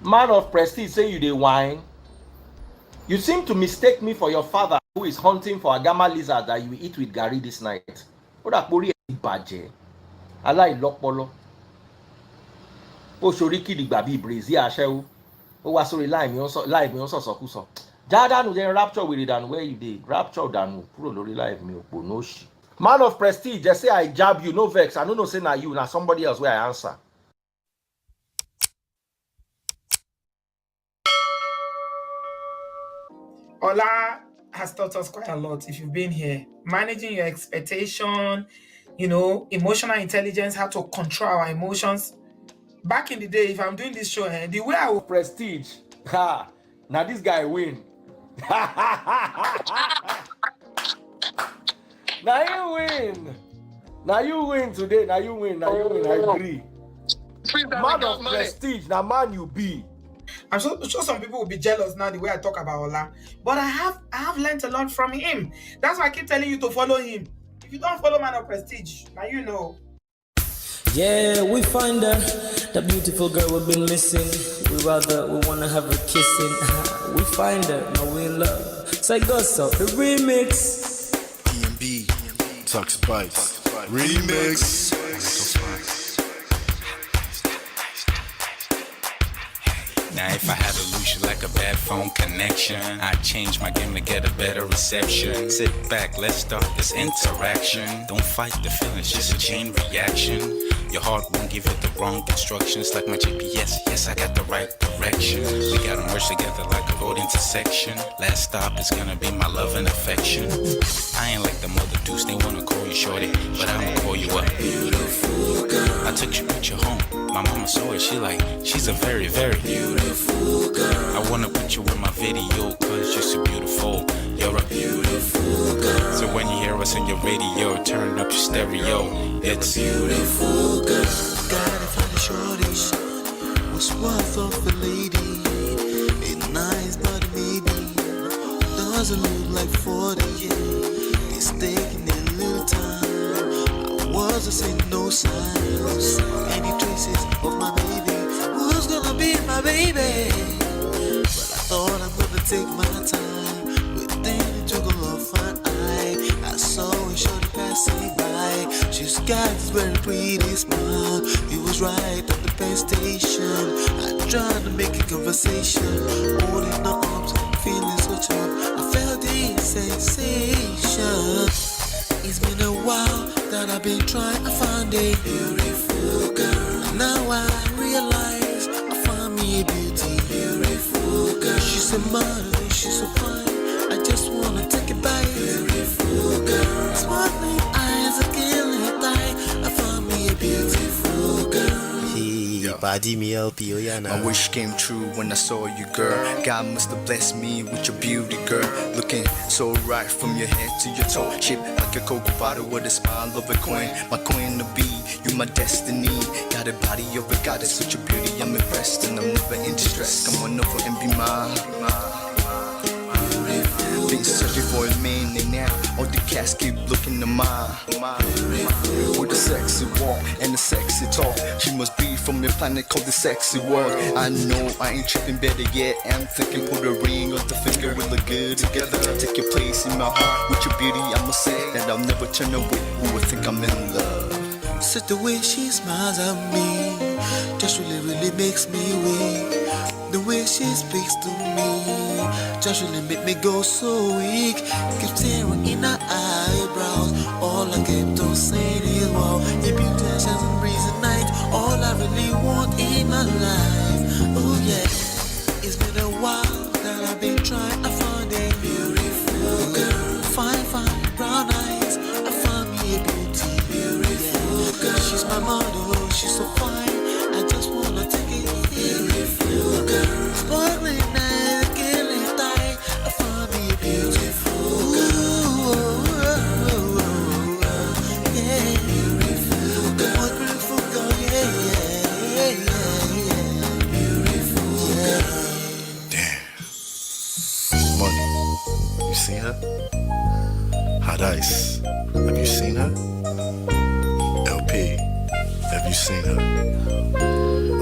Man of prestige say you dey whine. You seem to mistake me for your father who is hunting for a gamma lizard that you will eat with Gary this night. Ó dà pórí ẹ̀ bàjẹ́. Aláìlọ́pọlọ. Ó ṣorí kìdìgbà bíi Brazil aṣẹ́wó. Ó wá sórí láì mi ó sọ̀sọ̀kúsọ. Jádánù then rapture with it and where you dey. Rapture dànù kúrò lórí live mi òpó no ṣì. Man of prestige, just say I jab you, no vex. I don't know say na you, na somebody else where I answer. Ola has taught us quite a lot if you've been here. Managing your expectation, emotional intelligence, how to control our emotions. Back in the day, if I'm doing this show, the way I would prestige, now this guy win. Now you win. Now you win today. Now you win. I agree. Man of prestige, now man you be. I'm sure some people will be jealous now the way I talk about Ola, but I have learned a lot from him. That's why I keep telling you to follow him. If you don't follow Man of Prestige, now you know. Yeah, we find her, that beautiful girl we've been missing. We wanna have her kissing. We find her, now we in love. Say go so the remix. B, Talk Spice, remix. Now if I had to lose you like a bad phone connection, I'd change my game to get a better reception. Sit back, let's start this interaction. Don't fight the feelings, just a chain reaction. Your heart won't give you the wrong instructions. Like my GPS, yes, I got the right direction. We gotta merge together like a road intersection. Last stop is gonna be my love and affection. I ain't like the mother dudes, they wanna call you shorty, but I'ma call you a beautiful girl. I took your picture home, my mama saw it, she's a very, very beautiful girl. I wanna put you in my video, cause you're so beautiful. You're a beautiful girl. So when you hear us on your radio, turn up your stereo. It's beautiful girl. Gotta find a shorty, what's worth of a lady. It's nice, but maybe doesn't look like 40. It's taking a little time. I wasn't seeing no signs, any traces of my baby. Who's gonna be my baby? But I thought I'm gonna take my time. Within it took a love fun eye. I saw a shorty passing by. She's got this very pretty smile. It was right at the bus station. I tried to make a conversation, holding her arms, feeling so tough. I felt the sensation. It's been a while that I've been trying to find a beautiful girl. Now I realize I found me a beautiful girl. She's a model, she's so fine. I just wanna take it by beautiful girl. Sparkling eyes, a killing eye. I found me a beautiful girl. My wish came true when I saw you, girl. God must have blessed me with your beauty, girl. Looking so right from your head to your toe. Shaped like a cocoa bottle with a smile of a queen. My queen to be, you my destiny. Got a body of a goddess with your beauty. I'm impressed and I'm never in distress. Come on over and be mine. Been searching for a man and now all the cats keep looking to mine. With a sexy walk and a sexy talk. She must be from a planet called the sexy world. I know I ain't tripping, better yet I'm thinking put a ring on the finger. We look good together. Take your place in my heart. With your beauty I must say that I'll never turn away. Who would think I'm in love? Such the way she smiles at me just really makes me weak. The way she speaks to me just really make me go so weak. Keep staring in her eyebrows. All I kept on saying is wow. Your beauty shines and breeze at night. All I really want in my life. Oh yeah. It's been a while that I've been trying to find a beautiful girl. Fine brown eyes. I found me a beautiful girl. She's my model, she's so fine. I just wanna take it. Beautiful girl. Sparkling eyes, killing tight. I found me a beautiful girl. Yeah, beautiful girl. Beautiful girl, yeah. Beautiful girl. Damn. Money. You seen her? Hot Ice. Have you seen her? LP. Have you seen her?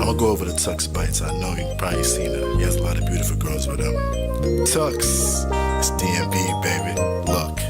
I'ma go over to Tux Bites. I know you've probably seen her. He has a lot of beautiful girls with him. Tux, it's DMB, baby. Look.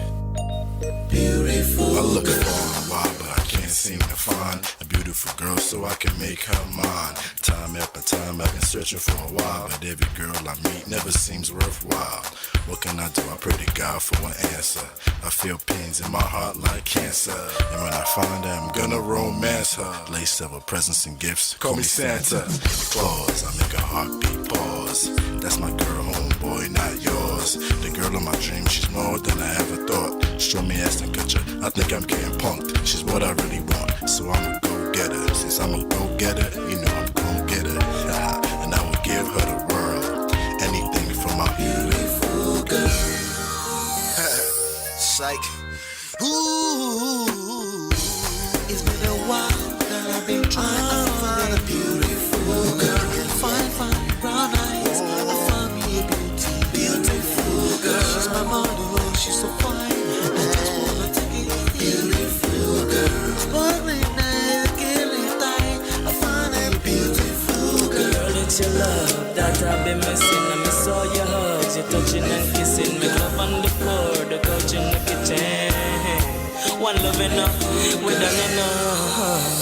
I look for a while, but I can't seem to find a beautiful girl so I can make her mine. Time after time I've been searching for a while, but every girl I meet never seems worthwhile. What can I do? I pray to God for an answer. I feel pains in my heart like cancer, and when I find her, I'm gonna romance her. Lace of her presents and gifts, call me Santa. Claus, I make a heartbeat pause. That's my girl, homeboy, not yours. The girl of my dreams, she's more than I ever thought. Show me ass and picture, I think I'm getting punked. She's what I really want, so I'ma go get her. Since I'm a go getter, you know I'm gon' get her. And I will give her the world, anything for my beautiful girl. Psych. Ooh, it's been a while that I've been trying to find a beautiful girl. Fine, brown eyes. I found me a beautiful girl. She's my model, she's so fine. I just wanna take it beautiful girl. Sparkling eyes, killing time. I found a beautiful girl. Girl, it's your love that I've been missing. I miss all your hugs, your touching and kissing. Make love on the floor, the couch in the kitchen. One love enough, we done enough.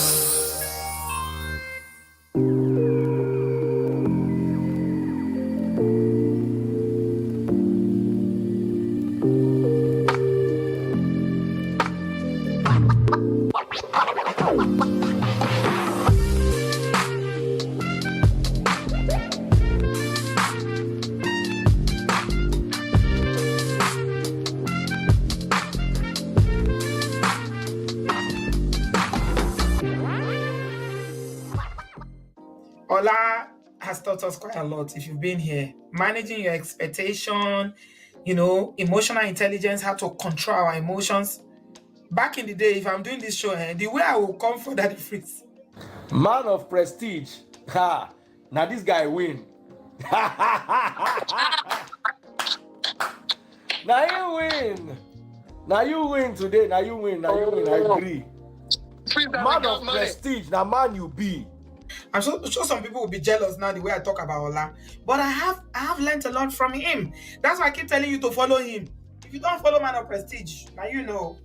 Ola has taught us quite a lot if you've been here. Managing your expectation, emotional intelligence, how to control our emotions. Back in the day, if I'm doing this show, the way I will come for that freeze. Man of prestige. Ha! Now this guy win. Now you win. Now you win today. Now you win. I agree. Man of prestige. Now man you be. I'm sure some people will be jealous now the way I talk about Ola. But I have learned a lot from him. That's why I keep telling you to follow him. If you don't follow Man of Prestige, now you know.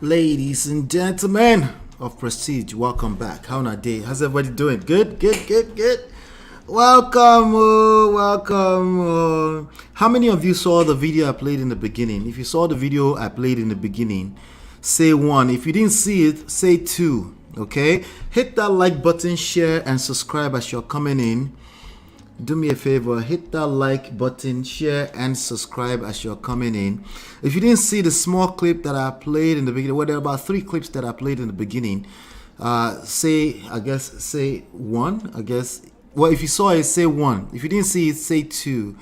Ladies and gentlemen of Prestige, welcome back. How na day? How's everybody doing? Good. Welcome. How many of you saw the video I played in the beginning? If you saw the video I played in the beginning, say 1. If you didn't see it, say 2. Okay? Hit that like button, share, and subscribe as you're coming in. Do me a favor, hit that like button, share, and subscribe as you're coming in. If you didn't see the small clip that I played in the beginning, well, there are about 3 clips that I played in the beginning. Say 1, I guess. Well, if you saw it, say 1. If you didn't see it, say 2.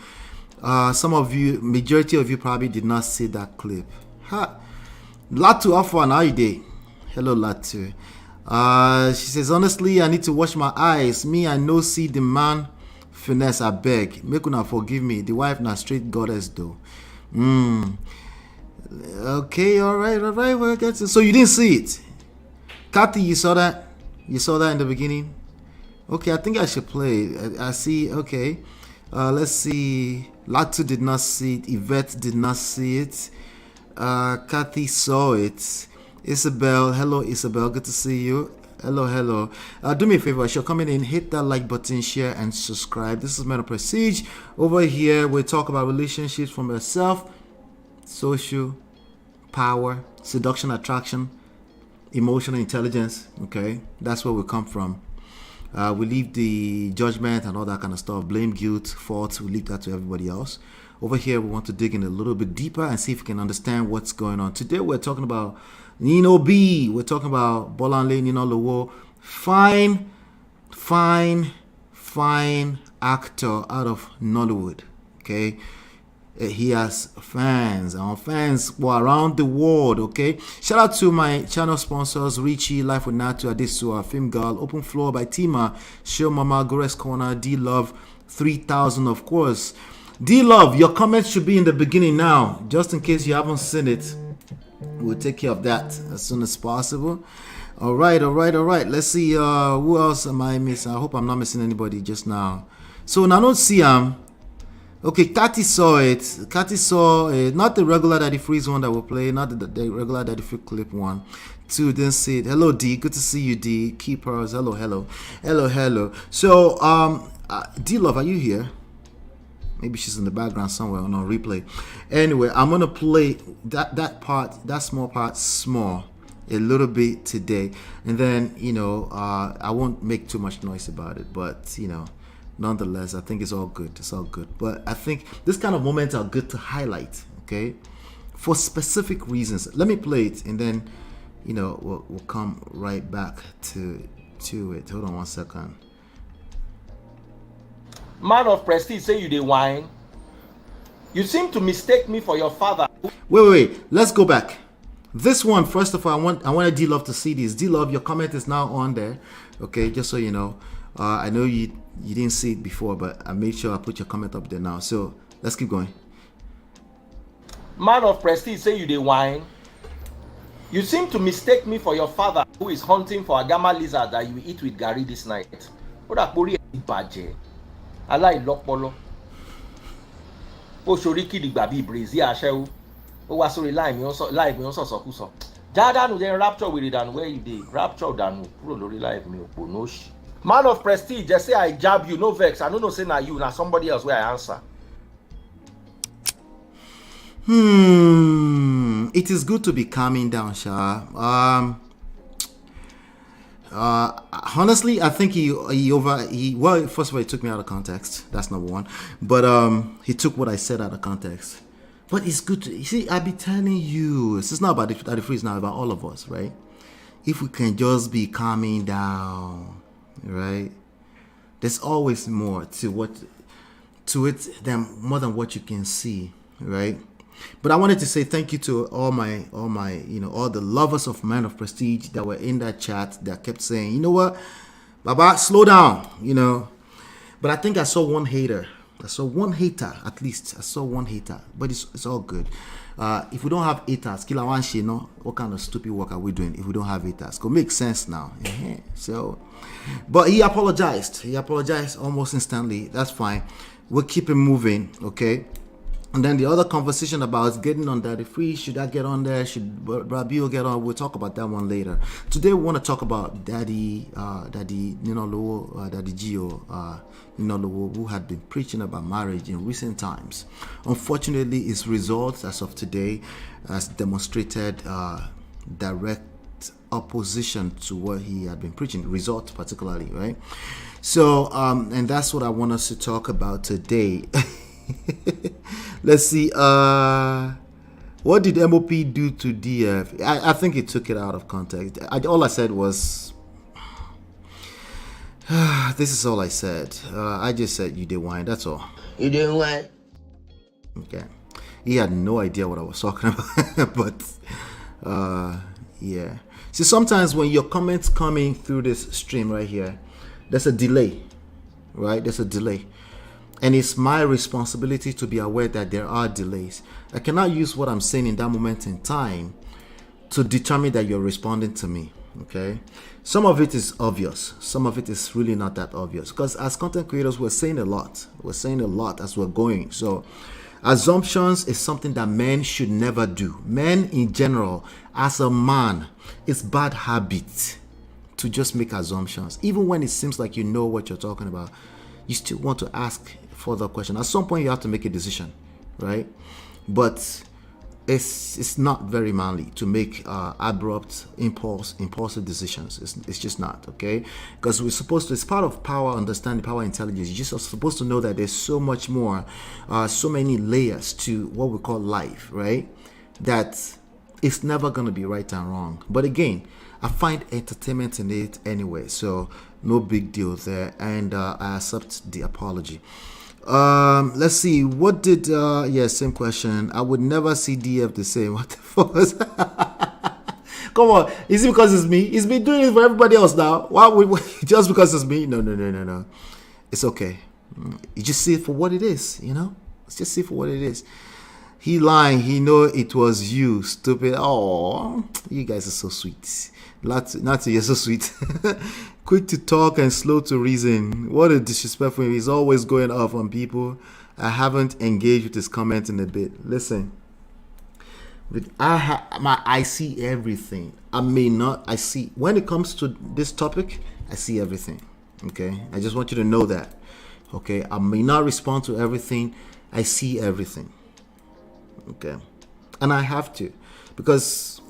Some of you, majority of you probably did not see that clip. Latu Afwan, how you day? Hello, Latu. She says, honestly, I need to wash my eyes. Me, I no see the man finesse, I beg. Make una forgive me. The wife na straight goddess though. Okay, all right. Well, that's it. So you didn't see it. Kathy, you saw that? You saw that in the beginning? Okay, I think I should play it. I see, okay. Let's see. Latu did not see it. Yvette did not see it. Kathy saw it. Isabel, hello Isabel, good to see you. Hello. Do me a favor, as you're coming in, hit that like button, share, and subscribe. This is Man of Prestige. Over here, we talk about relationships from yourself, social, power, seduction, attraction, emotional intelligence. Okay, that's where we come from. We leave the judgment and all that kind of stuff, blame, guilt, faults, we leave that to everybody else. Over here, we want to dig in a little bit deeper and see if we can understand what's going on. Today, we're talking about Nino B. We're talking about Bolanle Ninalowo. Fine actor out of Nollywood. Okay. He has fans around the world. Okay, shout out to my channel sponsors: Richie, Life with Natu, Adesua, Film Girl, Open Floor by Tima, Show Mama, Gores Corner, D Love 3000, of course. D Love, your comments should be in the beginning now, just in case you haven't seen it. We'll take care of that as soon as possible. All right. Let's see. Who else am I missing? I hope I'm not missing anybody just now. So now I don't see okay, Cathy saw it. Cathy saw it. Not the regular Daddy Freeze one that we'll play. Not the regular Daddy Free clip one. 2 didn't see it. Hello D. Good to see you D. Keepers. Hello. So D Love, are you here? Maybe she's in the background somewhere on replay. Anyway, I'm gonna play that small part a little bit today, and then I won't make too much noise about it, but nonetheless, I think it's all good. But I think this kind of moments are good to highlight, okay, for specific reasons. Let me play it, and then we'll come right back to it. Hold on one second. Man of prestige say you dey whine. You seem to mistake me for your father. Wait. Let's go back. This one, first of all, I wanted D Love to see this. D Love, your comment is now on there. Okay, just so you know. I know you didn't see it before, but I made sure I put your comment up there now. So let's keep going. Man of prestige say you dey whine. You seem to mistake me for your father who is hunting for a gamma lizard that you will eat with Gary this night. Aláìlọ́pọlọ ó ṣorí kìdìgbà bíi brazil aṣẹ́wó ó wá sórí láì mi ó sọ̀sọ̀kúsọ jádànù then rapture wèrè dànù where you dey rapture dànù kúrò lórí live mi òpò no ṣì. Man of prestige just say I jab you no vex I no know say na you na somebody else wey I answer. It is good to be calming down, Sha. Honestly, I think well, first of all, he took me out of context. That's number one. But he took what I said out of context. But it's good to, you see, I be telling you, it's not about the free, it's not about all of us, right? If we can just be calming down, right? There's always more to it than more than what you can see, right? But I wanted to say thank you to all my, all the lovers of Man of Prestige that were in that chat that kept saying, you know what, Baba, slow down, But I think I saw one hater. At least. I saw one hater. But it's all good. If we don't have haters, what kind of stupid work are we doing if we don't have haters? It makes sense now. So, but he apologized. He apologized almost instantly. That's fine. We'll keep it moving, okay? And then the other conversation about getting on Daddy Free, should I get on there? Should Rabiu get on? We'll talk about that one later. Today we want to talk about Daddy Ninalowo, Daddy Gio Ninalowo, who had been preaching about marriage in recent times. Unfortunately, his results as of today has demonstrated direct opposition to what he had been preaching, results particularly, right? So, and that's what I want us to talk about today. Let's see. What did MOP do to DF? I think he took it out of context. All I said was, this is all I said. I just said you did whine. That's all. You didn't whine? Okay. He had no idea what I was talking about. But yeah. See, sometimes when your comments coming through this stream right here, there's a delay, right? There's a delay. And it's my responsibility to be aware that there are delays. I cannot use what I'm saying in that moment in time to determine that you're responding to me, okay? Some of it is obvious. Some of it is really not that obvious. Because as content creators, we're saying a lot. We're saying a lot as we're going. So assumptions is something that men should never do. Men in general, as a man, it's bad habit to just make assumptions. Even when it seems like you know what you're talking about, you still want to ask further question. At some point you have to make a decision, right? But it's not very manly to make abrupt impulsive decisions. It's just not, okay? Because we're supposed to, it's part of power understanding, power intelligence. You're just supposed to know that there's so much more, so many layers to what we call life, right? That it's never going to be right and wrong. But again, I find entertainment in it anyway, so no big deal there, and I accept the apology. Let's see, what did same question. I would never see DF the same. What the fuck? Come on, is it because it's me? He's been doing it for everybody else now. Why would just because it's me? No. It's okay. You just see it for what it is, Let's just see it for what it is. He lying. He know it was you, stupid. Oh, you guys are so sweet. Not you're so sweet. Quick to talk and slow to reason. What a disrespectful. He's always going off on people. I haven't engaged with his comments in a bit. Listen, I see everything. I may not. I see when it comes to this topic. I see everything. Okay, I just want you to know that. Okay, I may not respond to everything. I see everything. Okay, and I have to, because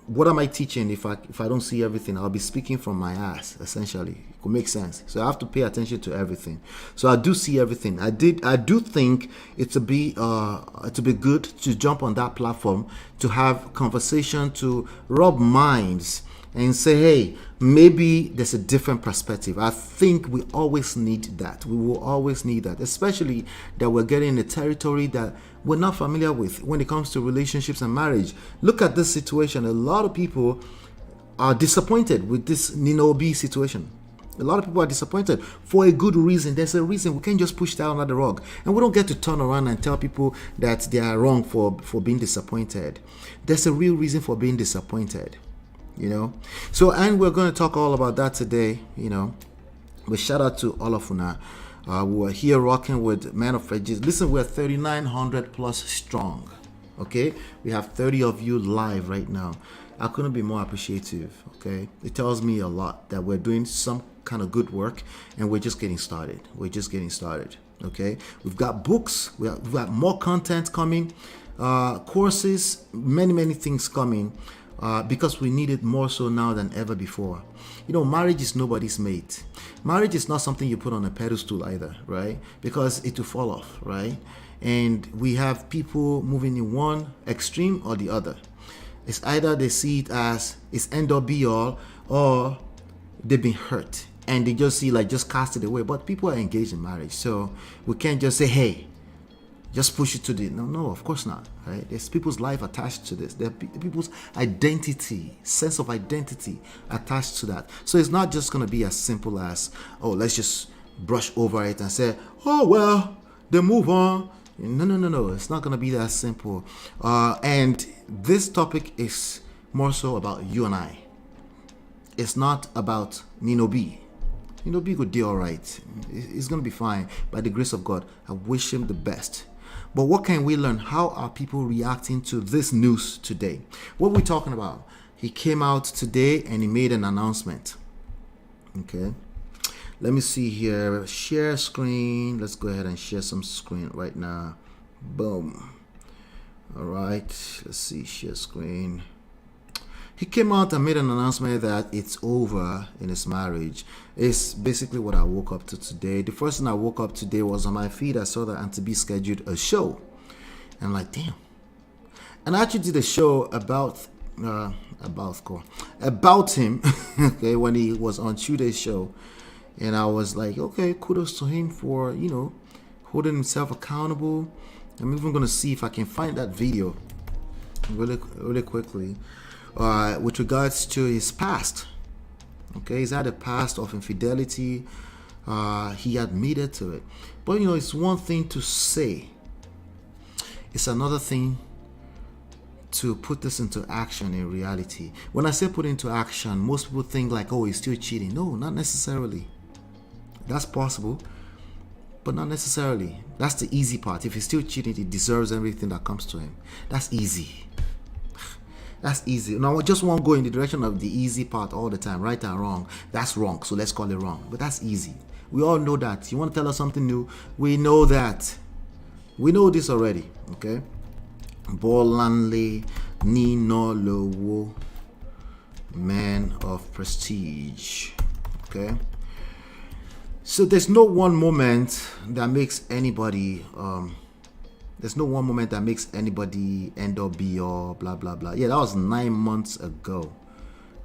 what am I teaching if I don't see everything? I'll be speaking from my ass, essentially. It could make sense. So I have to pay attention to everything. So I do see everything. I do think it to be good to jump on that platform, to have conversation, to rub minds and say, hey, maybe there's a different perspective. I think we always need that. We will always need that, especially that we're getting in a territory that we're not familiar with when it comes to relationships and marriage. Look at this situation. A lot of people are disappointed with this Nino B situation. A lot of people are disappointed for a good reason. There's a reason. We can't just push that under the rug. And we don't get to turn around and tell people that they are wrong for being disappointed. There's a real reason for being disappointed. You know, so, and we're going to talk all about that today. You know, we shout out to all of Una. We are here rocking with Man of Edges. Listen, we're 3,900 plus strong. Okay, we have 30 of you live right now. I couldn't be more appreciative. Okay, it tells me a lot that we're doing some kind of good work, and we're just getting started. Okay, we've got books, we've got more content coming, courses, many things coming. Because we need it more so now than ever before. You know, marriage is nobody's mate. Marriage is not something you put on a pedestal either, right? Because it will fall off, right? And we have people moving in one extreme or the other. It's either they see it as it's end or be all, or they've been hurt and they just see like just cast it away. But people are engaged in marriage, so we can't just say, hey, just push it to the no, of course not, right? There's people's life attached to this. There are people's identity, sense of identity attached to that. So it's not just going to be as simple as, oh, let's just brush over it and say, oh, well, they move on. No. It's not going to be that simple. And this topic is more so about you and I. It's not about Nino B. Nino B could do all right. He's going to be fine. By the grace of God, I wish him the best. But what can we learn? How are people reacting to this news today? What are we talking about? He came out today and he made an announcement. Okay. Let me see here. Share screen. Let's go ahead and share some screen right now. Boom. All right. Let's see. Share screen. He came out and made an announcement that it's over in his marriage. It's basically what I woke up to today. The first thing I woke up today was on my feed. I saw that Auntie B scheduled a show. And I'm like, damn. And I actually did a show about him, okay, when he was on Tuday's show. And I was like, okay, kudos to him for, you know, holding himself accountable. I'm even going to see if I can find that video really quickly. With regards to his past. Okay, he's had a past of infidelity. He admitted to it. But you know, it's one thing to say. It's another thing to put this into action in reality. When I say put into action, most people think like, oh, he's still cheating. No, not necessarily. That's possible, but not necessarily. That's the easy part. If he's still cheating, he deserves everything that comes to him. That's easy. That's easy. Now, I just won't go in the direction of the easy part all the time, right and wrong. That's wrong, so let's call it wrong. But that's easy. We all know that. You want to tell us something new? We know that. We know this already, okay? Bolanle Ninalowo, man of prestige, okay? So there's no one moment that makes anybody end up be all blah blah blah. Yeah, that was 9 months ago.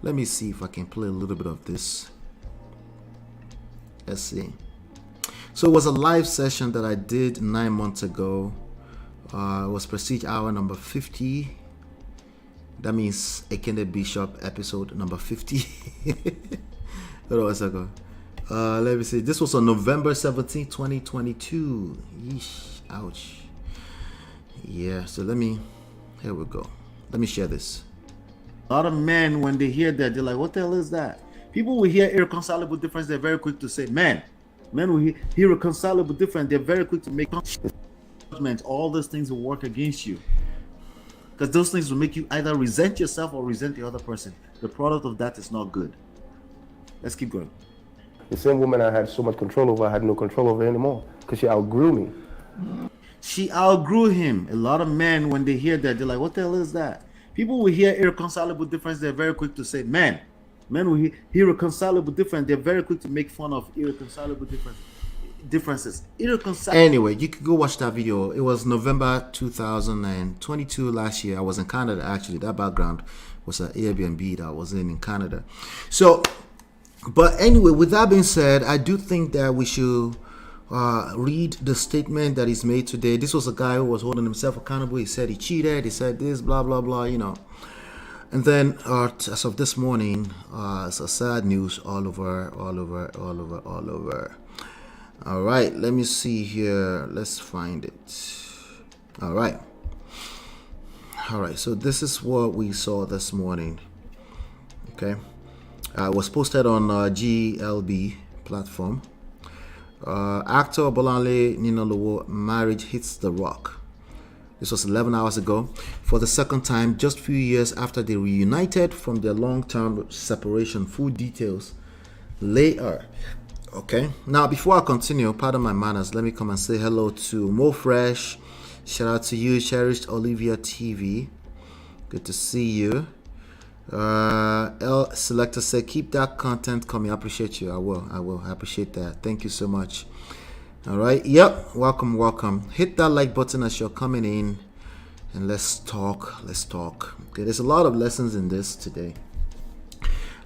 Let me see if I can play a little bit of this. Let's see. So it was a live session that I did 9 months ago. It was Prestige Hour number 50. That means Ekene Bishop episode number 50. Hold on a second. Let me see. This was on November 17, 2022. Yeesh. Ouch. Yeah, so here we go. Let me share this. A lot of men, when they hear that, they're like, what the hell is that? People will hear irreconcilable difference, they're very quick to say, men will hear irreconcilable difference, they're very quick to make judgment. All those things will work against you. Because those things will make you either resent yourself or resent the other person. The product of that is not good. Let's keep going. The same woman I had so much control over, I had no control over anymore because she outgrew me. She outgrew him. A lot of men, when they hear that, they're like, what the hell is that? People will hear irreconcilable difference, they're very quick to say, men will hear irreconcilable difference, they're very quick to make fun of irreconcilable differences. Anyway, you could go watch that video. It was November 2022 last year. I was in Canada, actually. That background was an Airbnb that I was in Canada. So, but anyway, with that being said, I do think that we should read the statement that is made today. This was a guy who was holding himself accountable. He said he cheated. He said this, blah, blah, blah, And then as of this morning, it's a sad news all over. All right, let me see here. Let's find it. All right, so this is what we saw this morning. Okay. It was posted on GLB platform. Actor Bolanle Ninalowo marriage hits the rock. This was 11 hours ago. For the second time, just a few years after they reunited from their long-term separation. Full details later. Okay. Now, before I continue, pardon my manners, let me come and say hello to Mo Fresh. Shout out to you, Cherished Olivia TV. Good to see you. L Selector said, keep that content coming. I appreciate you. I will. I appreciate that. Thank you so much. All right. Yep. Welcome. Hit that like button as you're coming in, and let's talk. Okay. There's a lot of lessons in this today.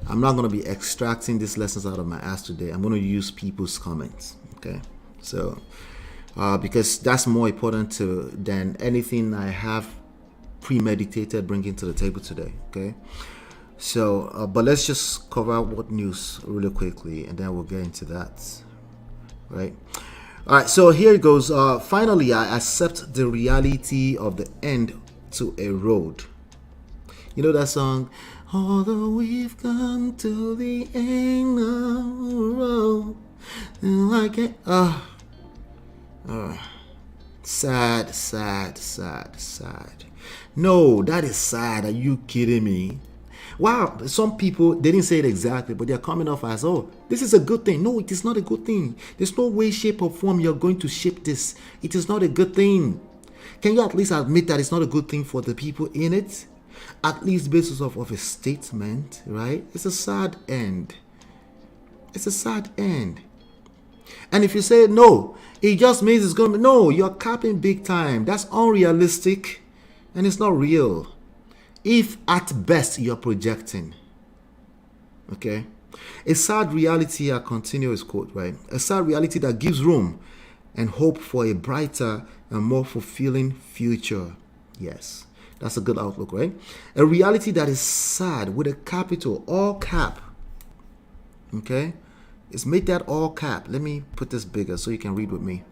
I'm not going to be extracting these lessons out of my ass today. I'm going to use people's comments. Okay. So, because that's more important than anything I have premeditated bringing to the table today. Okay. So, but let's just cover what news really quickly, and then we'll get into that. Right. All right. So here it goes. Finally, I accept the reality of the end to a road. You know that song? Although we've come to the end of the road, and I can't. Sad. No, that is sad. Are you kidding me? Wow, some people, they didn't say it exactly, but they're coming off as, oh, this is a good thing. No, it is not a good thing. There's no way, shape, or form you're going to shape this. It is not a good thing. Can you at least admit that it's not a good thing for the people in it? At least basis of a statement, right? It's a sad end. And if you say, no, it just means it's going to be, no, you're capping big time. That's unrealistic. And it's not real. If at best you're projecting. Okay. A sad reality, I continue his quote, right? A sad reality that gives room and hope for a brighter and more fulfilling future. Yes. That's a good outlook, right? A reality that is sad with a capital, all cap. Okay. It's made that all cap. Let me put this bigger so you can read with me.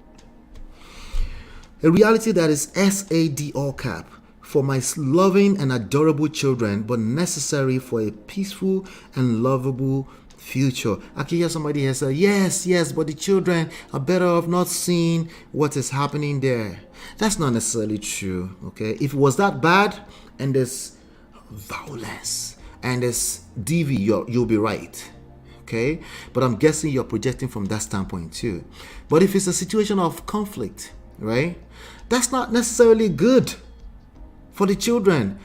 A reality that is SAD all cap. For my loving and adorable children, but necessary for a peaceful and lovable future. I can hear somebody here say, yes, but the children are better off not seeing what is happening there. That's not necessarily true, okay? If it was that bad and there's violence and there's DV, you'll be right, okay? But I'm guessing you're projecting from that standpoint too. But if it's a situation of conflict, right? That's not necessarily good for the children,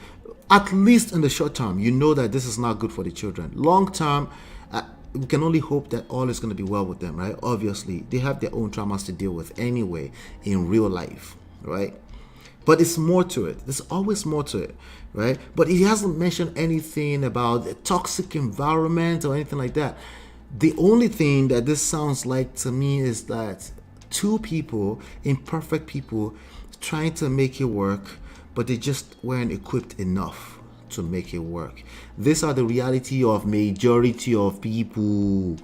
at least in the short term. You know that this is not good for the children. Long term, we can only hope that all is going to be well with them, right? Obviously, they have their own traumas to deal with anyway in real life, right? But it's more to it. There's always more to it, right? But he hasn't mentioned anything about a toxic environment or anything like that. The only thing that this sounds like to me is that two people, imperfect people, trying to make it work, but they just weren't equipped enough to make it work. These are the reality of majority of people.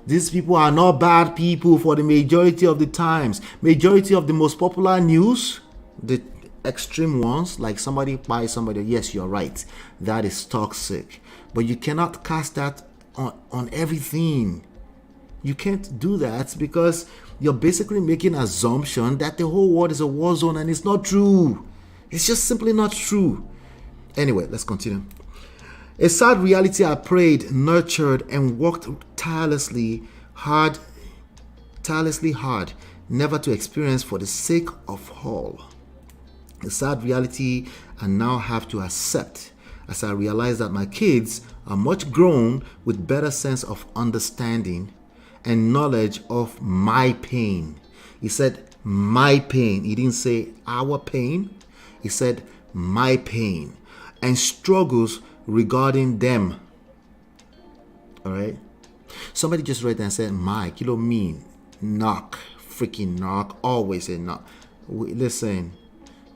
These people are not bad people for the majority of the times. Majority of the most popular news, extreme ones, like somebody buys somebody, yes, you're right, that is toxic. But you cannot cast that on everything. You can't do that because you're basically making an assumption that the whole world is a war zone, and it's not true. It's just simply not true. Anyway, let's continue. A sad reality I prayed, nurtured, and worked tirelessly hard, never to experience for the sake of all. A sad reality I now have to accept as I realize that my kids are much grown with better sense of understanding and knowledge of my pain. He said my pain. He didn't say our pain. He said my pain and struggles regarding them. All right. Somebody just read that and said, Mike, you don't mean knock, freaking knock, always say knock. Listen,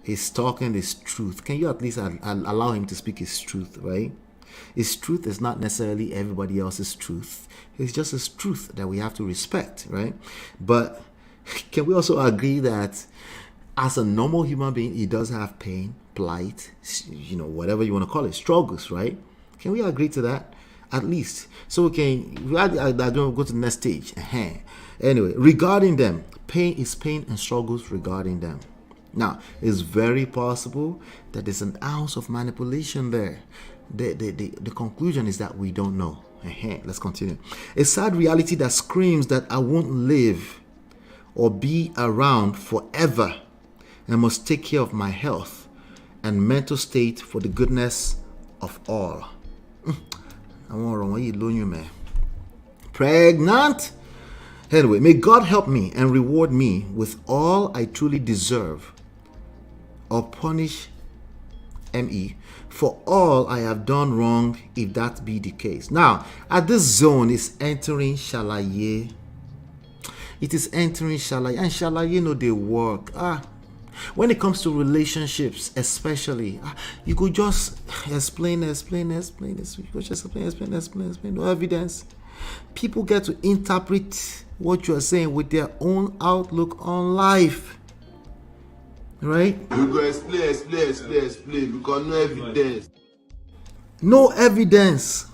he's talking his truth. Can you at least allow him to speak his truth, right? His truth is not necessarily everybody else's truth. It's just his truth that we have to respect, right? But can we also agree that as a normal human being, he does have pain, plight, whatever you want to call it, struggles, right? Can we agree to that? At least. So I don't go to the next stage. Anyway, regarding them, pain is pain and struggles regarding them. Now, it's very possible that there's an ounce of manipulation there. The conclusion is that we don't know. Let's continue. A sad reality that screams that I won't live or be around forever and must take care of my health and mental state for the goodness of all. I want to run you, man. Pregnant. Anyway, may God help me and reward me with all I truly deserve, or punish me for all I have done wrong, if that be the case. Now, at this zone is entering Shalaye. It is entering Shalaye, and Shalaye they work. When it comes to relationships, especially, you could just explain. You could just explain. No evidence. People get to interpret what you are saying with their own outlook on life. Right? You go explain, because no evidence. No evidence.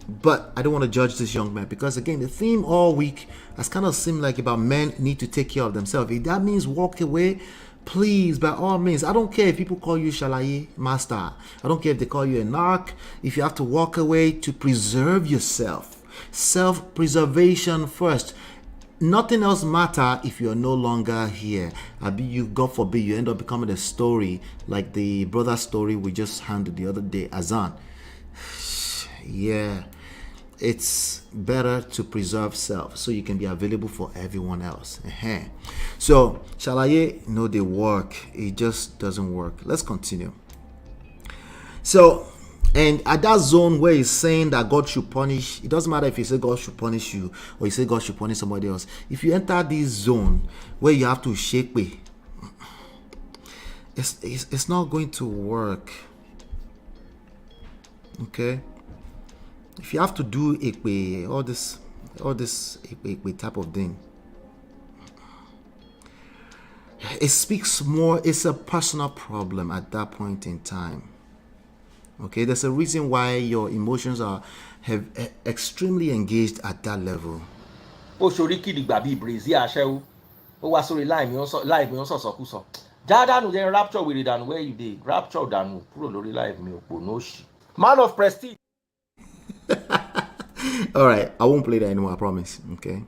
But I don't want to judge this young man, because again, the theme all week has kind of seemed like about men need to take care of themselves. If that means walk away, please, by all means. I don't care if people call you Shalaye Master. I don't care if they call you a narc. If you have to walk away to preserve yourself, self-preservation first. Nothing else matter if you're no longer here. God forbid, you end up becoming a story like the brother story we just handled the other day, Azan. Yeah, it's better to preserve self so you can be available for everyone else. So, Shalaye, they work. It just doesn't work. Let's continue. So, and at that zone where he's saying that God should punish, it doesn't matter if you say God should punish you or you say God should punish somebody else. If you enter this zone where you have to shake way, it's not going to work. Okay? If you have to do all this type of thing, it speaks more. It's a personal problem at that point in time. Okay, there's a reason why your emotions have extremely engaged at that level. ó ṣorí kìdìgbà bíi brazil aṣẹ́wó ó wá sórí láì mi ó sọ̀sọ̀kúsọ já dànù jẹ́ rapture wèrè dànù where you dey rapture dànù kúrò lórí live mi òpó no shit. Man of prestige. All right, I won't play that anymore, I promise. Okay,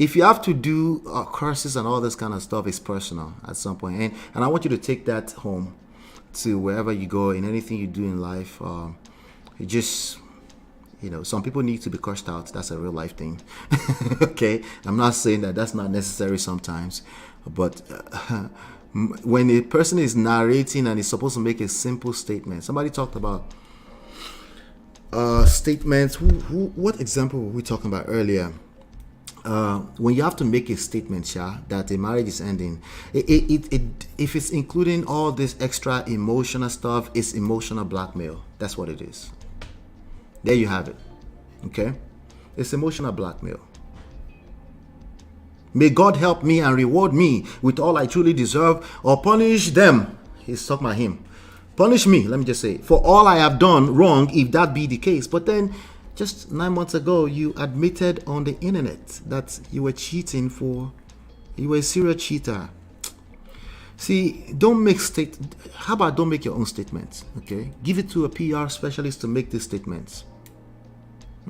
if you have to do curses and all this kind of stuff, it's personal at some point, and I want you to take that home to wherever you go, in anything you do in life. You just, some people need to be cursed out. That's a real life thing. Okay, I'm not saying that that's not necessary sometimes, but when a person is narrating and is supposed to make a simple statement, somebody talked about statements. What example were we talking about earlier? When you have to make a statement, that a marriage is ending, if it's including all this extra emotional stuff, it's emotional blackmail. That's what it is. There you have it. Okay, it's emotional blackmail. May God help me and reward me with all I truly deserve, or punish them. He's talking about him. Punish me, let me just say, for all I have done wrong, if that be the case. But then, just 9 months ago, you admitted on the internet that you were cheating you were a serial cheater. See, how about don't make your own statements, okay? Give it to a PR specialist to make these statements.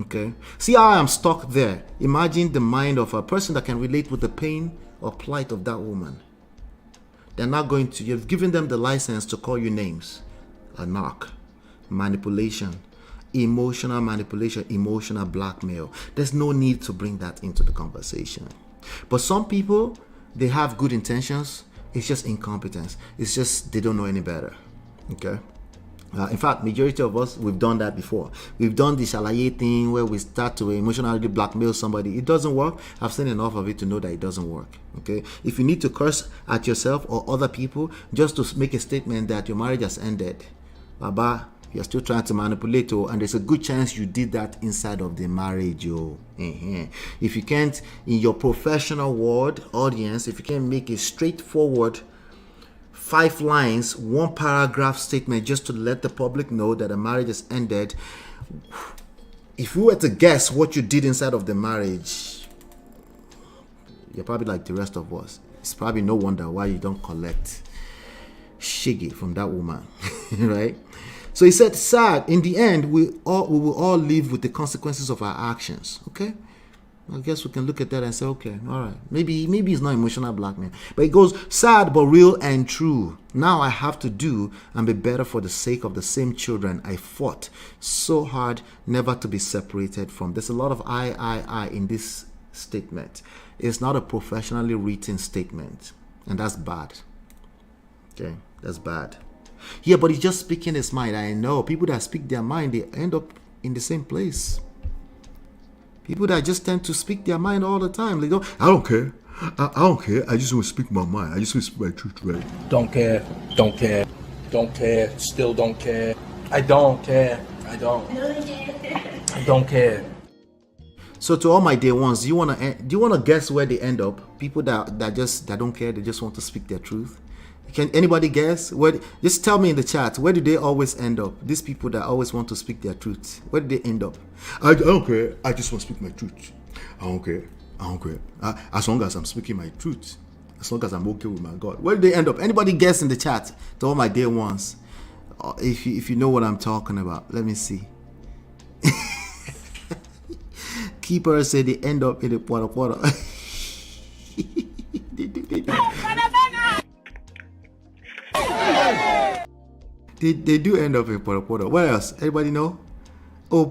Okay, see how I'm stuck there. Imagine the mind of a person that can relate with the pain or plight of that woman. They're not going to, you've given them the license to call you names. A knock, manipulation, emotional manipulation, emotional blackmail. There's no need to bring that into the conversation. But some people, they have good intentions. It's just incompetence. It's just they don't know any better. Okay. In fact, majority of us, we've done that before. We've done the shalaye thing where we start to emotionally blackmail somebody. It doesn't work. I've seen enough of it to know that it doesn't work. Okay. If you need to curse at yourself or other people just to make a statement that your marriage has ended, Baba, you're still trying to manipulate, and there's a good chance you did that inside of the marriage. If you can't, in your professional world audience, if you can't make a straightforward 5 lines, 1 paragraph statement just to let the public know that a marriage has ended, if we were to guess what you did inside of the marriage, you're probably like the rest of us. It's probably no wonder why you don't collect shiggy from that woman, right? So he said, sad, in the end, we will all live with the consequences of our actions, okay? I guess we can look at that and say, okay, all right. Maybe it's not emotional blackmail. But it goes, sad but real and true. Now I have to do and be better for the sake of the same children I fought so hard never to be separated from. There's a lot of I in this statement. It's not a professionally written statement. And that's bad. Okay, that's bad. Yeah, but he's just speaking his mind. I know people that speak their mind, they end up in the same place. People that just tend to speak their mind all the time. They go, I don't care. I don't care. I just want to speak my mind. I just want to speak my truth, right? Don't care. Don't care. Don't care. Still don't care. I don't care. I don't. I don't care. So to all my day ones, do you wanna guess where they end up? People that don't care. They just want to speak their truth. Can anybody guess? Just tell me in the chat, where do they always end up? These people that always want to speak their truth, where do they end up? I don't care. I just want to speak my truth. I don't care. I don't care. As long as I'm speaking my truth, as long as I'm okay with my God. Where do they end up? Anybody guess in the chat to all my day ones? If you know what I'm talking about, let me see. Keeper said they end up in the porta. They do end up in Poto. What else? Anybody know? Oh,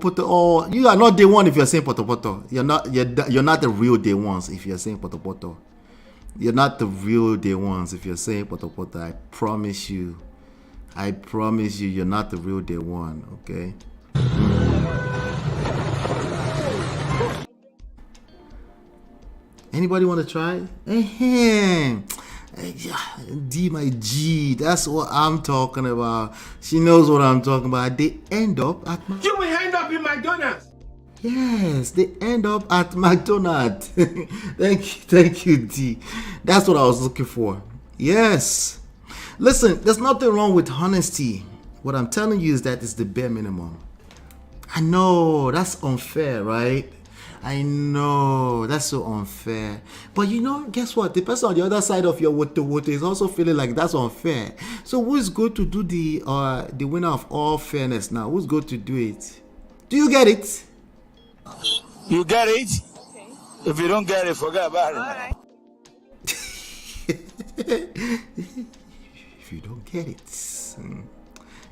you are not day one if you're saying Poto. You're not the real day ones if you're saying Poto. You're not the real day ones if you're saying Poto. I promise you. You're not the real day one. Okay. Anybody want to try? D my G, that's what I'm talking about. She knows what I'm talking about. They end up at You will end up in McDonald's. Yes, they end up at McDonald's. Thank you, D. That's what I was looking for. Yes. Listen, there's nothing wrong with honesty. What I'm telling you is that it's the bare minimum. I know that's unfair, right? I know that's so unfair, but guess what? The person on the other side of your wote is also feeling like that's unfair. So who's going to do the winner of all fairness now? Who's going to do it? Do you get it? You get it? Okay. If you don't get it, forget about it. All right. If you don't get it,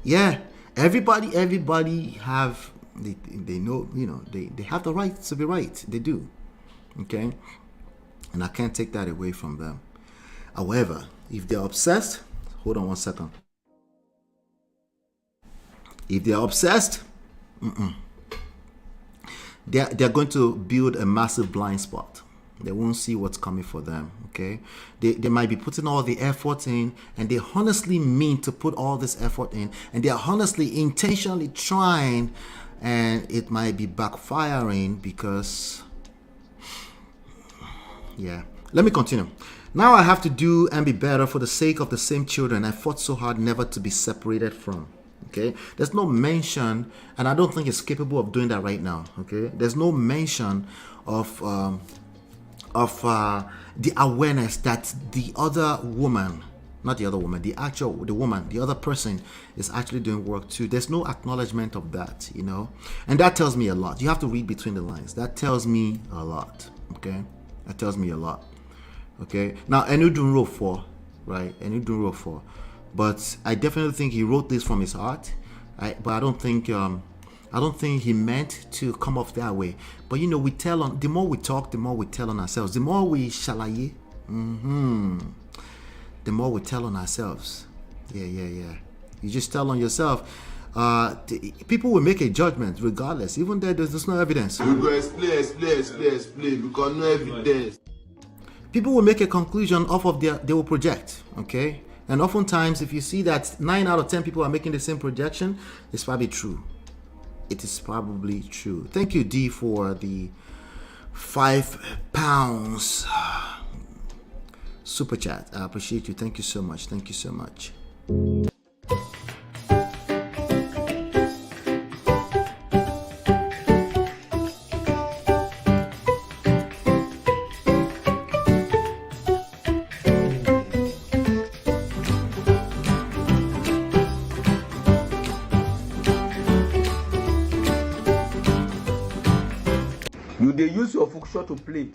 yeah. Everybody have. They know, they have the right to be right. They do. Okay? And I can't take that away from them. However, if they're obsessed, hold on one second. If they're obsessed, they're going to build a massive blind spot. They won't see what's coming for them. Okay? They might be putting all the effort in, and they honestly mean to put all this effort in, and they're honestly, intentionally trying. And it might be backfiring because, yeah. Let me continue. Now I have to do and be better for the sake of the same children I fought so hard never to be separated from. Okay, there's no mention, and I don't think it's capable of doing that right now. Okay, there's no mention of the awareness that the other woman, not the other woman, the woman, the other person is actually doing work too. There's no acknowledgement of that, you know, and that tells me a lot. You have to read between the lines. That tells me a lot. Okay, that tells me a lot. Okay, now Enudunro 4, right? Enudunro 4, but I definitely think he wrote this from his heart. But I don't think he meant to come off that way. But you know, we tell on, the more we talk, the more we tell on ourselves. The more we shalaye, the more we tell on ourselves. Yeah. You just tell on yourself. People will make a judgment regardless, even though there's no evidence. We go explain because no evidence. People will make a conclusion off of they will project, okay? And oftentimes, if you see that 9 out of 10 people are making the same projection, it's probably true. It is probably true. Thank you, D, for the £5 super chat. I appreciate you. Thank you so much. Thank you so much. They use your function to play.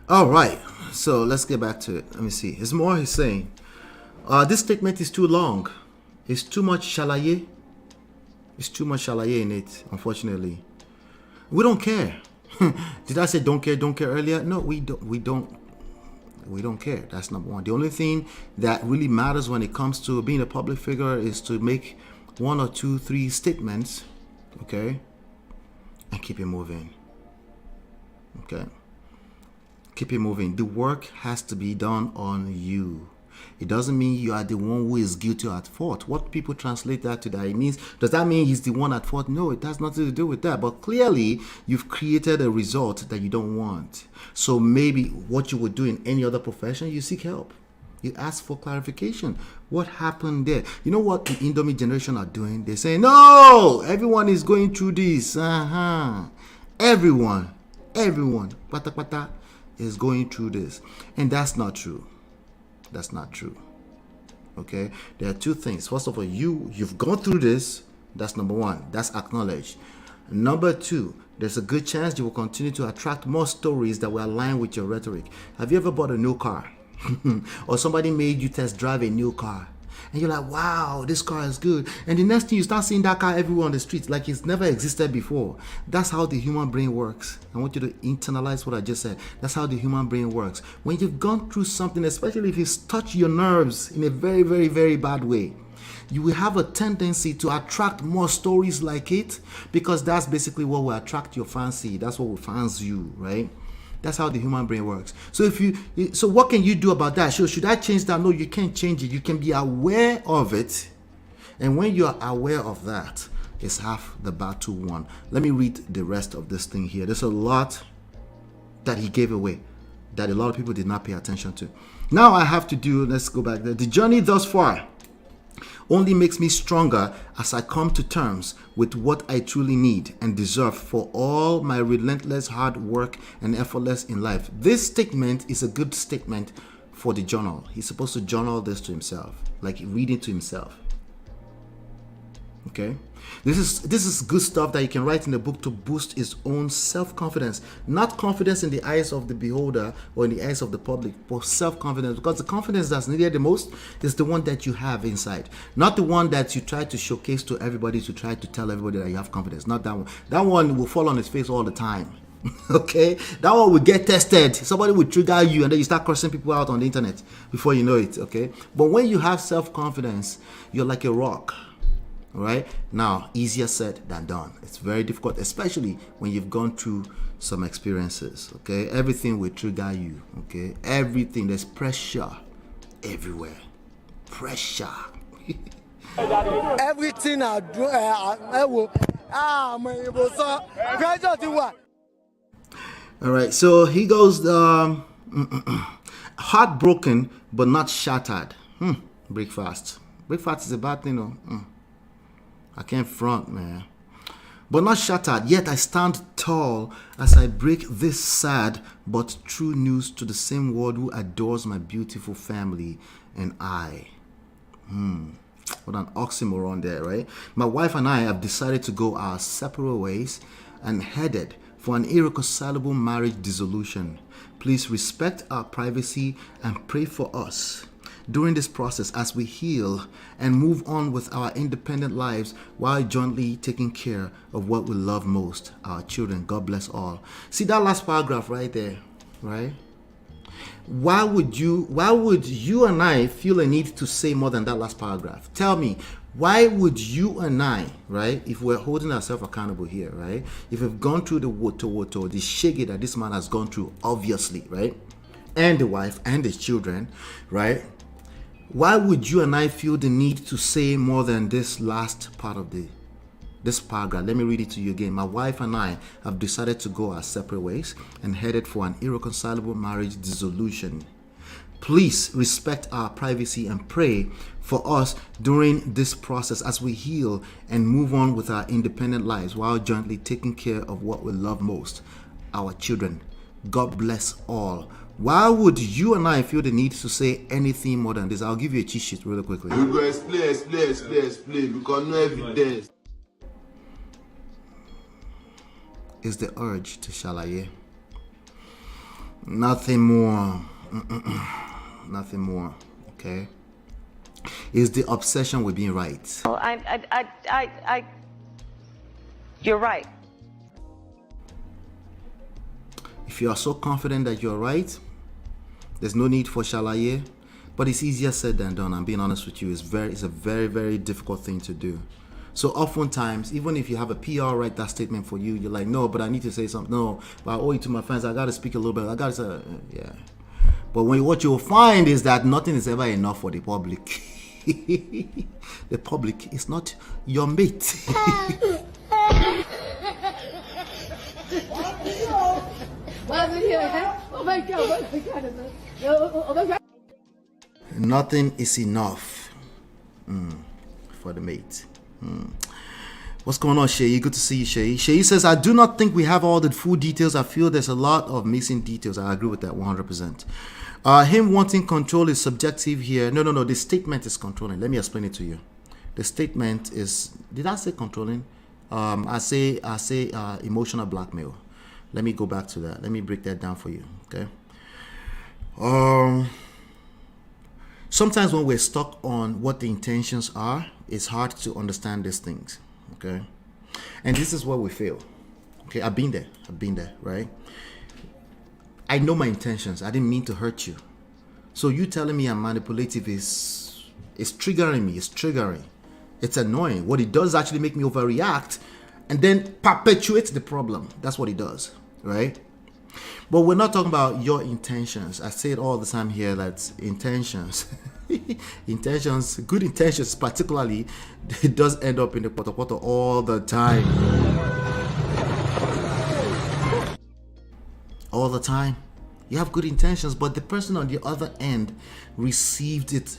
All right, so let's get back to it. Let me see. It's more he's saying. This statement is too long. It's too much shalaye. It's too much shalaye in it, unfortunately. We don't care. Did I say don't care earlier? No, we don't care. That's number one. The only thing that really matters when it comes to being a public figure is to make 1 or 2, 3 statements, okay? And keep it moving. Okay. Keep it moving. The work has to be done on you. It doesn't mean you are the one who is guilty or at fault. What people translate that to that, it means, does that mean he's the one at fault? No, it has nothing to do with that. But clearly, you've created a result that you don't want. So maybe what you would do in any other profession, you seek help. You ask for clarification. What happened there? You know what the Indomie generation are doing? They're saying, no, everyone is going through this. Everyone, pata is going through this. And that's not true. That's not true. Okay? There are 2 things. First of all, you've gone through this. That's number 1. That's acknowledged. Number 2, there's a good chance you will continue to attract more stories that will align with your rhetoric. Have you ever bought a new car? Or somebody made you test drive a new car and you're like, wow, this car is good, and the next thing you start seeing that car everywhere on the streets like it's never existed before. That's how the human brain works. I want you to internalize what I just said. That's how the human brain works. When you've gone through something, especially if it's touched your nerves in a very, very, very bad way, you will have a tendency to attract more stories like it, because that's basically what will attract your fancy. That's what will fans you, right? That's how the human brain works. So so what can you do about that? So should I change that? No, you can't change it. You can be aware of it. And when you are aware of that, it's half the battle won. Let me read the rest of this thing here. There's a lot that he gave away that a lot of people did not pay attention to. Now I have to do, let's go back there. The journey thus far only makes me stronger as I come to terms with what I truly need and deserve for all my relentless hard work and effortless in life. This statement is a good statement for the journal. He's supposed to journal this to himself, like read it to himself. Okay? This is good stuff that you can write in the book to boost his own self-confidence. Not confidence in the eyes of the beholder or in the eyes of the public, but self-confidence. Because the confidence that's needed the most is the one that you have inside. Not the one that you try to showcase to everybody, to try to tell everybody that you have confidence. Not that one. That one will fall on his face all the time. Okay? That one will get tested. Somebody will trigger you and then you start cursing people out on the internet before you know it. Okay? But when you have self-confidence, you're like a rock. Right? Now, easier said than done. It's very difficult, especially when you've gone through some experiences. Okay? Everything will trigger you. Okay? Everything. There's pressure everywhere. Pressure. Everything I do, I will. Pressure to what? All right, so he goes, heartbroken but not shattered. Breakfast. Breakfast is a bad thing, though. I can't front, man. But not shattered, yet I stand tall as I break this sad but true news to the same world who adores my beautiful family and I. What an oxymoron there, right? My wife and I have decided to go our separate ways and headed for an irreconcilable marriage dissolution. Please respect our privacy and pray for us during this process as we heal and move on with our independent lives while jointly taking care of what we love most, our children. God bless all. See that last paragraph right there, right? Why would you and I feel a need to say more than that last paragraph? Tell me, why would you and I, right, if we're holding ourselves accountable here, right, if we've gone through the woto, the shaggy that this man has gone through, obviously, right, and the wife and the children, right, why would you and I feel the need to say more than this last part of this paragraph? Let me read it to you again. My wife and I have decided to go our separate ways and headed for an irreconcilable marriage dissolution. Please respect our privacy and pray for us during this process as we heal and move on with our independent lives while jointly taking care of what we love most, our children. God bless all. Why would you and I feel the need to say anything more than this? I'll give you a cheat sheet really quickly. We go explain because no evidence. Is the urge to shalaye. Nothing more. Nothing more. Okay. Is the obsession with being right. Well, you're right. If you are so confident that you're right, there's no need for shalaye. But it's easier said than done. I'm being honest with you. It's a very, very difficult thing to do. So oftentimes, even if you have a PR write that statement for you, you're like, no, but I need to say something. No, but I owe it to my fans. I got to speak a little bit. I got to say, yeah. But what you'll find is that nothing is ever enough for the public. The public is not your mate. Nothing is enough for the mate. What's going on, Shay? Good to see you, Shay. Shay says, I do not think we have all the full details. I feel there's a lot of missing details. I agree with that 100%. Him wanting control is subjective here. No. The statement is controlling. Let me explain it to you. The statement is, did I say controlling? I say emotional blackmail. Let me go back to that. Let me break that down for you. Okay. Sometimes when we're stuck on what the intentions are, it's hard to understand these things. Okay. And this is where we fail. Okay. I've been there, right? I know my intentions. I didn't mean to hurt you. So you telling me I'm manipulative is triggering me. It's triggering. It's annoying. What it does is actually make me overreact and then perpetuate the problem. That's what it does, right? But we're not talking about your intentions. I say it all the time here that intentions, good intentions particularly, it does end up in the poto all the time. All the time. You have good intentions, but the person on the other end received it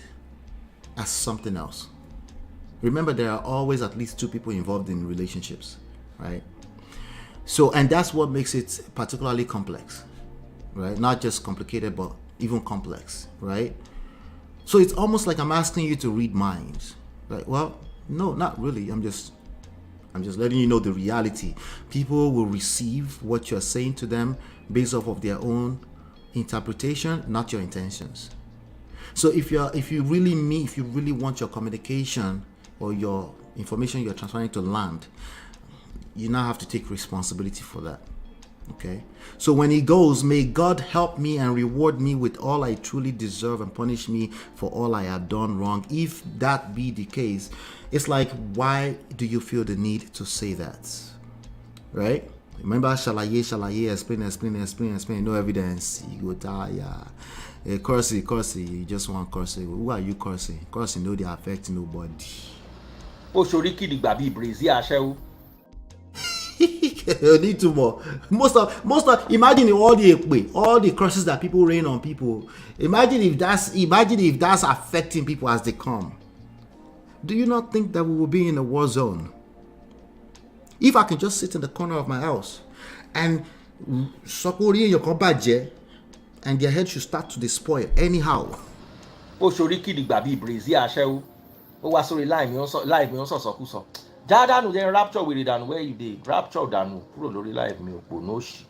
as something else. Remember, there are always at least two people involved in relationships, right? So, and that's what makes it particularly complex, right? Not just complicated, but even complex, right? So it's almost like I'm asking you to read minds, right? Well, no, not really. I'm just letting you know the reality. People will receive what you're saying to them based off of their own interpretation, not your intentions. So if you really want your communication or your information you're transferring to land, you now have to take responsibility for that. Okay. So when he goes, may God help me and reward me with all I truly deserve and punish me for all I have done wrong. If that be the case, it's like, why do you feel the need to say that? Right? Remember, shalaye, explain, no evidence. You go die, yeah. Cursing, you just want cursing. Who are you cursing? Cursing, no, they affect nobody. Oh, sorry, kid, baby, Brazil, You need to more. Most of imagine all the curses that people rain on people. Imagine if that's affecting people as they come. Do you not think that we will be in a war zone? If I can just sit in the corner of my house and and their head should start to despoil anyhow. ó ṣorí kìdìgbà bíi brazil aṣẹ́wó ó wá sórí láì mi ó sọ̀sọ̀kúsọ já dànù jẹ́ rapture wèrè dànù where you dey rapture dànù kúrò lórí live mi òpó ní òṣì.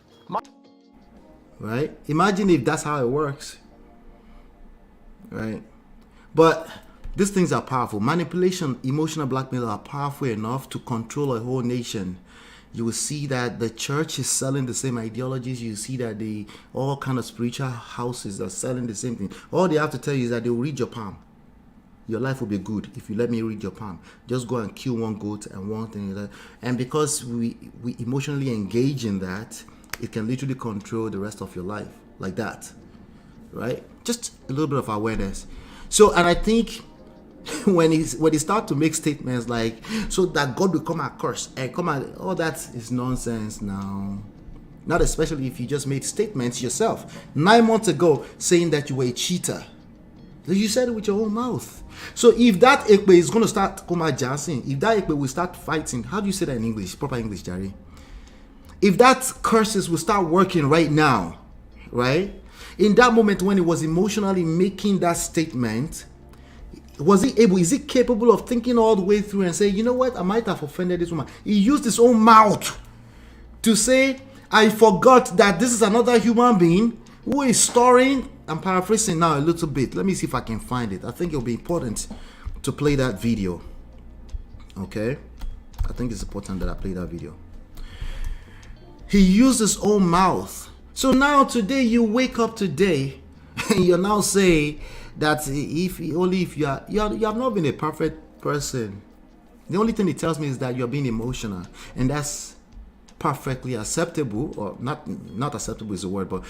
Right? Imagine if that's how it works. Right? But these things are powerful. Manipulation, emotional blackmail are powerful enough to control a whole nation. You will see that the church is selling the same ideologies. You see that all kind of spiritual houses are selling the same thing. All they have to tell you is that they will read your palm. Your life will be good if you let me read your palm. Just go and kill one goat and one thing like that. And because we emotionally engage in that, it can literally control the rest of your life like that. Right? Just a little bit of awareness. So, and I think when he start to make statements like, so that God will come and curse and come and all that is nonsense now. Not especially if you just made statements yourself 9 months ago saying that you were a cheater. You said it with your own mouth. So if that ekpe is going to start jassing, if that ekpe will start fighting, how do you say that in English? Proper English, Jerry. If that curses will start working right now, right? In that moment when he was emotionally making that statement, is he capable of thinking all the way through and say, you know what, I might have offended this woman? He used his own mouth to say, I forgot that this is another human being who is storing. I'm paraphrasing now a little bit. Let me see if I can find it. I think it'll be important to play that video. Okay? I think it's important that I play that video. He used his own mouth. So now today you wake up today and you're now saying that if you have not been a perfect person. The only thing it tells me is that you're being emotional, and that's perfectly acceptable, or not acceptable is the word, but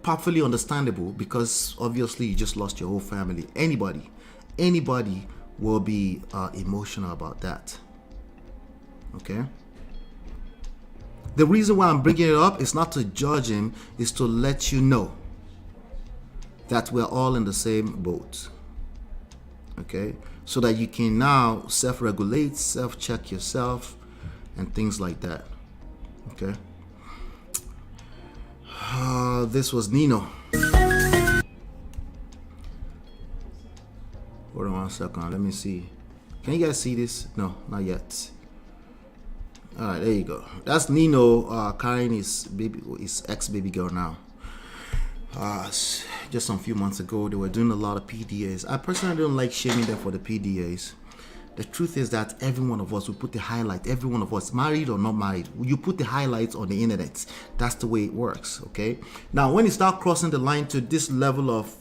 perfectly understandable, because obviously you just lost your whole family. Anybody will be emotional about that. Okay? The reason why I'm bringing it up is not to judge him, is to let you know that we're all in the same boat. Okay? So that you can now self-regulate, self-check yourself, and things like that. Okay? This was Nino. Hold on 1 second. Let me see. Can you guys see this? No, not yet. Alright, there you go. That's Nino carrying his ex-baby girl now. Just some few months ago, they were doing a lot of PDAs. I personally don't like shaming them for the PDAs. The truth is that every one of us will put the highlight, every one of us, married or not married, you put the highlights on the internet. That's the way it works, okay? Now, when you start crossing the line to this level of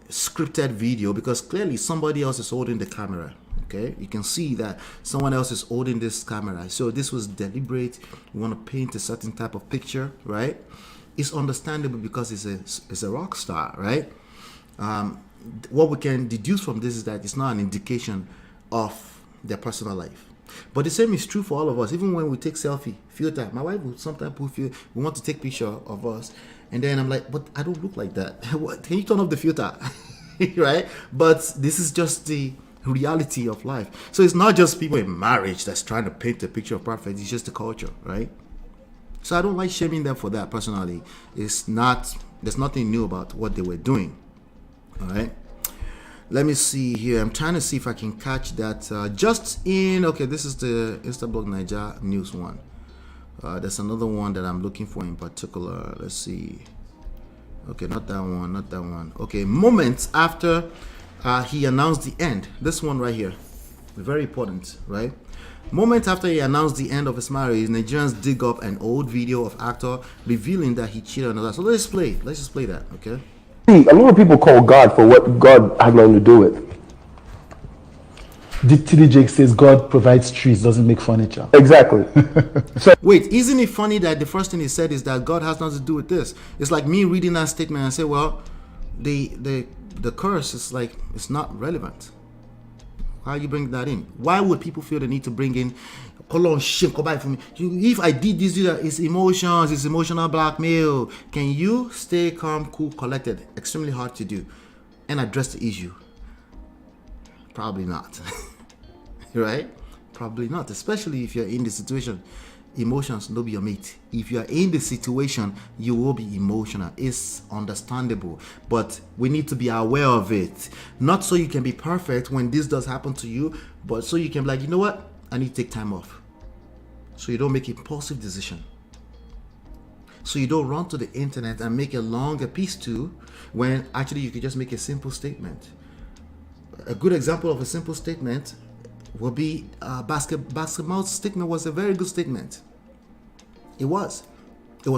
scripted video, because clearly somebody else is holding the camera, okay? You can see that someone else is holding this camera. So this was deliberate. We want to paint a certain type of picture, right? It's understandable because it's a rock star, right? What we can deduce from this is that it's not an indication of their personal life. But the same is true for all of us. Even when we take selfie, filter. My wife will sometimes put we want to take picture of us, and then I'm like, but I don't look like that. What? Can you turn off the filter? Right? But this is just the reality of life. So it's not just people in marriage that's trying to paint a picture of perfect. It's just the culture, right? So I don't like shaming them for that personally. There's nothing new about what they were doing. All right. Let me see here. I'm trying to see if I can catch that. Okay, this is the Instablog Niger news one. There's another one that I'm looking for in particular. Let's see. Okay, not that one. Okay, moments after he announced the end. This one right here. Very important, right? Moments after he announced the end of his marriage, Nigerians dig up an old video of actor revealing that he cheated on others. So let's just play that, okay? A lot of people call God for what God had nothing to do with. TD Jake says God provides trees, doesn't make furniture. Exactly. So wait, isn't it funny that the first thing he said is that God has nothing to do with this? It's like me reading that statement and say, well, the curse is like, it's not relevant. Why you bring that in? Why would people feel the need to bring in If I did this, it's emotions, it's emotional blackmail. Can you stay calm, cool, collected? Extremely hard to do. And address the issue? Probably not. Right? Probably not. Especially if you're in the situation. Emotions no be your mate. If you are in the situation, you will be emotional. It's understandable, but we need to be aware of it. Not so you can be perfect when this does happen to you, but so you can be like, you know what, I need to take time off, so you don't make impulsive decision, so you don't run to the internet and make a long epistle when actually you could just make a simple statement. A good example of a simple statement will be Basketball's statement was a very good statement. It was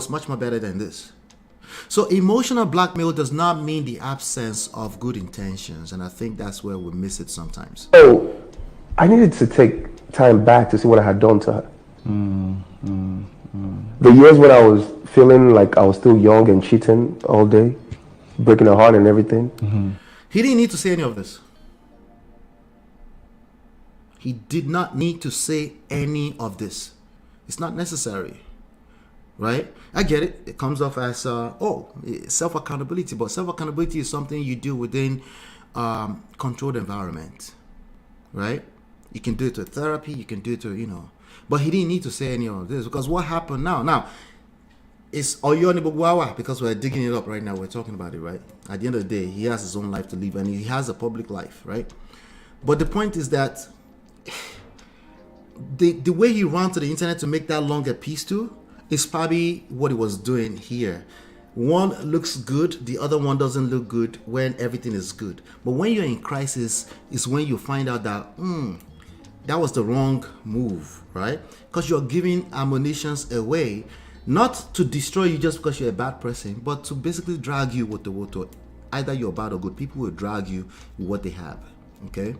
much more better than this. So emotional blackmail does not mean the absence of good intentions, and I think that's where we miss it sometimes. So I needed to take time back to see what I had done to her. The years when I was feeling like I was still young and cheating all day, breaking her heart and everything. He didn't need to say any of this. He did not need to say any of this. It's not necessary, right? I get it. It comes off as, self-accountability. But self-accountability is something you do within controlled environment, right? You can do it to therapy. You can do it to, But he didn't need to say any of this, because what happened now, it's Oyonibuwawa, because we're digging it up right now. We're talking about it, right? At the end of the day, he has his own life to live, and he has a public life, right? But the point is that the way he ran to the internet to make that longer piece too is probably what he was doing here. One looks good, the other one doesn't look good when everything is good. But when you're in crisis is when you find out that that was the wrong move, right? Because you're giving ammunitions away, not to destroy you just because you're a bad person, but to basically drag you with the water. Either you're bad or good. People will drag you with what they have, okay?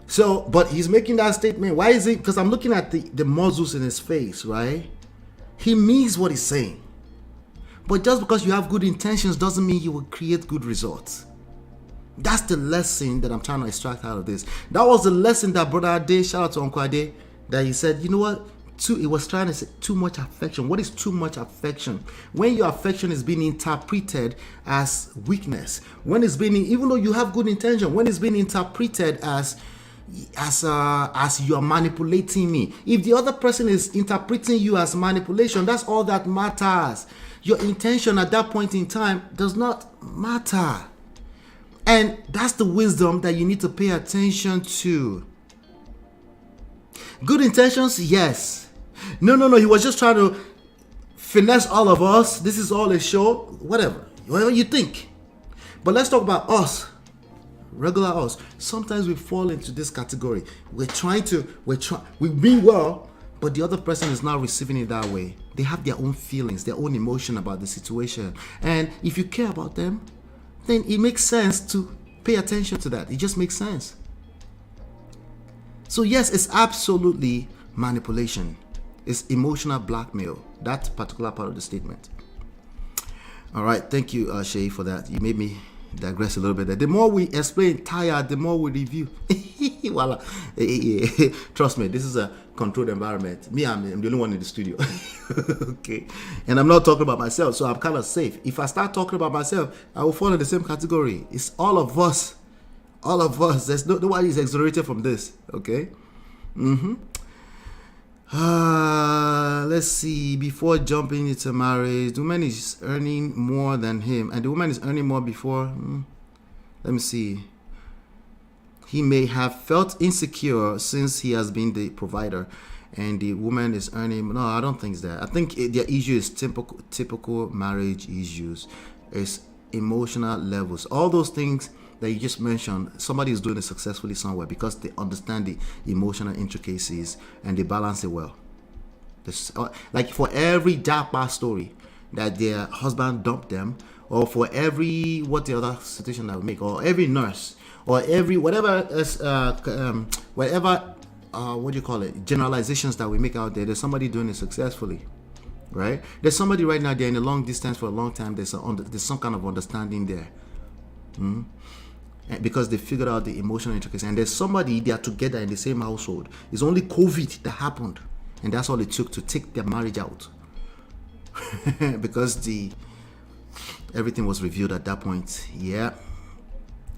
So, but he's making that statement. Why is it? Because I'm looking at the muscles in his face, right? He means what he's saying. But just because you have good intentions doesn't mean you will create good results. That's the lesson that I'm trying to extract out of this. That was the lesson that Brother Ade, shout out to Uncle Ade, that he said, you know what? He was trying to say too much affection. What is too much affection? When your affection is being interpreted as weakness, when it's being, even though you have good intention, when it's being interpreted as you are manipulating me. If the other person is interpreting you as manipulation, that's all that matters. Your intention at that point in time does not matter. And that's the wisdom that you need to pay attention to. Good intentions, yes. No, he was just trying to finesse all of us. This is all a show, whatever you think. But let's talk about us. Regular us. Sometimes we fall into this category. We mean well, but the other person is not receiving it that way. They have their own feelings, their own emotion about the situation. And if you care about them, then it makes sense to pay attention to that. It just makes sense. So yes, it's absolutely manipulation. It's emotional blackmail. That particular part of the statement. All right, thank you, Shay, for that. You made me digress a little bit there. The more we explain tired, the more we review. Voila. Trust me, this is a controlled environment. I'm the only one in the studio. Okay, and I'm not talking about myself, so I'm kind of safe. If I start talking about myself, I will fall in the same category. It's all of us. There's nobody is exonerated from this. Okay. Let's see. Before jumping into marriage, the woman is earning more than him, and the woman is earning more before. Let me see. He may have felt insecure since he has been the provider, and the woman is earning. No, I don't think it's that. I think their issue is typical marriage issues. It's emotional levels. All those things that you just mentioned, somebody is doing it successfully somewhere because they understand the emotional intricacies and they balance it well. Like for every japa story that their husband dumped them, or for every what the other situation that we make, or every nurse, or every whatever generalizations that we make out there, there's somebody doing it successfully, right? There's somebody right now, they're in a long distance for a long time. There's some kind of understanding there. because they figured out the emotional intricacy. And there's somebody, they are together in the same household. It's only COVID that happened, and that's all it took to take their marriage out. Because everything was revealed at that point. Yeah.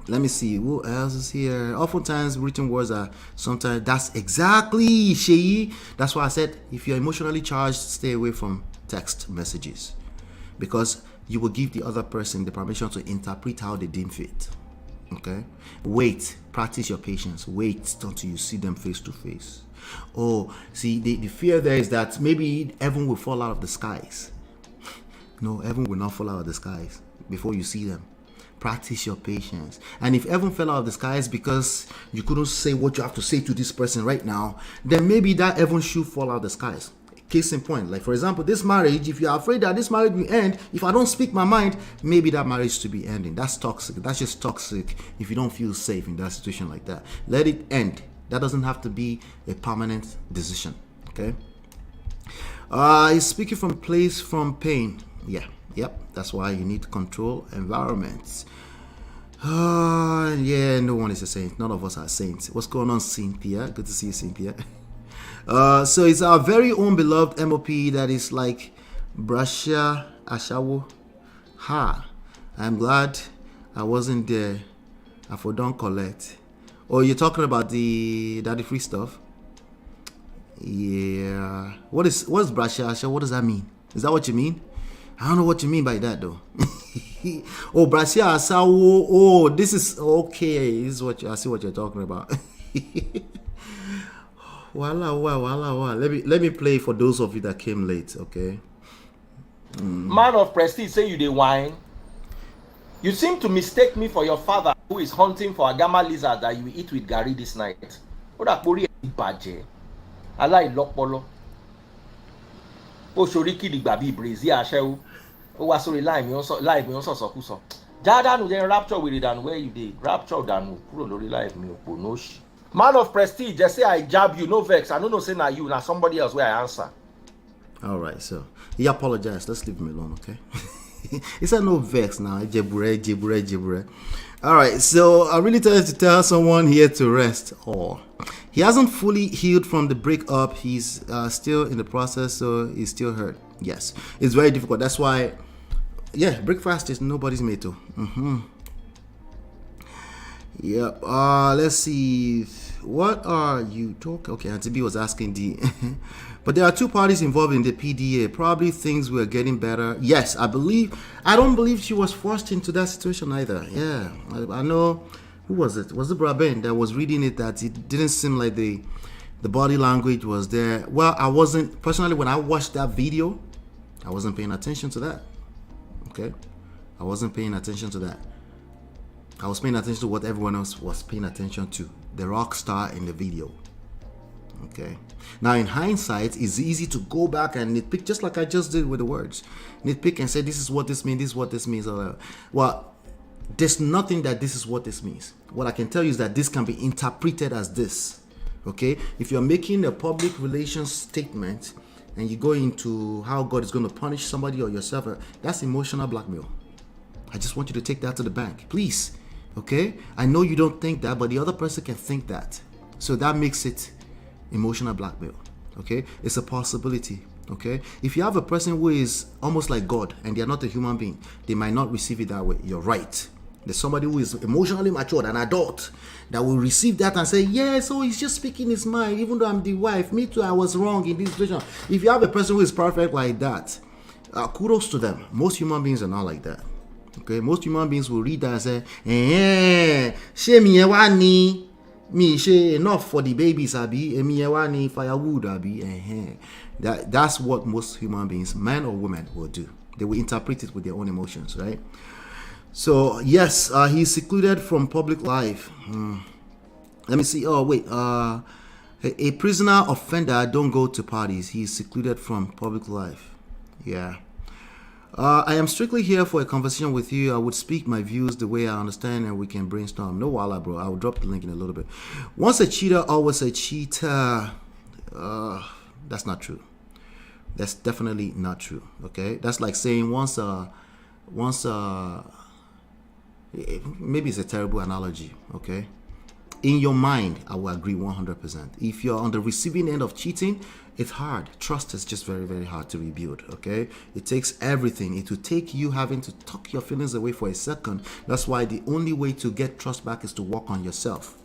Let me see who else is here. Oftentimes written words are sometimes, that's exactly Sheyi. That's why I said if you're emotionally charged, stay away from text messages, because you will give the other person the permission to interpret how they deem fit. Okay, wait, practice your patience. Wait until you see them face to face. Oh, see, the fear there is that maybe heaven will fall out of the skies. No, heaven will not fall out of the skies before you see them. Practice your patience. And if heaven fell out of the skies because you couldn't say what you have to say to this person right now, then maybe that heaven should fall out of the skies. Case in point, like for example, this marriage, if you are afraid that this marriage will end, if I don't speak my mind, maybe that marriage to be ending. That's toxic. That's just toxic if you don't feel safe in that situation like that. Let it end. That doesn't have to be a permanent decision. Okay? He's speaking from place from pain. Yeah. Yep, that's why you need to control environments. Yeah, no one is a saint. None of us are saints. What's going on, Cynthia? Good to see you, Cynthia. So it's our very own beloved MOP that is like Brasha Ashawo. Ha, I'm glad I wasn't there. I for don't collect. Oh, you're talking about the Daddy Free stuff? Yeah. What's Brasha Ashawo? What does that mean? Is that what you mean? I don't know what you mean by that though. Oh, Brasia Asawo. Oh, this is okay. This is I see what you're talking about. Wala. Let me play for those of you that came late, okay? Man of prestige say you dey whine. You seem to mistake me for your father who is hunting for a gamma lizard that you eat with Gary this night. Oda pori baje. Alai lokpolo. O shoriki di gbabi Brazil ashewu. O wa sori live mi on so. Jadanu then rapture with it and where you dey. Rapture danu kuro lori live mi opo no shi. Man of prestige, just say I jab you, no vex. I don't know say na you, na somebody else where I answer. All right, so he apologized. Let's leave him alone, okay? He said no vex now. Jebure. All right, so I really tell you to tell someone here to rest. Or he hasn't fully healed from the breakup. He's still in the process, so he's still hurt. Yes, it's very difficult. That's why, yeah, breakfast is nobody's mate too. Yep. Let's see. What are you talking? Okay, Auntie B was asking D. But there are two parties involved in the PDA. Probably things were getting better. Yes, I don't believe she was forced into that situation either. Yeah, I know. Who was it? Was it Braben that was reading it that it didn't seem like the body language was there? Well, I wasn't personally when I watched that video. I wasn't paying attention to that. Okay, I wasn't paying attention to that. I was paying attention to what everyone else was paying attention to. The rock star in the video. Okay. Now, in hindsight, it's easy to go back and nitpick, just like I just did with the words. Nitpick and say, this is what this means, this is what this means. Well, there's nothing that this is what this means. What I can tell you is that this can be interpreted as this. Okay. If you're making a public relations statement and you go into how God is going to punish somebody or yourself, that's emotional blackmail. I just want you to take that to the bank, please. Okay, I know you don't think that, but the other person can think that. So that makes it emotional blackmail. Okay, it's a possibility. Okay, if you have a person who is almost like God and they are not a human being, they might not receive it that way. You're right. There's somebody who is emotionally matured, an adult, that will receive that and say, yeah, so he's just speaking his mind, even though I'm the wife. Me too, I was wrong in this situation. If you have a person who is perfect like that, kudos to them. Most human beings are not like that. Okay, most human beings will read that and say, she me she enough for the babies, abi, me firewood, abi. That's what most human beings, men or women, will do. They will interpret it with their own emotions, right? So yes, he's secluded from public life. Let me see. Oh wait, a prisoner offender don't go to parties. He's secluded from public life. Yeah. I am strictly here for a conversation with you. I would speak my views the way I understand and we can brainstorm. No wala, bro. I will drop the link in a little bit. Once a cheater, always a cheater. That's not true. That's definitely not true. Okay? That's like saying once maybe it's a terrible analogy, okay? In your mind, I will agree 100%. If you're on the receiving end of cheating, it's hard. Trust is just very, very hard to rebuild, okay? It takes everything. It will take you having to tuck your feelings away for a second. That's why the only way to get trust back is to work on yourself,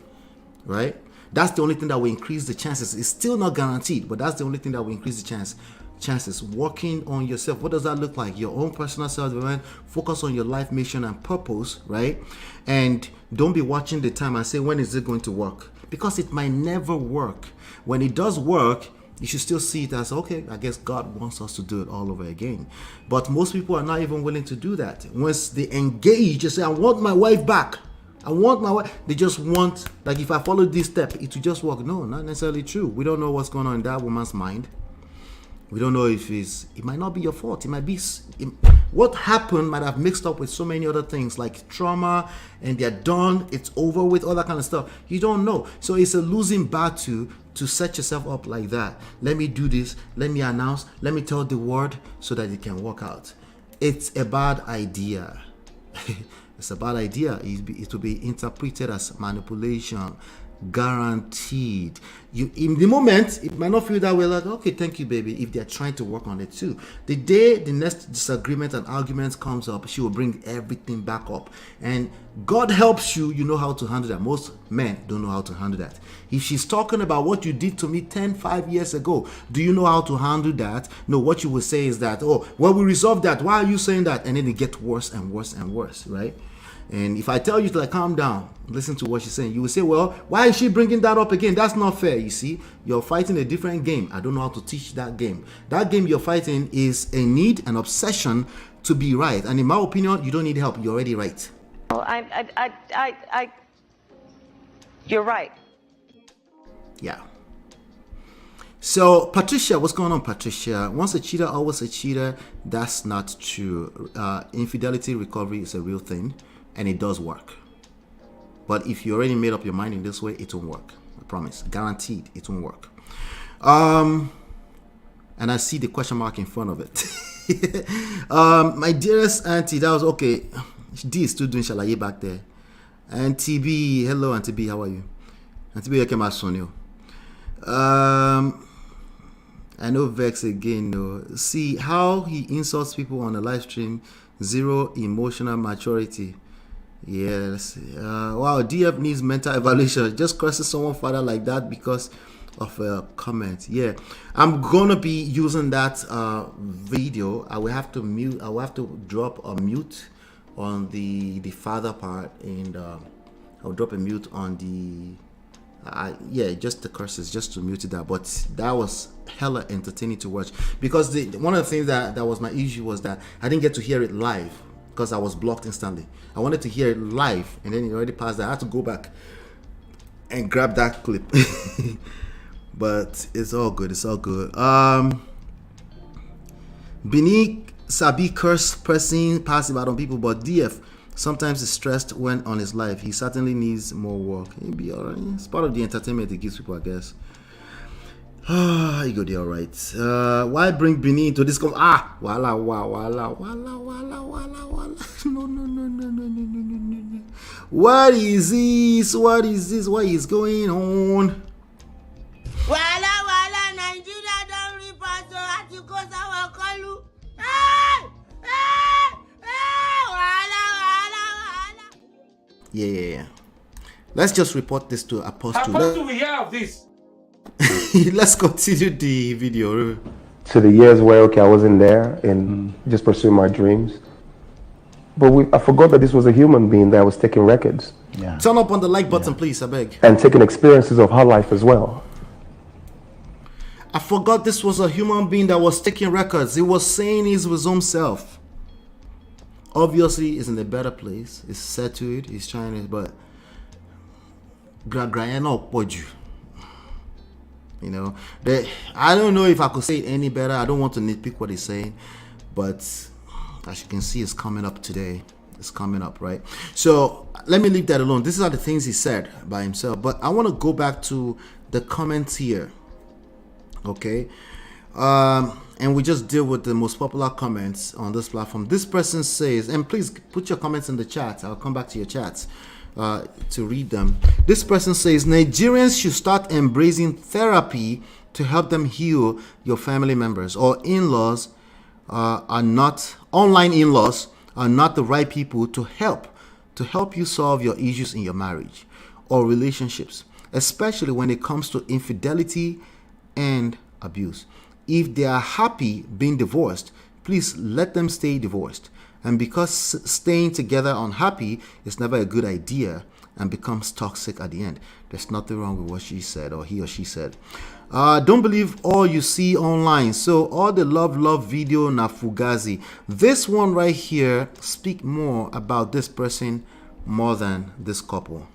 right? That's the only thing that will increase the chances. It's still not guaranteed, but that's the only thing that will increase the chances. Working on yourself. What does that look like? Your own personal self-development. Focus on your life mission and purpose, right? And don't be watching the time and say, when is it going to work? Because it might never work. When it does work, you should still see it as, okay, I guess God wants us to do it all over again. But most people are not even willing to do that. Once they engage, they say, I want my wife back. I want my wife. They just want, like, if I follow this step, it will just work. No, not necessarily true. We don't know what's going on in that woman's mind. We don't know if it might not be your fault. It might be, what happened might have mixed up with so many other things like trauma, and they're done, it's over with, all that kind of stuff. You don't know. So it's a losing battle to set yourself up like that. Let me do this, let me announce, let me tell the word so that it can work out. It's a bad idea. It's a bad idea. It will be interpreted as manipulation. Guaranteed. You in the moment it might not feel that way, like, okay, thank you, baby, if they're trying to work on it too. The day the next disagreement and argument comes up, she will bring everything back up, and God helps you, you know how to handle that. Most men don't know how to handle that. If she's talking about what you did to me 5 years ago, do you know how to handle that? No, what you will say is that, oh, well, we resolved that, why are you saying that? And then it gets worse and worse and worse, right? And if I tell you to, like, calm down, listen to what she's saying, you will say, well, why is she bringing that up again? That's not fair. You see, you're fighting a different game. I don't know how to teach that game. That game you're fighting is a need, an obsession to be right. And in my opinion, you don't need help. You're already right. Well, you're right. Yeah. So, Patricia, what's going on, Patricia? Once a cheater, always a cheater. That's not true. Infidelity recovery is a real thing, and it does work. But if you already made up your mind in this way, it won't work. I promise. Guaranteed, it won't work. And I see the question mark in front of it. My dearest auntie, that was okay. D is still doing Shalaye back there. Auntie B, hello, Auntie B, how are you? Auntie B, I came out soon, I know Vex again, though. See how he insults people on the live stream. Zero emotional maturity. Yes. Wow, DF needs mental evaluation. Just cursing someone father like that because of a comment. Yeah, I'm gonna be using that video. I will have to mute. I will have to drop a mute on the father part, and I'll drop a mute on the. Yeah, just the curses, just to mute that. But that was hella entertaining to watch, because one of the things that was my issue was that I didn't get to hear it live because I was blocked instantly. I wanted to hear it live, and then it already passed that. I had to go back and grab that clip. But it's all good. It's all good. Bini Sabi curse pressing passive out on people, but DF sometimes is stressed when on his life. He certainly needs more work. He'll be alright. It's part of the entertainment it gives people, I guess. You go there, alright. Why bring Benin into this? Wala. No. What is this? What is going on? Wala, Nigeria don't report to Atikosa Wakalu. Yeah. Let's just report this to Apostle. How do we hear of this? Let's continue the video. To the years where, okay, I wasn't there and just pursuing my dreams. But I forgot that this was a human being that was taking records. Yeah. Turn up on the like button, please, I beg. And taking experiences of her life as well. I forgot this was a human being that was taking records. He was saying he's his own self. Obviously, he's in a better place. He's settled. He's trying to, but you know, I don't know if I could say it any better. I don't want to nitpick what he's saying, but as you can see, it's coming up today. It's coming up, right? So let me leave that alone. These are the things he said by himself, but I want to go back to the comments here. Okay, and and we just deal with the most popular comments on this platform. This person says, and please put your comments in the chat. I'll come back to your chats to read them. This person says, Nigerians should start embracing therapy to help them heal. Your family members or in-laws are not, online in-laws are not the right people to help you solve your issues in your marriage or relationships, especially when it comes to infidelity and abuse. If they are happy being divorced, please let them stay divorced. And because staying together unhappy is never a good idea and becomes toxic at the end. There's nothing wrong with what she said or he or she said. Don't believe all you see online. So all the love video na fugazi. This one right here speak more about this person more than this couple.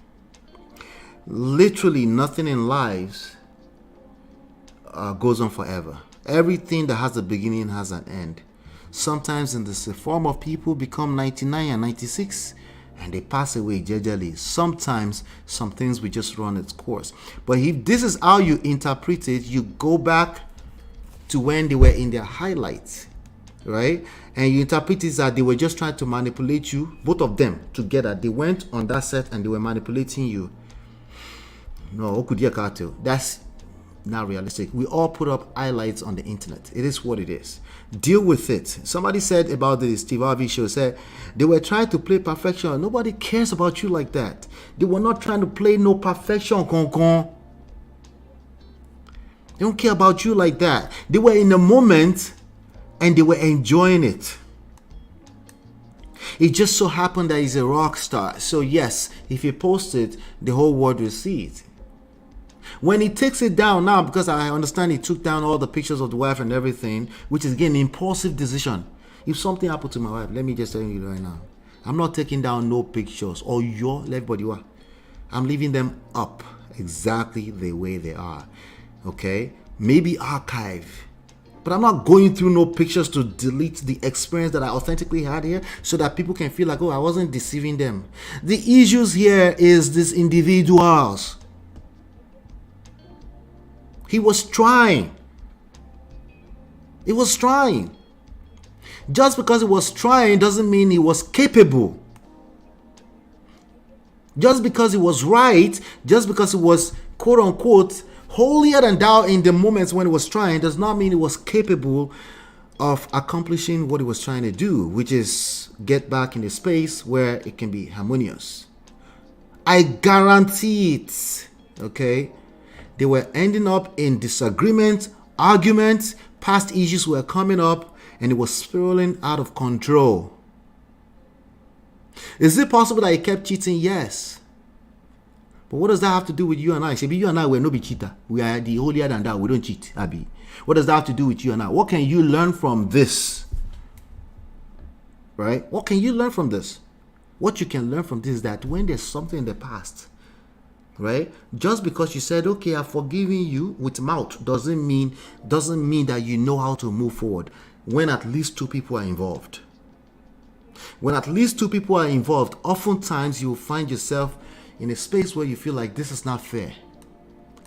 Literally nothing in lives goes on forever. Everything that has a beginning has an end. Sometimes in the form of people become 99 and 96 and they pass away jejely. Sometimes some things will just run its course. But if this is how you interpret it, you go back to when they were in their highlights, right? And you interpret it that they were just trying to manipulate you, both of them together. They went on that set and they were manipulating you. No, that's not realistic. We all put up highlights on the internet. It is what it is. Deal with it. Somebody said about the Steve Harvey show, said they were trying to play perfection. Nobody cares about you like that. They were not trying to play no perfection. They don't care about you like that. They were in the moment and they were enjoying it. It just so happened that he's a rock star. So yes, if he posts it, the whole world will see it. When he takes it down now, because I understand he took down all the pictures of the wife and everything, which is again an impulsive decision. If something happened to my wife, let me just tell you right now, I'm not taking down no pictures or everybody. I'm leaving them up exactly the way they are. Okay, maybe archive, but I'm not going through no pictures to delete the experience that I authentically had here so that people can feel like, oh, I wasn't deceiving them. The issues here is these individuals. He was trying. He was trying. Just because he was trying doesn't mean he was capable. Just because he was right, just because he was quote unquote holier than thou in the moments when he was trying, does not mean he was capable of accomplishing what he was trying to do, which is get back in a space where it can be harmonious. I guarantee it. Okay? They were ending up in disagreement, arguments, past issues were coming up, and it was spiraling out of control. Is it possible that he kept cheating? Yes. But what does that have to do with you and I? Maybe you and I will not be cheater. We are the holier than thou. We don't cheat, Abby. What does that have to do with you and I? What can you learn from this? Right? What can you learn from this? What you can learn from this is that when there's something in the past, right? Just because you said, okay, I've forgiven you with mouth doesn't mean that you know how to move forward when at least two people are involved. When at least two people are involved, oftentimes you'll find yourself in a space where you feel like this is not fair.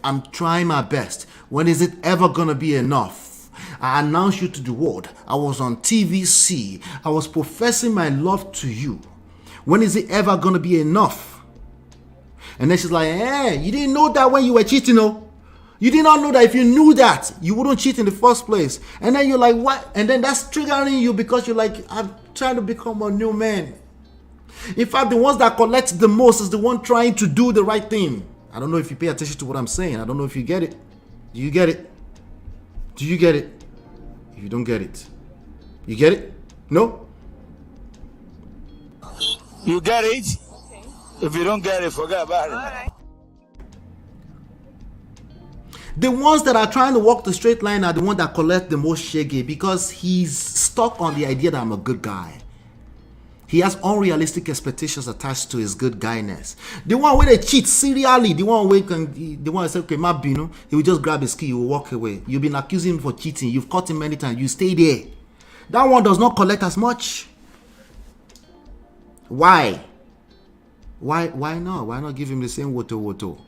I'm trying my best. When is it ever gonna be enough? I announced you to the world. I was on TVC. I was professing my love to you. When is it ever gonna be enough? And then she's like, you didn't know that when you were cheating, no? You did not know that if you knew that, you wouldn't cheat in the first place. And then you're like, what? And then that's triggering you because you're like, I'm trying to become a new man. In fact, the ones that collect the most is the one trying to do the right thing. I don't know if you pay attention to what I'm saying. I don't know if you get it. Do you get it? Do you get it? If you don't get it, you get it? No? You get it? If you don't get it, forget about it. Right. The ones that are trying to walk the straight line are the ones that collect the most shaggy because he's stuck on the idea that I'm a good guy. He has unrealistic expectations attached to his good guyness. The one where they cheat serially, the one where the one that say, okay, Mabino, he will just grab his key, he will walk away. You've been accusing him for cheating, you've caught him many times, you stay there. That one does not collect as much. Why? Why not? Why not give him the same woto?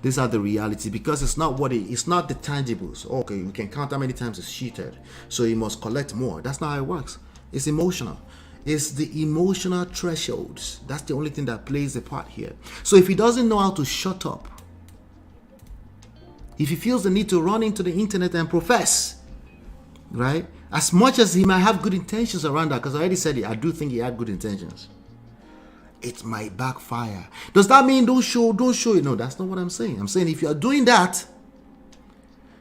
These are the reality, because it's not it's not the tangibles. Okay, we can count how many times it's cheated, so you must collect more. That's not how it works. It's emotional. It's the emotional thresholds. That's the only thing that plays a part here. So if he doesn't know how to shut up, if he feels the need to run into the internet and profess, right? As much as he might have good intentions around that, because I already said it, I do think he had good intentions. It might backfire. Does that mean don't show it? No, that's not what I'm saying. I'm saying if you are doing that,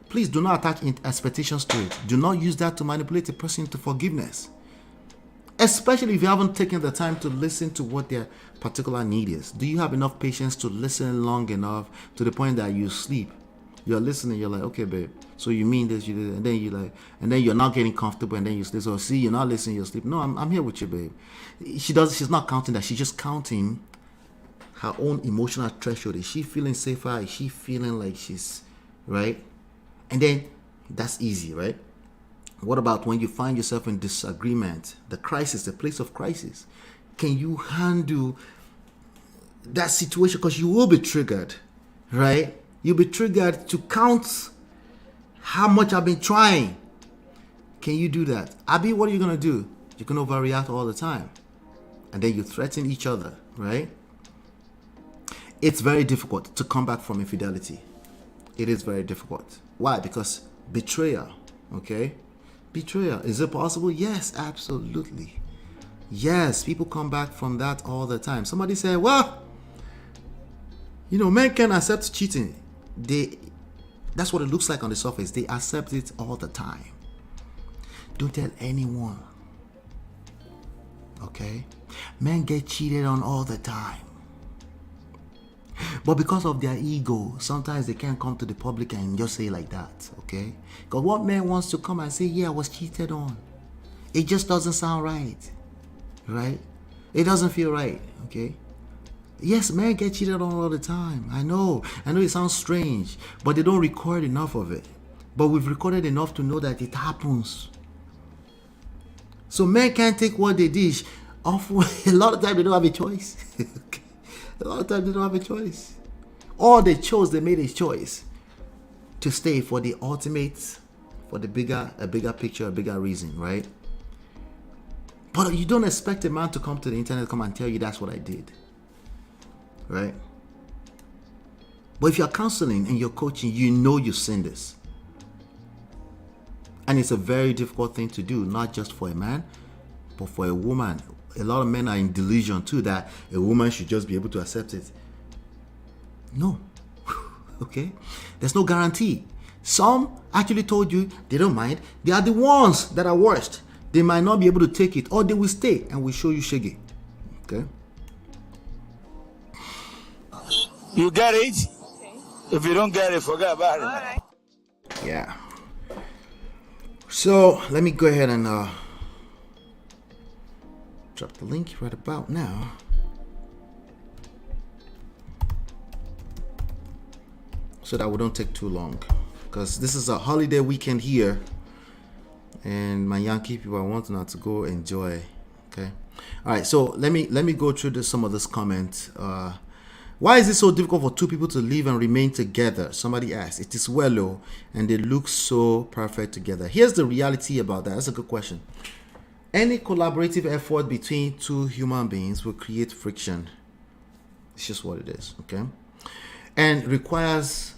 please do not attach expectations to it. Do not use that to manipulate a person into forgiveness. Especially if you haven't taken the time to listen to what their particular need is. Do you have enough patience to listen long enough to the point that you sleep? You're listening, you're like, okay, babe, so you mean this, you did, and then you like, and then you're not getting comfortable, and then you sleep. So see, you're not listening, you're sleeping. No, I'm here with you, babe. She's not counting that. She's just counting her own emotional threshold. Is she feeling safer? Is she feeling like she's right? And then that's easy, right? What about when you find yourself in disagreement, the crisis, the place of crisis? Can you handle that situation? Because you will be triggered, right? You'll be triggered to count how much I've been trying. Can you do that? Abi, what are you going to do? You're going to overreact all the time. And then you threaten each other, right? It's very difficult to come back from infidelity. It is very difficult. Why? Because betrayal, okay? Betrayal. Is it possible? Yes, absolutely. Yes, people come back from that all the time. Somebody said, well, men can accept cheating. That's what it looks like on the surface. They accept it all the time. Don't tell anyone. Okay? Men get cheated on all the time. But because of their ego, sometimes they can't come to the public and just say like that. Okay? Because what man wants to come and say, yeah, I was cheated on? It just doesn't sound right. Right? It doesn't feel right. Okay? Yes, men get cheated on all the time. I know it sounds strange, but they don't record enough of it. But we've recorded enough to know that it happens. So men can't take what they did. A lot of times they don't have a choice. A lot of times they don't have a choice. Or they made a choice to stay for the ultimate, for a bigger picture, a bigger reason, right? But you don't expect a man to come to the internet, come and tell you that's what I did. Right? But if you're counseling and you're coaching, you've seen this. And it's a very difficult thing to do, not just for a man, but for a woman. A lot of men are in delusion too that a woman should just be able to accept it. No. Okay? There's no guarantee. Some actually told you they don't mind. They are the ones that are worst. They might not be able to take it, or they will stay and will show you shaggy. Okay? You get it? Okay. If you don't get it, forget about it. All right. Yeah. So let me go ahead and drop the link right about now. So that we don't take too long, because this is a holiday weekend here, and my Yankee people are wanting us to go enjoy. Okay. All right. So let me go through some of this comment. Why is it so difficult for two people to live and remain together? Somebody asked. It is well, and they look so perfect together. Here's the reality about that. That's a good question. Any collaborative effort between two human beings will create friction. It's just what it is, okay? And requires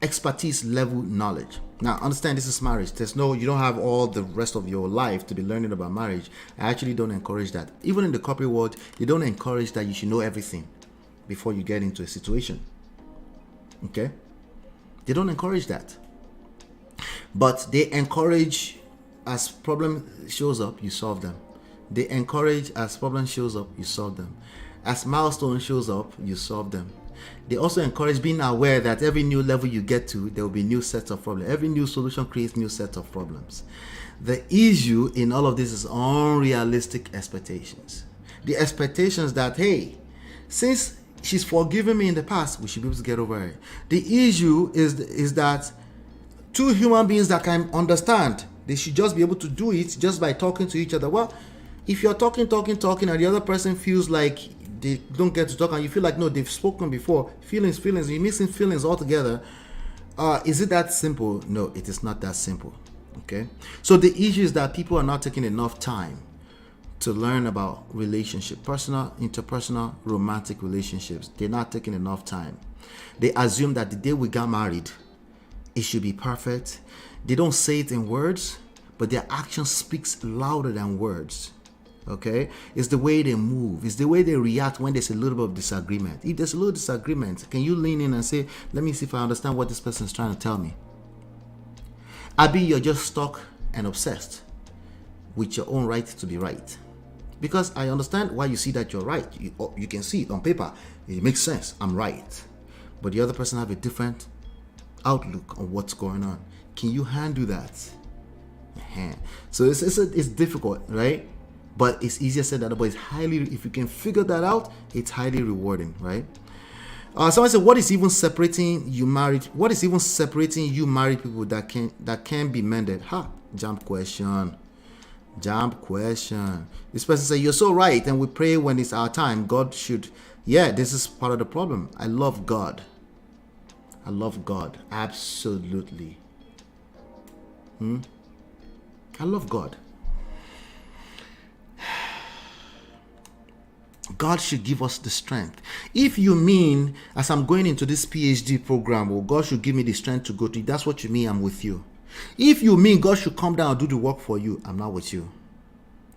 expertise level knowledge. Now, understand this is marriage. You don't have all the rest of your life to be learning about marriage. I actually don't encourage that. Even in the corporate world, they don't encourage that you should know everything before you get into a situation. Okay? They don't encourage that. But they encourage, as problem shows up, you solve them. They encourage, as problem shows up, you solve them. As milestone shows up, you solve them. They also encourage being aware that every new level you get to, there will be new sets of problems. Every new solution creates new sets of problems. The issue in all of this is unrealistic expectations. The expectations that, hey, since she's forgiven me in the past, we should be able to get over it. The issue is that two human beings that can understand, they should just be able to do it just by talking to each other. Well, if you're talking, and the other person feels like they don't get to talk, and you feel like, no, they've spoken before. Feelings, you're missing feelings altogether. Is it that simple? No, it is not that simple. Okay, so the issue is that people are not taking enough time to learn about relationship, personal, interpersonal, romantic relationships. They're not taking enough time. They assume that the day we got married, it should be perfect. They don't say it in words, but their action speaks louder than words. Okay, it's the way they move, it's the way they react when there's a little bit of disagreement. If there's a little disagreement, can you lean in and say, let me see if I understand what this person is trying to tell me? Abi, you're just stuck and obsessed with your own right to be right. Because I understand why you see that you're right. You can see it on paper. It makes sense. I'm right. But the other person have a different outlook on what's going on. Can you handle that? So it's difficult, right? But it's easier said than done. But it's highly, if you can figure that out, it's highly rewarding, right? Someone said, what is even separating you married? What is even separating you married people that can be mended? Jump question. This person said, you're so right, and we pray when it's our time. God should. Yeah, this is part of the problem. I love God. Absolutely. I love God. God should give us the strength. If you mean, as I'm going into this PhD program, well, God should give me the strength to go to it, that's what you mean, I'm with you. If you mean God should come down and do the work for you, I'm not with you.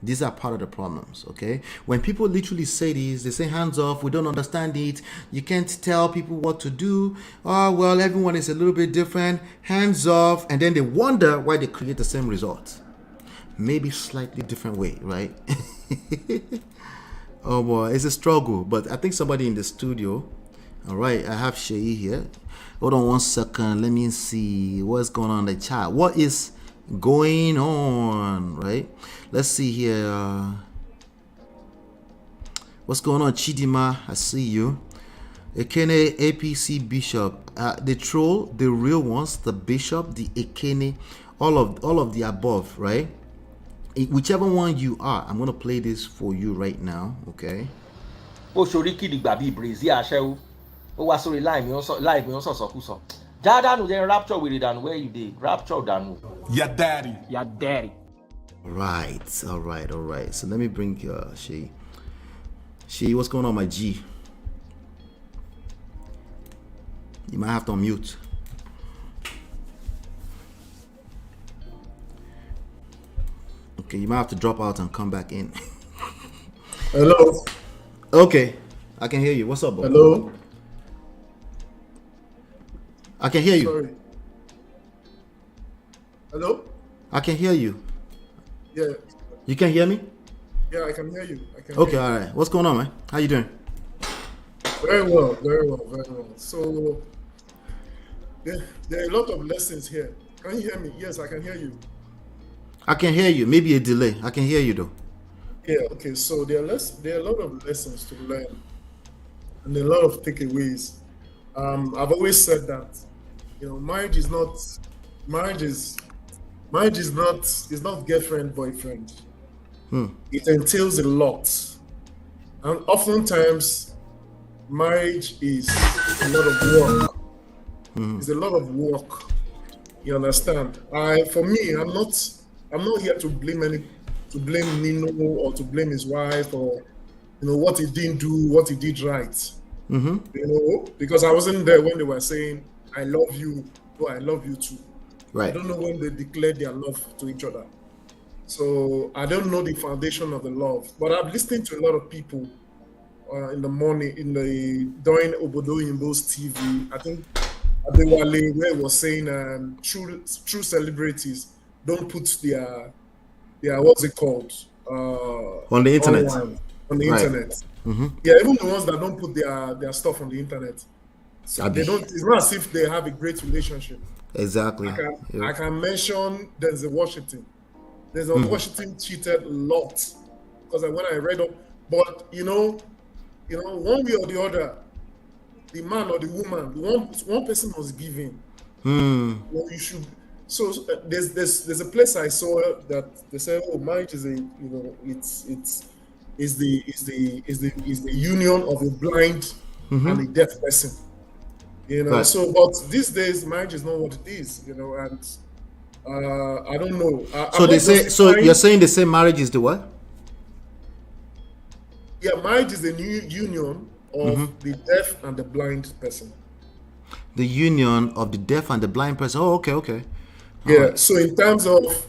These are part of the problems, okay? When people literally say this, they say hands off, we don't understand it, you can't tell people what to do, oh, well, everyone is a little bit different, hands off, and then they wonder why they create the same result. Maybe slightly different way, right? Oh boy, it's a struggle, but I think somebody in the studio. All right, I have Shei here. Hold on 1 second. Let me see what's going on in the chat. What is going on, right? Let's see here. What's going on, Chidima? I see you. Ekene APC Bishop. The troll, the real ones, the bishop, the Ekene, all of the above, right? Whichever one you are, I'm gonna play this for you right now, okay? O soriki di gbabi Brazil asewo. O wa sori live mi on so sokuso. Jadanu then rapture with it and where you dey. Rapture danu. Your daddy. All right. So let me bring Shei. Shei, what's going on, my G? You might have to unmute. Okay, you might have to drop out and come back in. Hello. Okay, I can hear you. What's up, bro? Hello. I can hear you. Sorry. Hello. I can hear you. Yeah. You can hear me? Yeah, I can hear you. Okay, all right. What's going on, man? How you doing? Very well. So there are a lot of lessons here. Can you hear me? Yes, I can hear you. I can hear you. Maybe a delay. I can hear you though. Yeah. Okay. So there are a lot of lessons to learn, and a lot of takeaways. I've always said that, marriage is not girlfriend boyfriend. It entails a lot, and oftentimes marriage is a lot of work. It's a lot of work. You understand? For me, I'm not here to blame Nino or to blame his wife or what he didn't do, what he did right. Because I wasn't there when they were saying I love you, or I love you too. Right. I don't know when they declared their love to each other. So I don't know the foundation of the love. But I'm listening to a lot of people in the morning during Obodo Yimbo's TV. I think Adewale, where he was saying true celebrities don't put their what's it called on the internet. Online, on the internet. Yeah, even the ones that don't put their stuff on the internet, so they don't. It's not as if they have a great relationship. Exactly. I can mention Denzel Washington. Denzel Washington cheated a lot because when I read up, but one way or the other, the man or the woman, one person was giving. Well, you should. So there's a place I saw that they say, oh, marriage is is the union of a blind and a deaf person. You know, Right. so but these days marriage is not what it is, you know, and I don't know. So I'm they not say. So justifying- you're saying they say marriage is the what? Yeah, marriage is the new union of the deaf and the blind person. The union of the deaf and the blind person. Oh, okay, okay. Yeah. So in terms of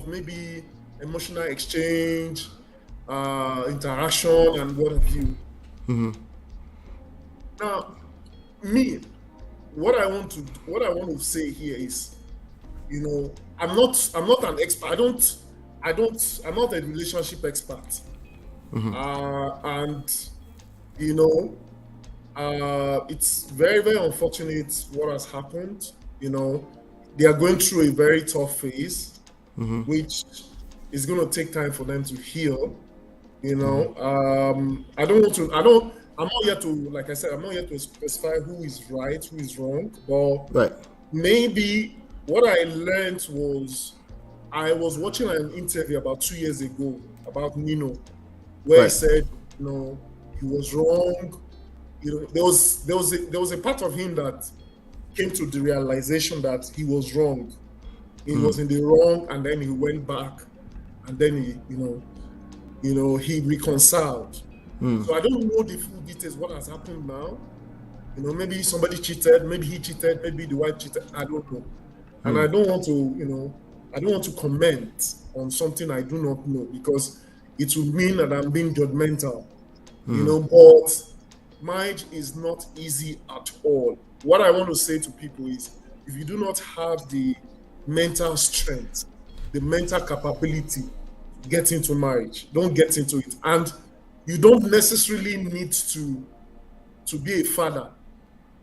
maybe emotional exchange, interaction, and what have you. Now, me, what I want to say here is, you know, I'm not an expert. I'm not a relationship expert. And you know, it's very, very unfortunate what has happened. You know, they are going through a very tough phase, which is going to take time for them to heal. You know, I'm not here to, like I said, I'm not here to specify who is right, who is wrong, but Right. maybe what I learned was I was watching an interview about 2 years ago about Nino, where he Right. said, you know, he was wrong. You know, there was a part of him that came to the realization that he was wrong. He was in the wrong, and then he went back, and then he reconciled. So I don't know the full details what has happened now. You know, maybe somebody cheated, maybe he cheated, maybe the wife cheated. I don't know, and I don't want to comment on something I do not know, because it would mean that I'm being judgmental. You know, but marriage is not easy at all. What I want to say to people is, if you do not have the mental strength, the mental capability to get into marriage, don't get into it. And you don't necessarily need to be a father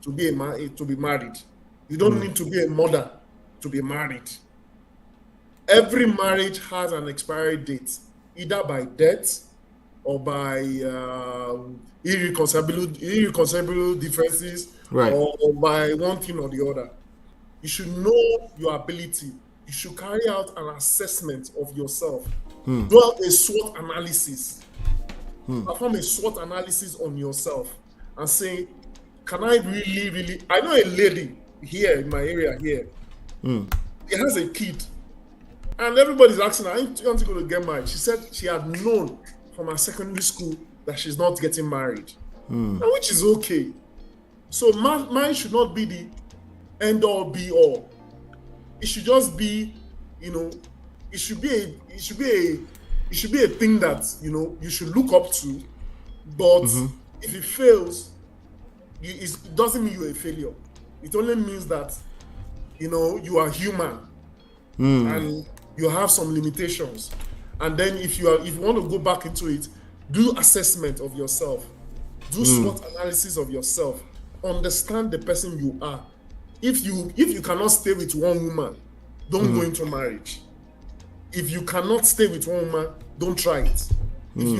to be married. You don't need to be a mother to be married. Every marriage has an expiry date, either by death or by irreconcilable differences, Right. or by one thing or the other. You should know your ability. You should carry out an assessment of yourself. Do a SWOT analysis. Perform a SWOT analysis on yourself and say, can I really? I know a lady here in my area here. She has a kid, and everybody's asking her, aren't you going to get married? She said she had known from her secondary school that she's not getting married, and which is okay. So marriage should not be the end all be all. It should just be, you know, it should be a thing that, you know, you should look up to. But if it fails, it doesn't mean you're a failure. It only means that, you know, you are human and you have some limitations. And then if you want to go back into it, do assessment of yourself, do SWOT analysis of yourself, understand the person you are. If you cannot stay with one woman, don't go into marriage. If you cannot stay with one woman, don't try it. If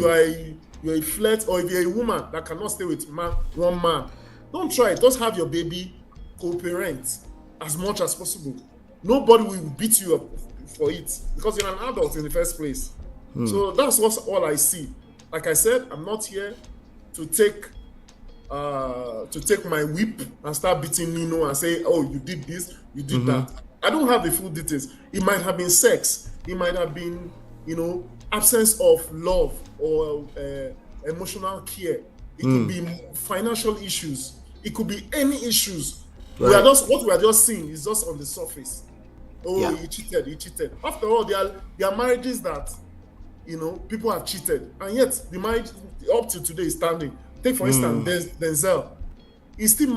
you're a flirt, or if you're a woman that cannot stay with one man, don't try it. Just have your baby, co-parent as much as possible. Nobody will beat you up for it, because you're an adult in the first place. So that's all I see. Like I said, I'm not here to take my whip and start beating Nino and say, oh, you did this, you did that. I don't have the full details. It might have been sex. It might have been, you know, absence of love or emotional care. It could be financial issues. It could be any issues. Right. What we are just seeing is just on the surface. Oh, Yeah. he cheated. After all, there are marriages that, you know, people have cheated, and yet the marriage up to today is standing. Take for instance, Denzel. He's still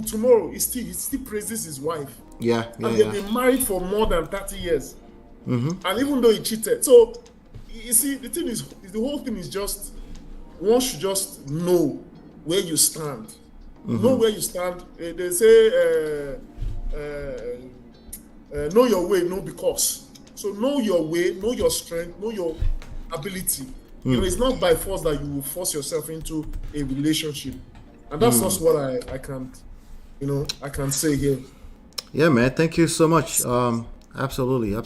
tomorrow. He still praises his wife. Yeah. And they've been married for more than 30 years. And even though he cheated, so you see, the thing is, the whole thing is just, one should just know where you stand. Know where you stand. They say, know your way, know because. So know your way, know your strength, know your ability. You know, it's not by force that you will force yourself into a relationship, and that's just what I can say here. Yeah, man. Thank you so much. Absolutely. Your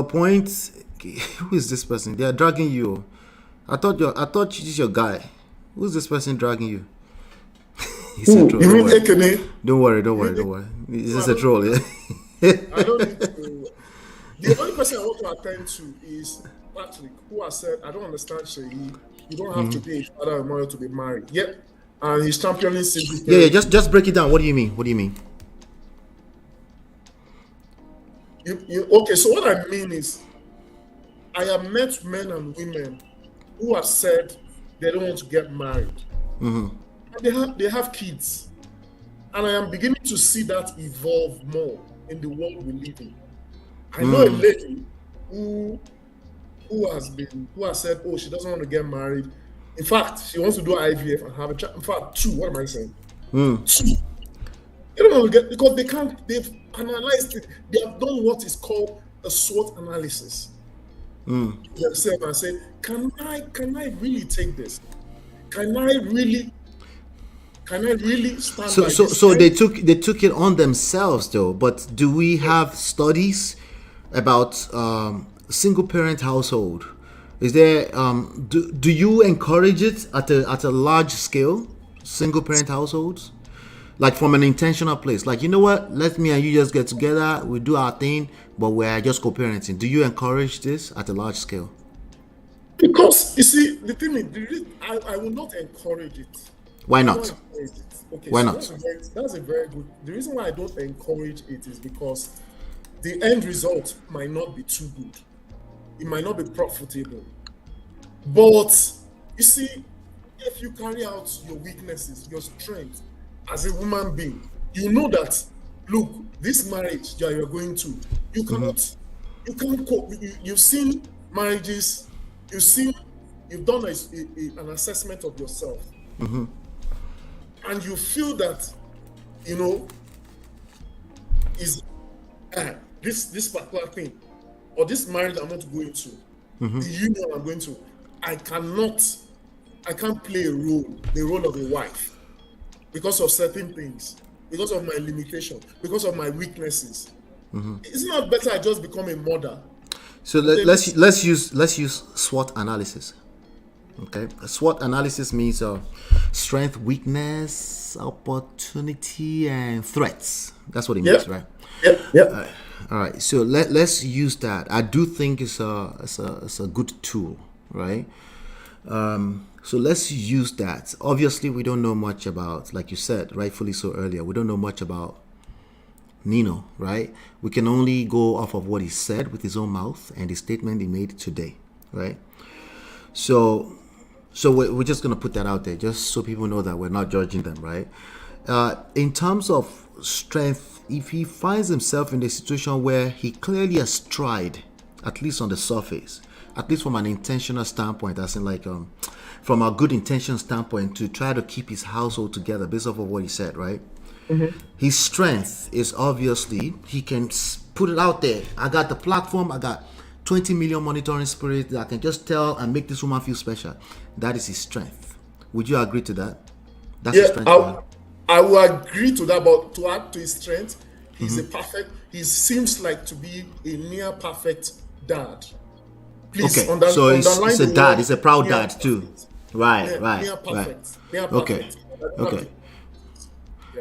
point who is this person? They are dragging you. I thought this is your guy. Who's this person dragging you? He's a troll. Don't worry. It's just a troll, yeah. I don't need to. The only person I want to attend to is Patrick, who has said, I don't understand, Sheyi. You don't have to be a father or mother to be married. Yep. And he's championing single Yeah, just break it down. What do you mean? Okay, so what I mean is, I have met men and women who have said they don't want to get married. And they have kids. And I am beginning to see that evolve more in the world we live in. I know a lady who has said, oh, she doesn't want to get married. In fact, she wants to do IVF and have a child. In fact, 2. What am I saying? 2. They don't want to get, because they've analyzed it. They have done what is called a SWOT analysis. Themselves and say, can I really take this? Can I really stand by this? So they took it on themselves though. But do we have studies about single parent household? Is there do you encourage it at a large scale, single parent households? Like from an intentional place, like, you know what, let me and you just get together, we do our thing, but we're just co-parenting. Do you encourage this at a large scale? Because you see, the thing is, I will not encourage it. Why not? Okay, why so not? That's a very good. The reason why I don't encourage it is because the end result might not be too good. It might not be profitable. But you see, if you carry out your weaknesses, your strength as a human being, you know that, look, this marriage that you're going to, you cannot, you can't cope. You've seen marriages, you've done an assessment of yourself, and you feel that, you know, is this particular thing, or this marriage I'm not going to, the union I'm going to, I can't play the role of a wife because of certain things, because of my limitation, because of my weaknesses. Isn't it better I just become a mother? So let's use SWOT analysis. Okay, a SWOT analysis means strength, weakness, opportunity, and threats. That's what it means, right? Yep. All right. So let's use that. I do think it's a good tool, right? So let's use that. Obviously, we don't know much about, like you said, rightfully so earlier, we don't know much about Nino, right? We can only go off of what he said with his own mouth and the statement he made today, right? So we're just going to put that out there just so people know that we're not judging them, right? In terms of strength, if he finds himself in a situation where he clearly has tried, at least on the surface, at least from an intentional standpoint, as in like from a good intention standpoint, to try to keep his household together based off of what he said, right? His strength is obviously he can put it out there. I got the platform, I got 20 million monitoring spirits that I can just tell and make this woman feel special. That is his strength. Would you agree to that? That's his strength. I will agree to that, but to add to his strength, he seems like to be a near perfect dad. Please, okay, so he's a dad. He's a proud dad too. Right. Near perfect. Okay.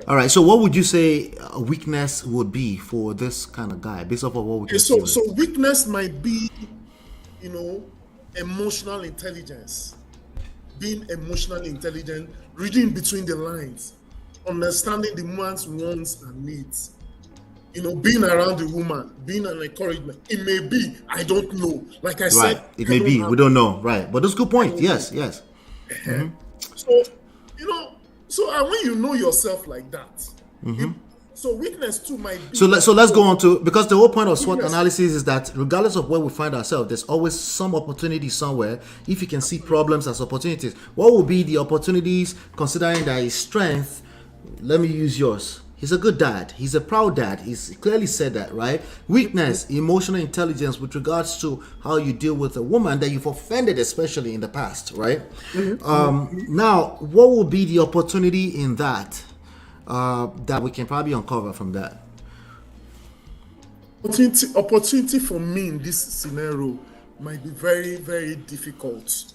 All right. So, what would you say a weakness would be for this kind of guy, based off of what we can see? So weakness might be, emotional intelligence, being emotionally intelligent, reading between the lines, understanding the woman's wants and needs. Being around the woman, being an encouragement. It may be, I don't know. Like I said, it may be, we don't know, right? But that's a good point. Yes. So, so when you know yourself like that, so weakness too might be. So let's go on to, because the whole point of SWOT analysis is that regardless of where we find ourselves, there's always some opportunity somewhere. If you can see problems as opportunities, what will be the opportunities considering that his strength? Let me use yours. He's a good dad. He's a proud dad. He's clearly said that, right? Weakness, emotional intelligence with regards to how you deal with a woman that you've offended, especially in the past, right? Now, what will be the opportunity in that that we can probably uncover from that? Opportunity for me in this scenario might be very, very difficult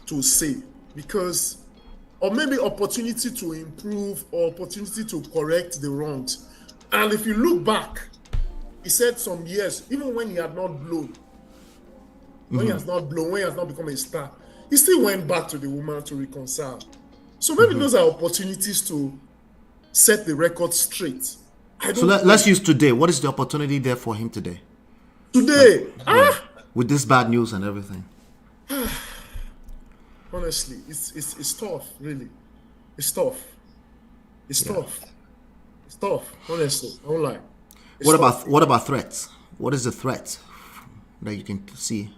to say, because, or maybe opportunity to improve or opportunity to correct the wrongs. And if you look back, he said some years, even when he had not blown, when he has not blown, when he has not become a star, he still went back to the woman to reconcile. So maybe those are opportunities to set the record straight. So let's use today. What is the opportunity there for him today? Today, with this bad news and everything. Honestly, it's tough, really. It's tough. It's tough. It's tough, honestly. I won't lie. What about threats? What is the threat that you can see?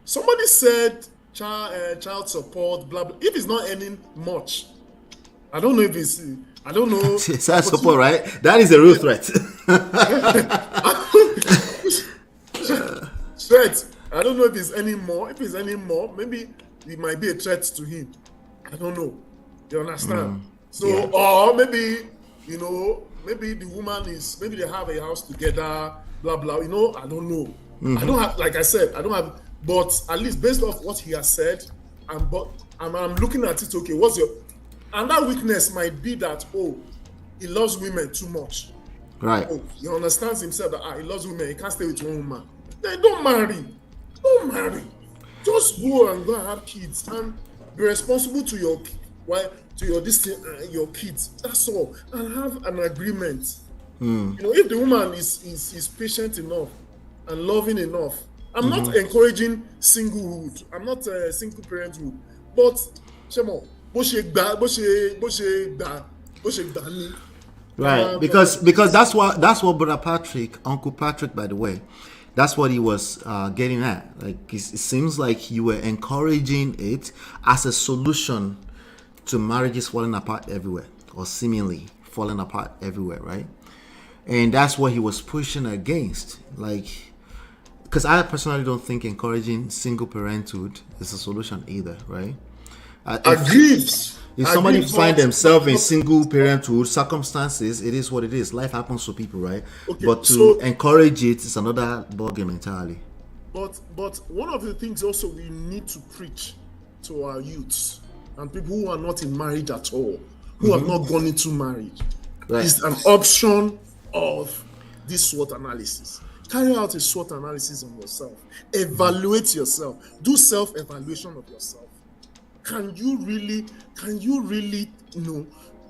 Somebody said child support, blah blah. If it's not earning much, I don't know if it's. I don't know. Child support, right? That is a real threat. Threat. I don't know if it's any more. If it's any more, maybe it might be a threat to him. I don't know. You understand? Or maybe, maybe the woman is, maybe they have a house together, blah blah. I don't know. I don't have, like I said, I don't have. But at least based off what he has said, I'm looking at it. Okay, what's your? And that weakness might be that he loves women too much. Right. He understands himself that he loves women. He can't stay with one woman. Then don't marry. Don't marry. Just go and have kids and be responsible to your wife, to your kids. That's all. And have an agreement. If the woman is patient enough and loving enough. I'm not encouraging singlehood. I'm not single parenthood. But Shemo, right, because that's what Brother Patrick, Uncle Patrick, by the way, that's what he was getting at. Like it seems like you were encouraging it as a solution to marriages falling apart everywhere, or seemingly falling apart everywhere, right? And that's what he was pushing against, like. Because I personally don't think encouraging single parenthood is a solution either, right? If somebody find themselves in single parenthood circumstances, it is what it is. Life happens to people, right? Okay, but to encourage it is another ballgame entirely. But one of the things also we need to preach to our youths and people who are not in marriage at all, who have not gone into marriage, is an option of this SWOT analysis. Carry out a SWOT analysis on yourself. Evaluate yourself. Do self-evaluation of yourself. Can you really,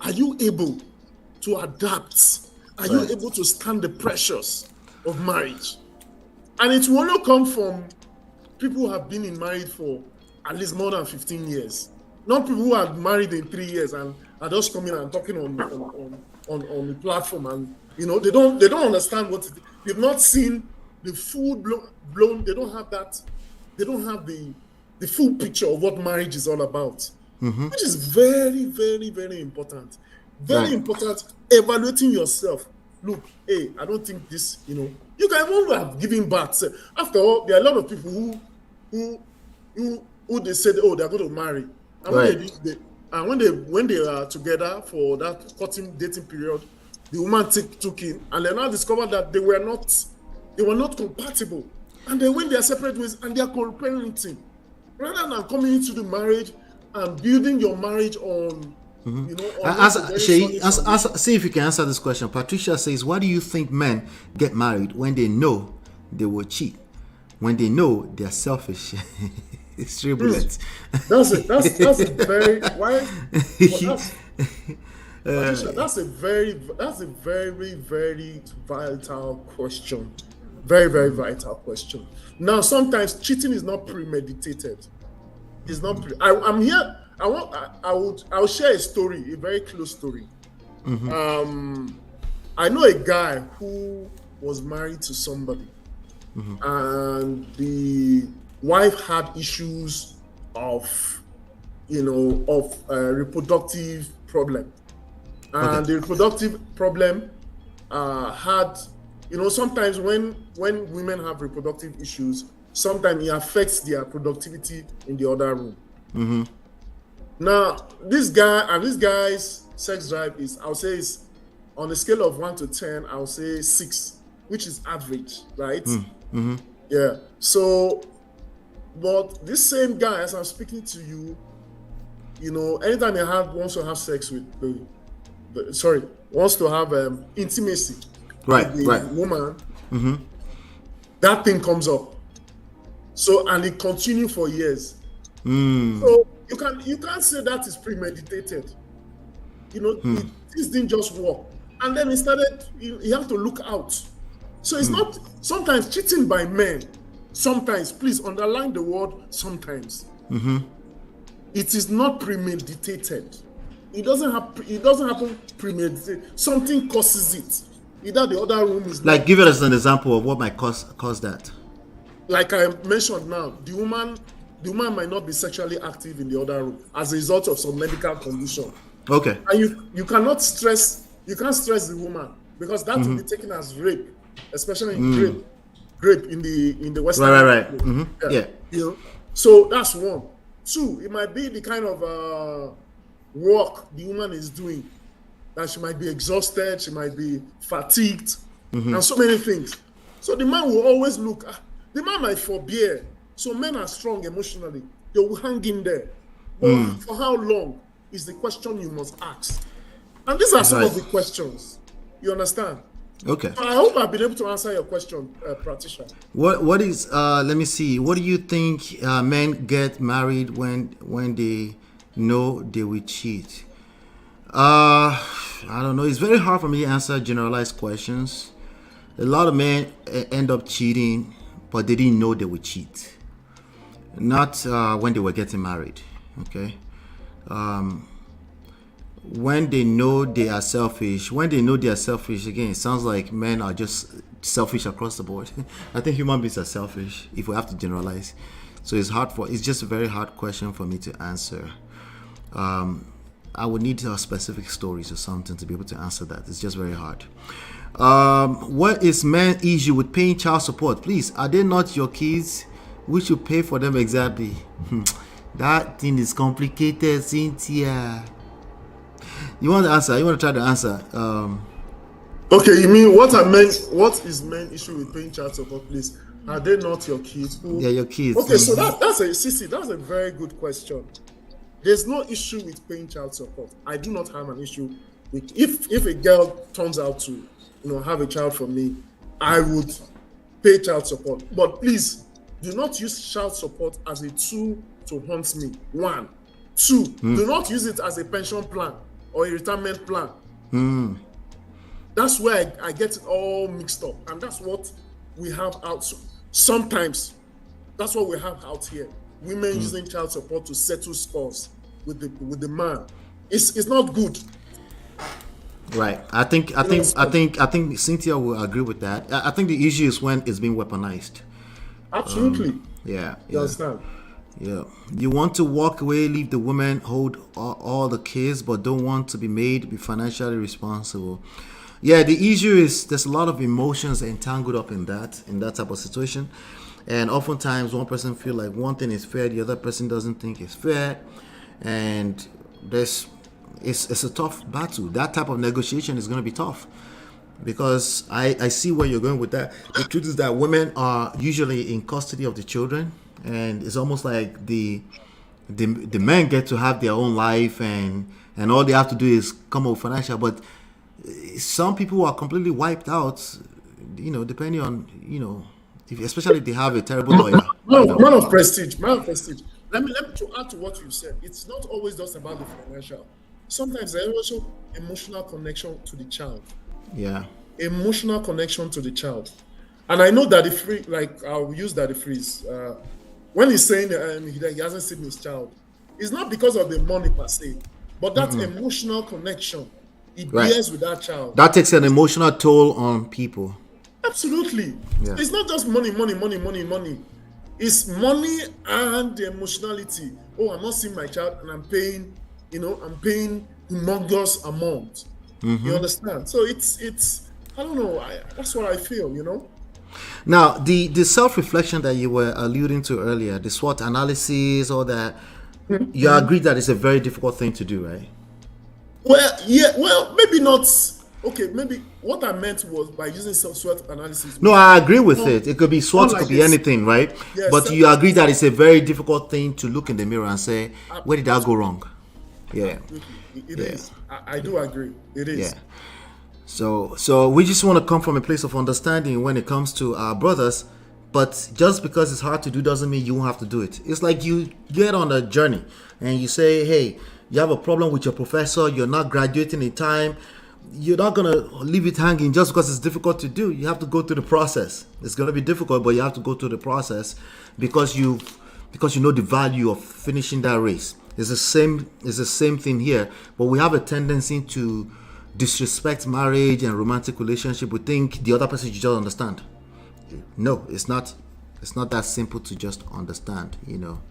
are you able to adapt? Are you able to stand the pressures of marriage? And it will not come from people who have been in marriage for at least more than 15 years. Not people who are married in 3 years and are just coming and talking on the platform, and they don't understand what they've not seen the full blown. They don't have that. They don't have the full picture of what marriage is all about, which is very, very, very important. Very important. Evaluating yourself. Look, hey, I don't think this. You can even have given birth. After all, there are a lot of people who they said, they're going to marry, and when they are together for that dating period, the woman took in, and they now discovered that they were not compatible, and then when they are separate ways and they are co-parenting, rather than coming into the marriage and building your marriage on. See if you can answer this question. Patricia says, why do you think men get married when they know they will cheat, when they know they're selfish? It's turbulent. That's a very that's a very, very vital question. Very, very vital question. Now, sometimes cheating is not premeditated. It's not. I'm here. I'll share a story, a very close story. I know a guy who was married to somebody, and the wife had issues of reproductive problem, and the reproductive problem had, sometimes when women have reproductive issues, sometimes it affects their productivity in the other room. Now, this guy's sex drive is, I'll say, is on a scale of 1 to 10, I'll say 6, which is average, right? Yeah. So, but this same guy, as I'm speaking to you, you know, anytime he wants to have sex with wants to have intimacy with the woman, that thing comes up. So, and it continues for years. So you can't say that is premeditated. You know, this didn't just work. And then he started, you have to look out. So it's not, sometimes cheating by men, sometimes, please underline the word sometimes. It is not premeditated. It doesn't happen premeditated. Something causes it. Either the other room is like, give us an example of what might cause that. Like I mentioned now, the woman might not be sexually active in the other room as a result of some medical condition. Okay. And you can't stress the woman, because that will be taken as rape, especially in rape in the Western right. Yeah. You know, so that's one. Two, it might be the kind of work the woman is doing, that she might be exhausted, she might be fatigued, and so many things. So the man will always look. The man might forbear. So men are strong emotionally. They will hang in there. But for how long is the question you must ask? And these are some of the questions. You understand? Okay. So I hope I've been able to answer your question, Pratisha. What is let me see. What do you think men get married when they know they will cheat? I don't know. It's very hard for me to answer generalized questions. A lot of men end up cheating, but they didn't know they would cheat. Not when they were getting married. Okay. When they know they are selfish, again, it sounds like men are just selfish across the board. I think human beings are selfish, if we have to generalize. So it's just a very hard question for me to answer. I would need specific stories or something to be able to answer that. It's just very hard. What is men's issue with paying child support? Please, are they not your kids? We should pay for them exactly. That thing is complicated, Cynthia. You want to answer? You want to try to answer? Okay, you mean what is men's issue with paying child support, please? Are they not your kids? Yeah, your kids. Okay, so that's a very good question. There's no issue with paying child support. I do not have an issue with if a girl turns out to have a child from me, I would pay child support. But please do not use child support as a tool to hunt me. 1. 2, do not use it as a pension plan or a retirement plan. That's where I get it all mixed up, and that's what we have out. Sometimes that's what we have out here. Women using child support to settle scores with the man. It's not good. Right. I think Cynthia will agree with that. I think the issue is when it's being weaponized. Absolutely. Yeah. You understand? Yeah. You want to walk away, leave the woman, hold all the kids, but don't want to be financially responsible. Yeah, the issue is there's a lot of emotions entangled up in that type of situation. And oftentimes one person feel like one thing is fair, the other person doesn't think it's fair. And it's a tough battle. That type of negotiation is going to be tough, because I see where you're going with that. The truth is that women are usually in custody of the children, and it's almost like the men get to have their own life, and all they have to do is come up with financial. But some people are completely wiped out, depending on, especially if they have a terrible lawyer. Man of prestige. Let me to add to what you said. It's not always just about the financial. Sometimes there's also emotional connection to the child. Yeah. Emotional connection to the child. And I know that I'll use that phrase. When he's saying that he hasn't seen his child, it's not because of the money per se, but that emotional connection it bears with that child. That takes an emotional toll on people. Absolutely. Yeah. It's not just money. It's money and the emotionality. Oh, I'm not seeing my child and I'm paying humongous amount. You understand? So it's I don't know. That's what I feel, Now, the self-reflection that you were alluding to earlier, the SWOT analysis, all that, you agree that it's a very difficult thing to do, right? Well, yeah. Well, maybe not okay, maybe what I meant was by using SWOT analysis. No, I agree with it. It could be SWOT, it could be anything, right? Yes, but you agree that it's a very difficult thing to look in the mirror and say, where did I go wrong? Yeah. It is. I do agree. It is. Yeah. So we just want to come from a place of understanding when it comes to our brothers, but just because it's hard to do doesn't mean you won't have to do it. It's like you get on a journey and you say, hey, you have a problem with your professor, you're not graduating in time, you're not going to leave it hanging just because it's difficult to do. You have to go through the process. It's going to be difficult, but you have to go through the process because you know the value of finishing that race. It's the same thing here, but we have a tendency to disrespect marriage and romantic relationship. We think the other person should just understand. No, it's not that simple to just understand, you know.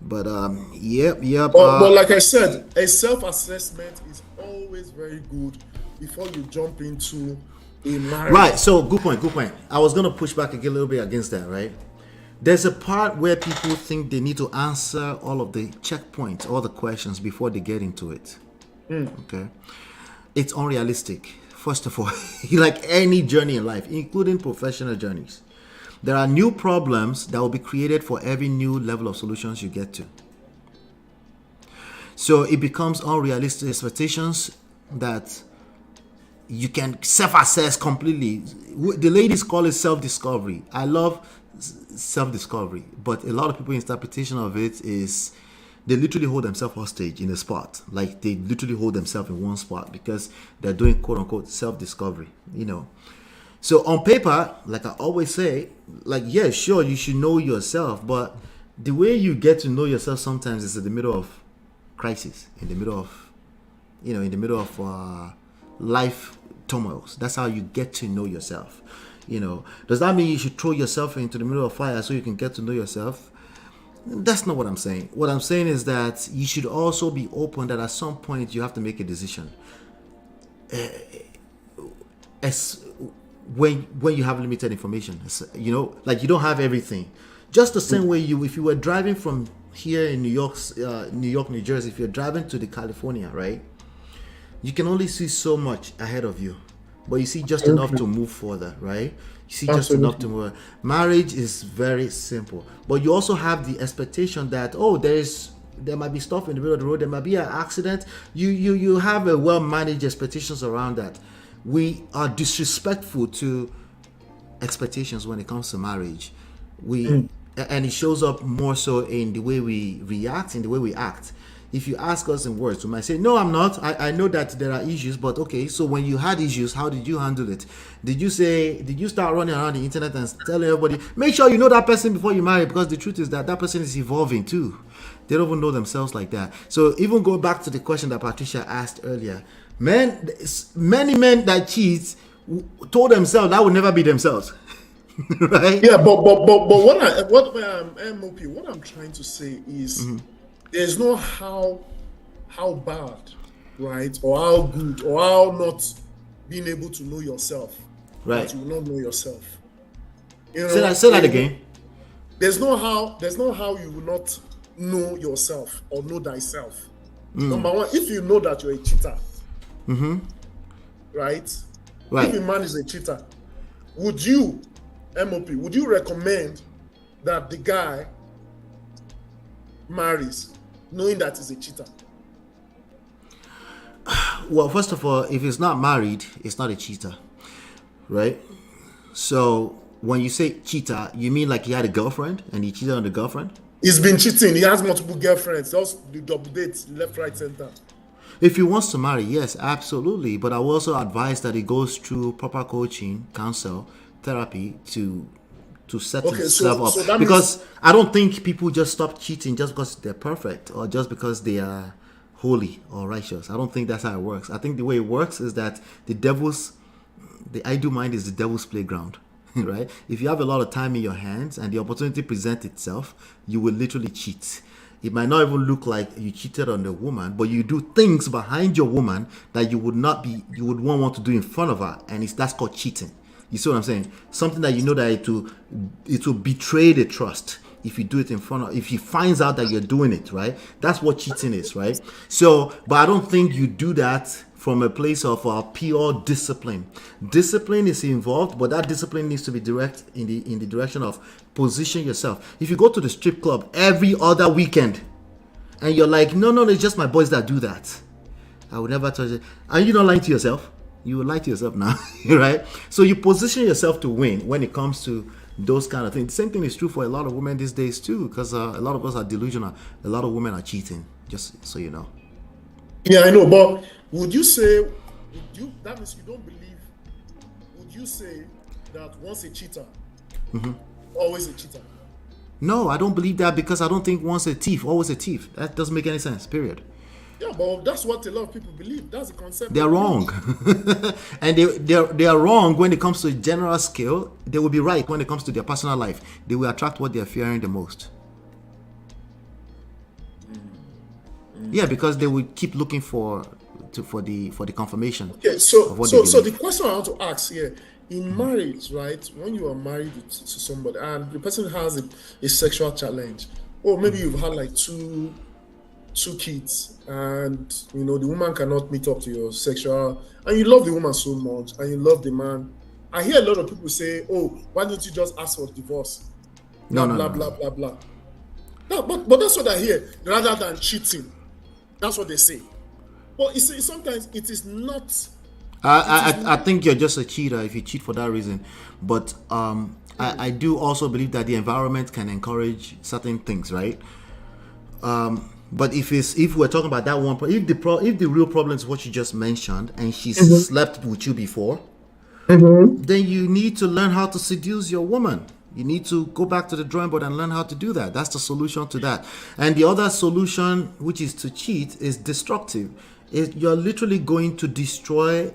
But But like I said, a self-assessment is always very good before you jump into a marriage. Right. So good point. I was gonna push back again a little bit against that, right? There's a part where people think they need to answer all of the checkpoints, all the questions before they get into it. Okay. It's unrealistic. First of all, like any journey in life, including professional journeys, there are new problems that will be created for every new level of solutions you get to. So it becomes unrealistic expectations that you can self-assess completely. The ladies call it self-discovery. I love self-discovery, but a lot of people's interpretation of it is they literally hold themselves hostage in a spot. Like they literally hold themselves in one spot because they're doing quote-unquote self-discovery, you know. So on paper, like I always say, like, yeah, sure, you should know yourself, but the way you get to know yourself sometimes is in the middle of crisis, in the middle of life turmoils. That's how you get to know yourself. You know, does that mean you should throw yourself into the middle of fire so you can get to know yourself? That's not what I'm saying. What I'm saying is that you should also be open that at some point you have to make a decision. When you have limited information, you know, like you don't have everything. Just the same way if you were driving from here in New York, New Jersey, if you're driving to the California, right? You can only see so much ahead of you, but you see just enough to move further, right? You see just enough to move. Marriage is very simple, but you also have the expectation that there might be stuff in the middle of the road, there might be an accident. You have a well-managed expectations around that. We are disrespectful to expectations when it comes to marriage. And it shows up more so in the way we react, in the way we act. If you ask us in words, we might say, no, I'm not. I know that there are issues, but okay, so when you had issues, how did you handle it? Did you start running around the internet and telling everybody, make sure you know that person before you marry? Because the truth is that person is evolving too. They don't even know themselves like that. So even going back to the question that Patricia asked earlier, many men that cheat told themselves that would never be themselves. Right? Yeah, but what MOP, what I'm trying to say is there's no how bad, right, or how good, or how not being able to know yourself. Right. That you will not know yourself. You know, say that again. There's no how you will not know yourself or know thyself. Number one, if you know that you're a cheater, right? If a man is a cheater, would you, MOP, would you recommend that the guy marries knowing that he's a cheater? Well, first of all, if he's not married, it's not a cheater, right? So when you say cheater, you mean like he had a girlfriend and he cheated on the girlfriend? He's been cheating. He has multiple girlfriends. Just the double dates, left, right, center. If he wants to marry, yes, absolutely. But I will also advise that he goes through proper coaching, counsel, therapy to set himself up. So because I don't think people just stop cheating just because they're perfect or just because they are holy or righteous. I don't think that's how it works. I think the way it works is that the idle mind is the devil's playground. Right? If you have a lot of time in your hands and the opportunity presents itself, you will literally cheat. It might not even look like you cheated on the woman, but you do things behind your woman that you would want to do in front of her, and that's called cheating. You see what I'm saying? Something that you know that it will betray the trust if you do it in front of, if he finds out that you're doing it, right? That's what cheating is, right? So, but I don't think you do that from a place of pure discipline. Discipline is involved, but that discipline needs to be direct in the direction of position yourself. If you go to the strip club every other weekend and you're like, no, it's just my boys that do that, I would never touch it. Are you not lying to yourself? You will lie to yourself now, right? So you position yourself to win when it comes to those kind of things. The same thing is true for a lot of women these days too, because a lot of us are delusional. A lot of women are cheating, just so you know. Yeah, I know, but would you say, that means you don't believe, would you say that once a cheater, always a cheater? No, I don't believe that, because I don't think once a thief, always a thief. That doesn't make any sense, period. Yeah, but that's what a lot of people believe. That's the concept. They're wrong. And they are wrong when it comes to a general scale. They will be right when it comes to their personal life. They will attract what they're fearing the most. Yeah, because they will keep looking for the confirmation. Okay, so the question I want to ask here, in marriage, right? When you are married to somebody and the person has a sexual challenge, or maybe you've had like two kids, and you know the woman cannot meet up to your sexual, and you love the woman so much, and you love the man. I hear a lot of people say, "Oh, why don't you just ask for divorce?" Blah blah blah blah. No, but that's what I hear. Rather than cheating, that's what they say. But sometimes it is not. I think you're just a cheater if you cheat for that reason. But I do also believe that the environment can encourage certain things, right? But if we're talking about that one, if the real problem is what you just mentioned, and she slept with you before, then you need to learn how to seduce your woman. You need to go back to the drawing board and learn how to do that. That's the solution to that. And the other solution, which is to cheat, is destructive. You're literally going to destroy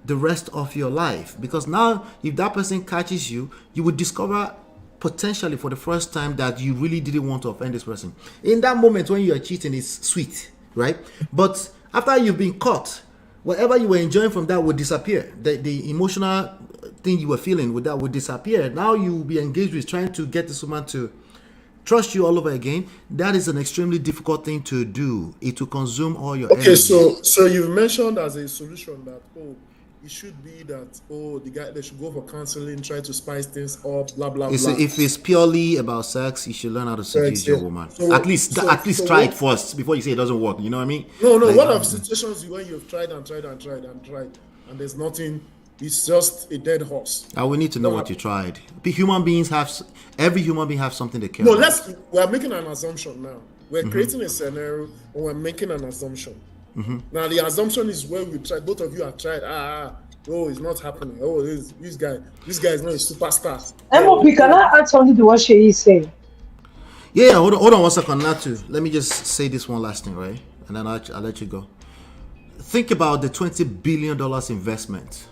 the rest of your life, because now if that person catches you, you would discover potentially for the first time that you really didn't want to offend this person. In that moment when you are cheating, it's sweet, right? But after you've been caught, whatever you were enjoying from that would disappear. The emotional thing you were feeling with that would disappear. Now you will be engaged with trying to get this woman to trust you all over again. That is an extremely difficult thing to do. It will consume all your energy. So you've mentioned as a solution that it should be that the guy, they should go for counseling, try to spice things up, blah blah blah. If it's purely about sex, you should learn how to seduce your woman. At least try it first before you say it doesn't work. You know what I mean? No. What are situations when you've tried and there's nothing? It's just a dead horse. We need to know what you tried. Every human being have something they care about. We are making an assumption now. We're creating a scenario, and we're making an assumption. Now the assumption is where we tried. Both of you have tried. It's not happening. This guy is not a superstar. MOP, can I add something to what she is saying? Yeah, hold on 1 second, Natu. Let me just say this one last thing, right? And then I'll let you go. Think about the $20 billion investment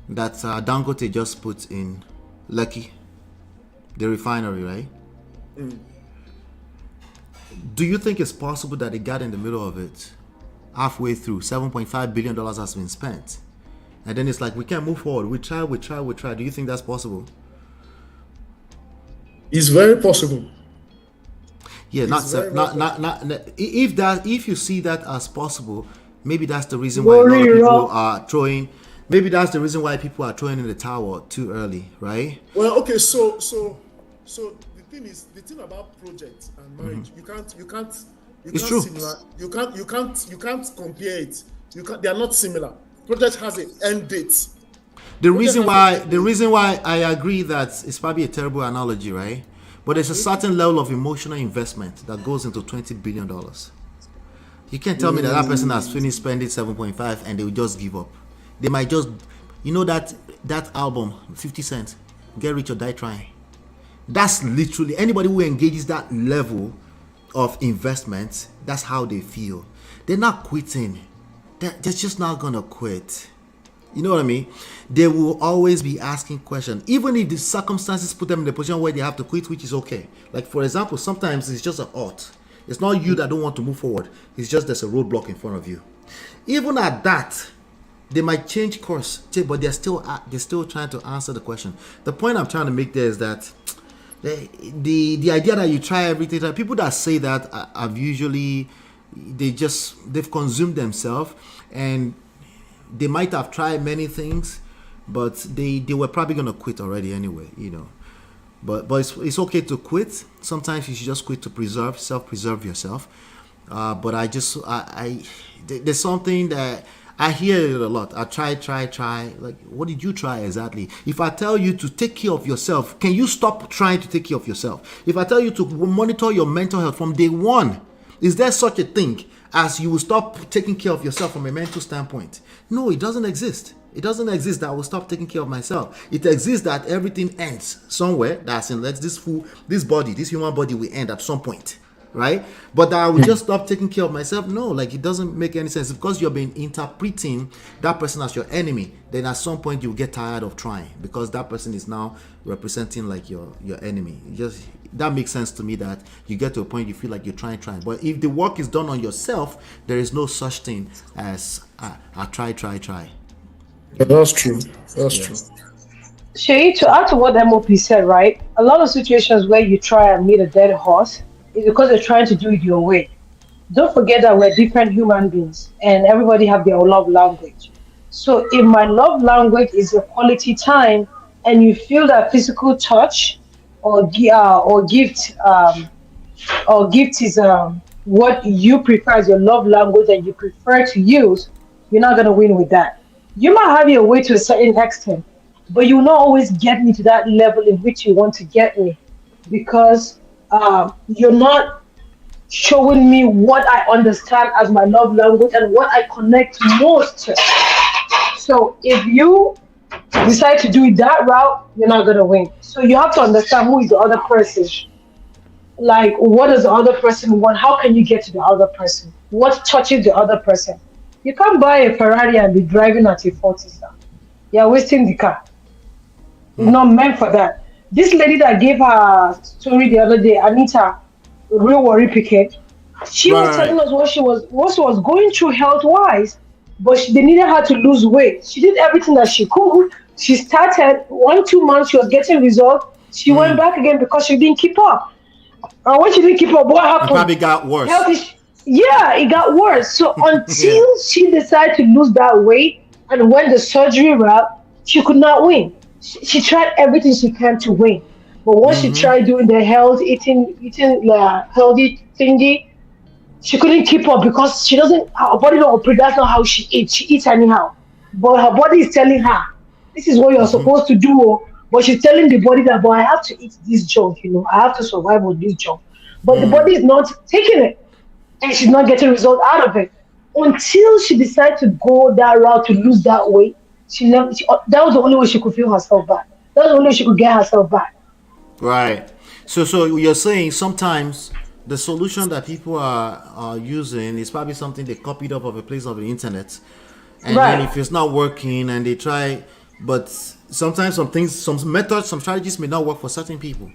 that Dangote just put in Lekki, the refinery, right? Do you think it's possible that they got in the middle of it, halfway through, $7.5 billion has been spent, and then it's like, we can't move forward, we try? Do you think that's possible? It's very possible. Yeah, if you see that as possible, maybe that's the reason why a lot of people are throwing. Maybe that's the reason why people are throwing in the towel too early, right? Well, okay, so the thing about projects and marriage, you can't it's true. You can't compare it. They are not similar. Project has an end date. The reason why I agree that it's probably a terrible analogy, right? But there's a certain level of emotional investment that goes into $20 billion. You can't tell me that person has finished spending 7.5 and they will just give up. They might just, that album, 50 Cent, Get Rich or Die Trying. That's literally, anybody who engages that level of investment, that's how they feel. They're not quitting. They're just not going to quit. You know what I mean? They will always be asking questions, even if the circumstances put them in the position where they have to quit, which is okay. Like, for example, sometimes it's just an ought. It's not you that don't want to move forward. It's just there's a roadblock in front of you. Even at that, they might change course, but they're still trying to answer the question. The point I'm trying to make there is that the idea that you try everything, people that say that have usually they've consumed themselves, and they might have tried many things, but they were probably gonna quit already anyway, But it's okay to quit. Sometimes you should just quit to self-preserve yourself. But there's something that I hear it a lot. I try. Like, what did you try exactly? If I tell you to take care of yourself, can you stop trying to take care of yourself? If I tell you to monitor your mental health from day one, is there such a thing as you will stop taking care of yourself from a mental standpoint? No, it doesn't exist. It doesn't exist that I will stop taking care of myself. It exists that everything ends somewhere. That's in this human body will end at some point, right? But that I will just stop taking care of myself. No, like, it doesn't make any sense. Because you've been interpreting that person as your enemy, then at some point you'll get tired of trying, because that person is now representing like your enemy. That makes sense to me, that you get to a point you feel like you're trying. But if the work is done on yourself, there is no such thing as I try. Yeah, that's true. That's true. Shay, to add to what MOP said, right? A lot of situations where you try and meet a dead horse is because you're trying to do it your way. Don't forget that we're different human beings, and everybody have their own love language. So if my love language is a quality time, and you feel that physical touch or gift is what you prefer as your love language and you prefer to use, you're not gonna win with that. You might have your way to a certain extent, but you will not always get me to that level in which you want to get me, because you're not showing me what I understand as my love language and what I connect most to. So if you decide to do it that route, you're not going to win. So you have to understand who is the other person. Like, what does the other person want? How can you get to the other person? What touches the other person? You can't buy a Ferrari and be driving at your 40s now. You're wasting the car. It's not meant for that. This lady that gave her story the other day, Anita, real worry picket, she was telling us what she was going through health-wise, but they needed her to lose weight. She did everything that she could. She started 1-2 months, she was getting results. She went back again because she didn't keep up. And when she didn't keep up, what happened? It probably got worse. It got worse. So until she decided to lose that weight and went the surgery route, she could not win. She tried everything she can to win. But once she tried doing the eating healthy thingy, she couldn't keep up because her body don't operate. That's not how she eats. She eats anyhow. But her body is telling her, this is what you're supposed to do. But she's telling the body that, I have to eat this junk, I have to survive with this junk. But the body is not taking it. And she's not getting result out of it. Until she decided to go that route to lose that weight, that was the only way she could feel herself back. That was the only way she could get herself back. Right. So you're saying sometimes the solution that people are using is probably something they copied up of a place of the internet. And then if it's not working and they try, but sometimes some methods, some strategies may not work for certain people.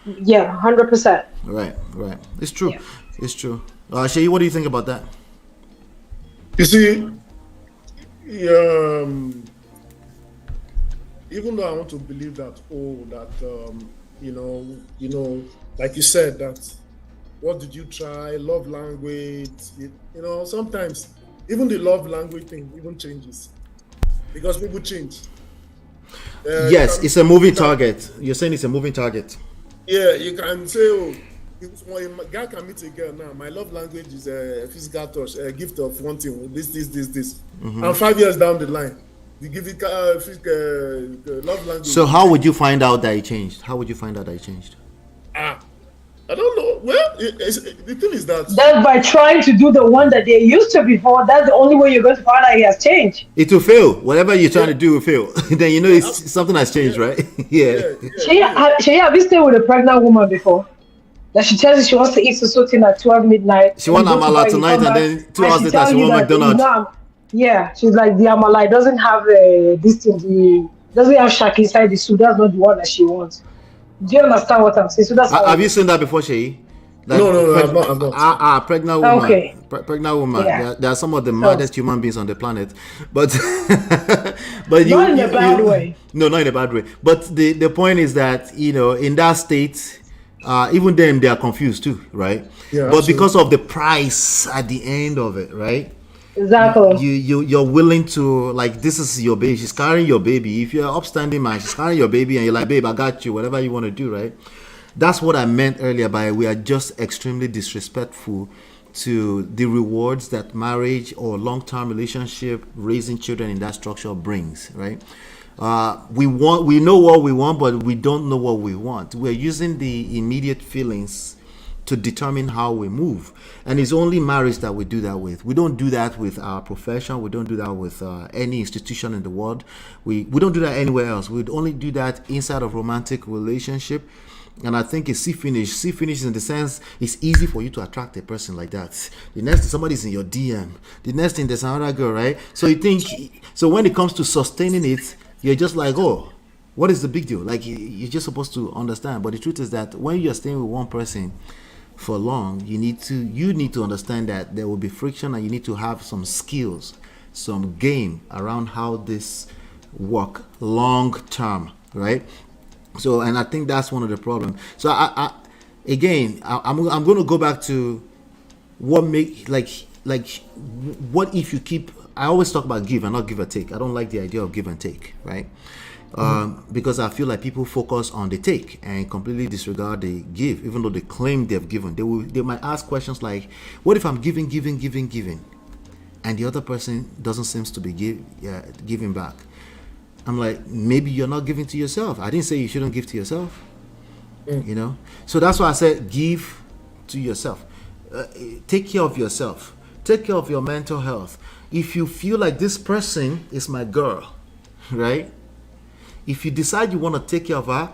Yeah, 100%. Right. It's true. Yeah. It's true. Shay, what do you think about that? You see, even though I want to believe that, like you said, that what did you try, love language, sometimes even the love language thing even changes because people change. Yes, it's a moving target. You're saying it's a moving target. Yeah, you can say, a guy can meet a girl now. My love language is physical touch, a gift of wanting this. And 5 years down the line, you give it love language. So how would you find out that it changed? I don't know. Well, the thing is that by trying to do the one that they used to before. That's the only way you're going to find out he has changed. It will fail. Whatever you're trying to do will fail. Then it's something has changed, right? Shay, have you stayed with a pregnant woman before? That she tells you she wants to eat something at 12 midnight. She wants amala tonight, and then 2 hours later she wants McDonald's. Yeah, she's like, the amala doesn't have this thing. Doesn't have shaki inside the soup. That's not the one that she wants. Do you understand what I'm saying? So have you seen that before, Shay? No, I've not. Pregnant woman. Okay. Pregnant woman. Yeah. They are some of the maddest human beings on the planet. But not in a bad way. No, not in a bad way. But the point is that, in that state, even them, they are confused too, right? Yeah, but absolutely. because of the price at the end of it, right? Exactly. You're willing to, like, this is your baby, she's carrying your baby. If you're an upstanding man, she's carrying your baby, and you're like, babe, I got you, whatever you want to do, right? That's what I meant earlier by we are just extremely disrespectful to the rewards that marriage or long-term relationship, raising children in that structure brings, right? We know what we want, but we don't know what we want. We're using the immediate feelings to determine how we move, and it's only marriage that we do that with. We don't do that with our profession. We don't do that with any institution in the world. We don't do that anywhere else. We'd only do that inside of romantic relationship. And I think it's see finish in the sense it's easy for you to attract a person like that. The next thing, somebody's in your DM. The next thing, there's another girl, right? So you think, so when it comes to sustaining it, you're just like, oh, what is the big deal? Like, you're just supposed to understand. But the truth is that when you're staying with one person for long, you need to understand that there will be friction, and you need to have some skills, some game around how this work long term, right? So, and I think that's one of the problems. So I'm going to go back to what make like what if you keep. I always talk about give and not give or take. I don't like the idea of give and take, right? Because I feel like people focus on the take and completely disregard the give, even though they claim they've given. They might ask questions like, "What if I'm giving, and the other person doesn't seem to be giving back?" I'm like, maybe you're not giving to yourself. I didn't say you shouldn't give to yourself, you know. So that's why I said give to yourself. Take care of yourself. Take care of your mental health. If you feel like this person is my girl, right? If you decide you want to take care of her,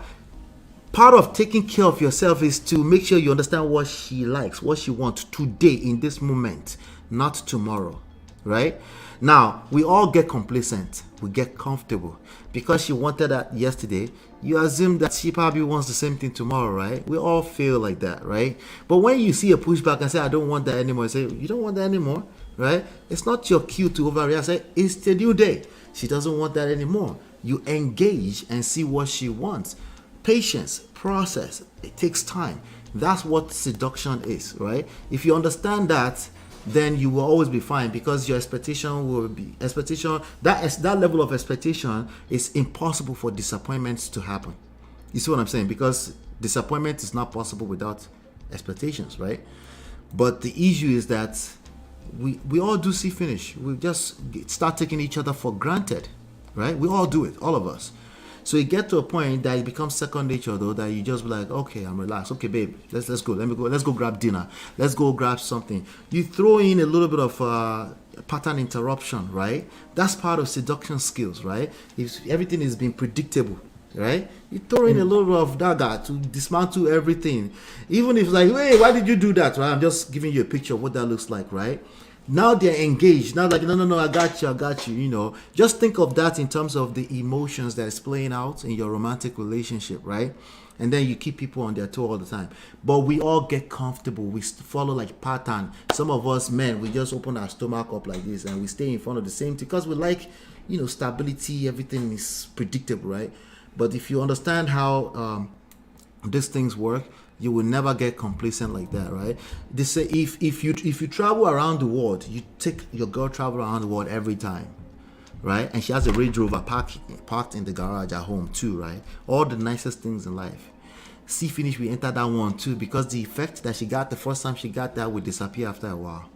part of taking care of yourself is to make sure you understand what she likes, what she wants today in this moment, not tomorrow, right? Now, we all get complacent. We get comfortable. Because she wanted that yesterday, you assume that she probably wants the same thing tomorrow, right? We all feel like that, right? But when you see a pushback and say, I don't want that anymore, you say, you don't want that anymore, right? It's not your cue to overreact. Say, it's the new day. She doesn't want that anymore. You engage and see what she wants. Patience, process, it takes time. That's what seduction is, right? If you understand that, then you will always be fine, because your expectation will be that level of expectation is impossible for disappointments to happen. You see what I'm saying? Because disappointment is not possible without expectations, right? But the issue is that we all do see finish. We just start taking each other for granted, right? We all do it, all of us. So you get to a point that it becomes second nature, though, that you just be like, okay, I'm relaxed. Okay, babe, let's go. Let's go grab dinner. Let's go grab something. You throw in a little bit of pattern interruption, right? That's part of seduction skills, right? If everything is being predictable, right? You throw in a little bit of dagger to dismantle everything. Even if like, hey, why did you do that? Right? I'm just giving you a picture of what that looks like, right? Now they're engaged. Now like, no, I got you, you know. Just think of that in terms of the emotions that is playing out in your romantic relationship, right? And then you keep people on their toe all the time. But we all get comfortable. We follow like pattern. Some of us men, we just open our stomach up like this and we stay in front of the same thing because we like, you know, stability. Everything is predictable, right? But if you understand how these things work, you will never get complacent like that, right? They say if you travel around the world, you take your girl travel around the world every time, right? And she has a Range Rover parked in the garage at home too, right? All the nicest things in life. See finish, we enter that one too, because the effect that she got the first time she got that will disappear after a while,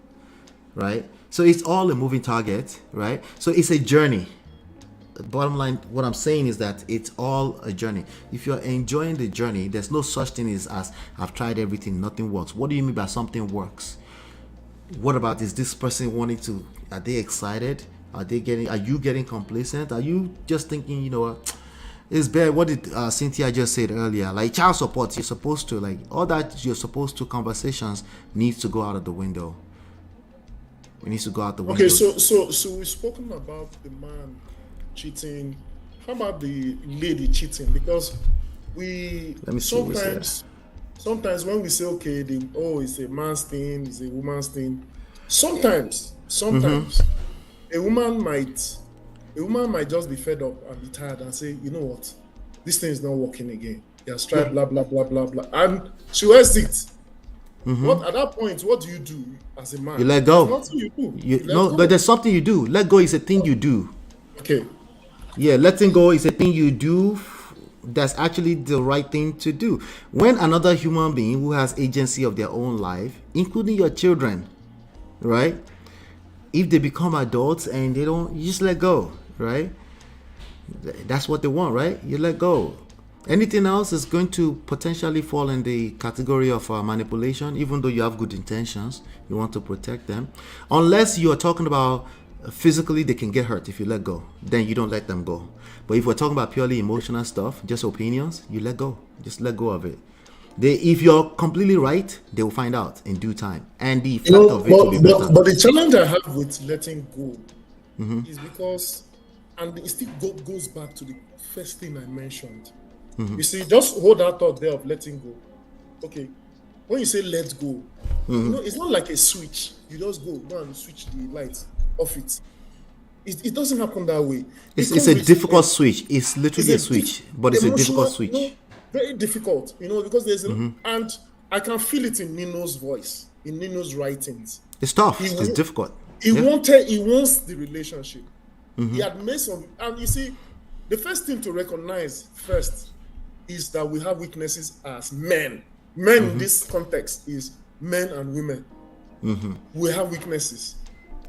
right? So it's all a moving target, right? So it's a journey. Bottom line, what I'm saying is that it's all a journey. If you're enjoying the journey, there's no such thing as I've tried everything, nothing works. What do you mean by something works? What about, is this person wanting to, are they excited? Are you getting complacent? Are you just thinking, you know what, it's bad? What did Cynthia just said earlier? Like child support, you're supposed to, like all that you're supposed to, conversations needs to go out of the window. It needs to go out the window. Okay, so we've spoken about the man cheating. How about the lady cheating? Because we sometimes when we say okay, it's a man's thing, it's a woman's thing. Sometimes a woman might just be fed up and be tired and say, you know what, this thing is not working again. He has tried blah blah blah blah blah, and she wears it. What at that point? What do you do as a man? You let go. There's nothing you do. No, but there's something you do. Let go is a thing you do. Okay. Yeah, letting go is a thing you do. That's actually the right thing to do. When another human being who has agency of their own life, including your children, right? If they become adults and they don't, you just let go, right? That's what they want, right? You let go. Anything else is going to potentially fall in the category of manipulation, even though you have good intentions. You want to protect them. Unless you are talking about physically they can get hurt if you let go, then you don't let them go. But if we're talking about purely emotional stuff, just opinions, you let go. Just let go of it. If you're completely right, they will find out in due time. And the effect of it will be better. But the challenge I have with letting go is because, and it still goes back to the first thing I mentioned. You see, just hold that thought there of letting go. Okay, when you say let go, it's not like a switch. You just go and switch the light off it. It doesn't happen that way. It's a difficult switch. It's literally a switch, but it's a difficult switch. Very difficult, because there's and I can feel it in Nino's voice, in Nino's writings. It's tough. It's difficult. He wants the relationship. He had made some, and you see, the first thing to recognize first is that we have weaknesses as men. Men in this context is men and women. We have weaknesses.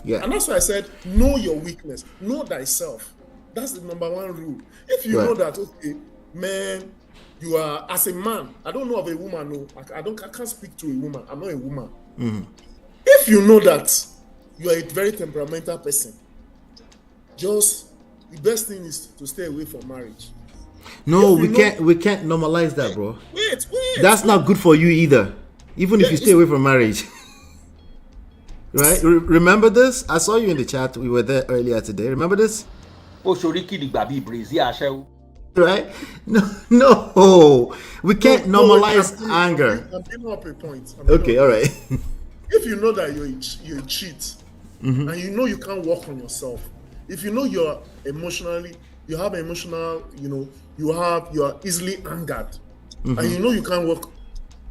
Yeah. And that's why I said, know your weakness, know thyself. That's the number one rule. If you know that, okay, man, you are, as a man, I don't know of a woman, no, I can't speak to a woman, I'm not a woman. If you know that you are a very temperamental person, just the best thing is to stay away from marriage. No, we can't normalize that, bro. Wait. That's not good for you either. Even if you stay away from marriage. Right? Remember this? I saw you in the chat. We were there earlier today. Remember this? Right? No. We can't normalize anger. I'm giving up a point. Okay, all right. If you know that you're a cheat, and you know you can't work on yourself, if you know you have emotional, you are easily angered, and you know you can't work.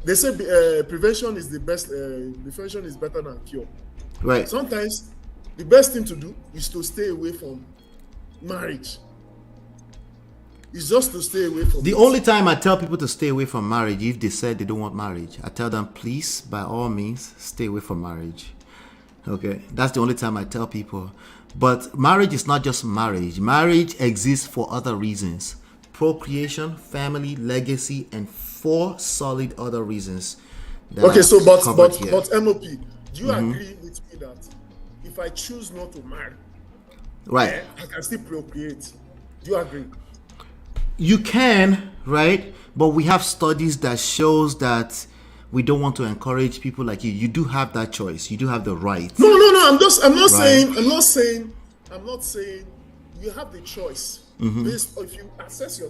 They say prevention is the best. Prevention is better than cure. Right. Sometimes the best thing to do is to stay away from marriage. It's just to stay away from. The only time I tell people to stay away from marriage, if they said they don't want marriage, I tell them, please, by all means, stay away from marriage. Okay, that's the only time I tell people. But marriage is not just marriage. Marriage exists for other reasons: procreation, family, legacy, and 4 solid other reasons. Okay, so but MOP, do you agree with me that if I choose not to marry, right, I can still procreate? Do you agree? You can, right? But we have studies that shows that we don't want to encourage people like you. You do have that choice. You do have the right. No. I'm not saying you have the choice. Based, if you assess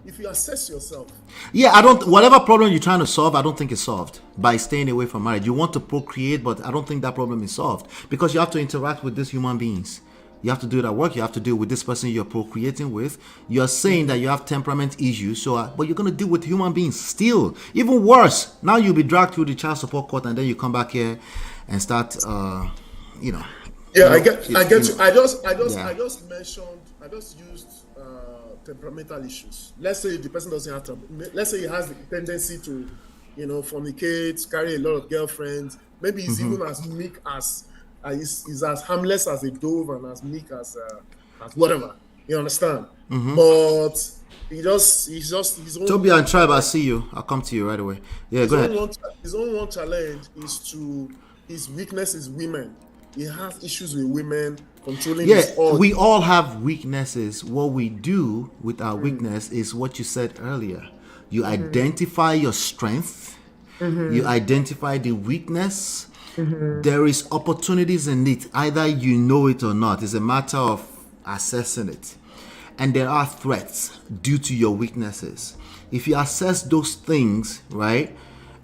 if you assess yourself. Yeah, whatever problem you're trying to solve, I don't think it's solved by staying away from marriage. You want to procreate, but I don't think that problem is solved because you have to interact with these human beings. You have to do that work. You have to deal with this person you're procreating with. You're saying that you have temperament issues, but you're going to deal with human beings still. Even worse, now you'll be dragged through the child support court, and then you come back here and start, Yeah, I get you. I just used temperamental issues. Let's say the person doesn't have let's say he has the tendency to, fornicate, carry a lot of girlfriends. Maybe he's even as meek as he's as harmless as a dove and as meek as whatever. You understand? But he's just his own. Toby and Tribe, I see you. I'll come to you right away. Yeah, go ahead. His own challenge is his weakness is women. He has issues with women controlling his urge. We all have weaknesses. What we do with our weakness is what you said earlier. You identify your strength. You identify the weakness. There is opportunities in it. Either you know it or not. It's a matter of assessing it. And there are threats due to your weaknesses. If you assess those things, right,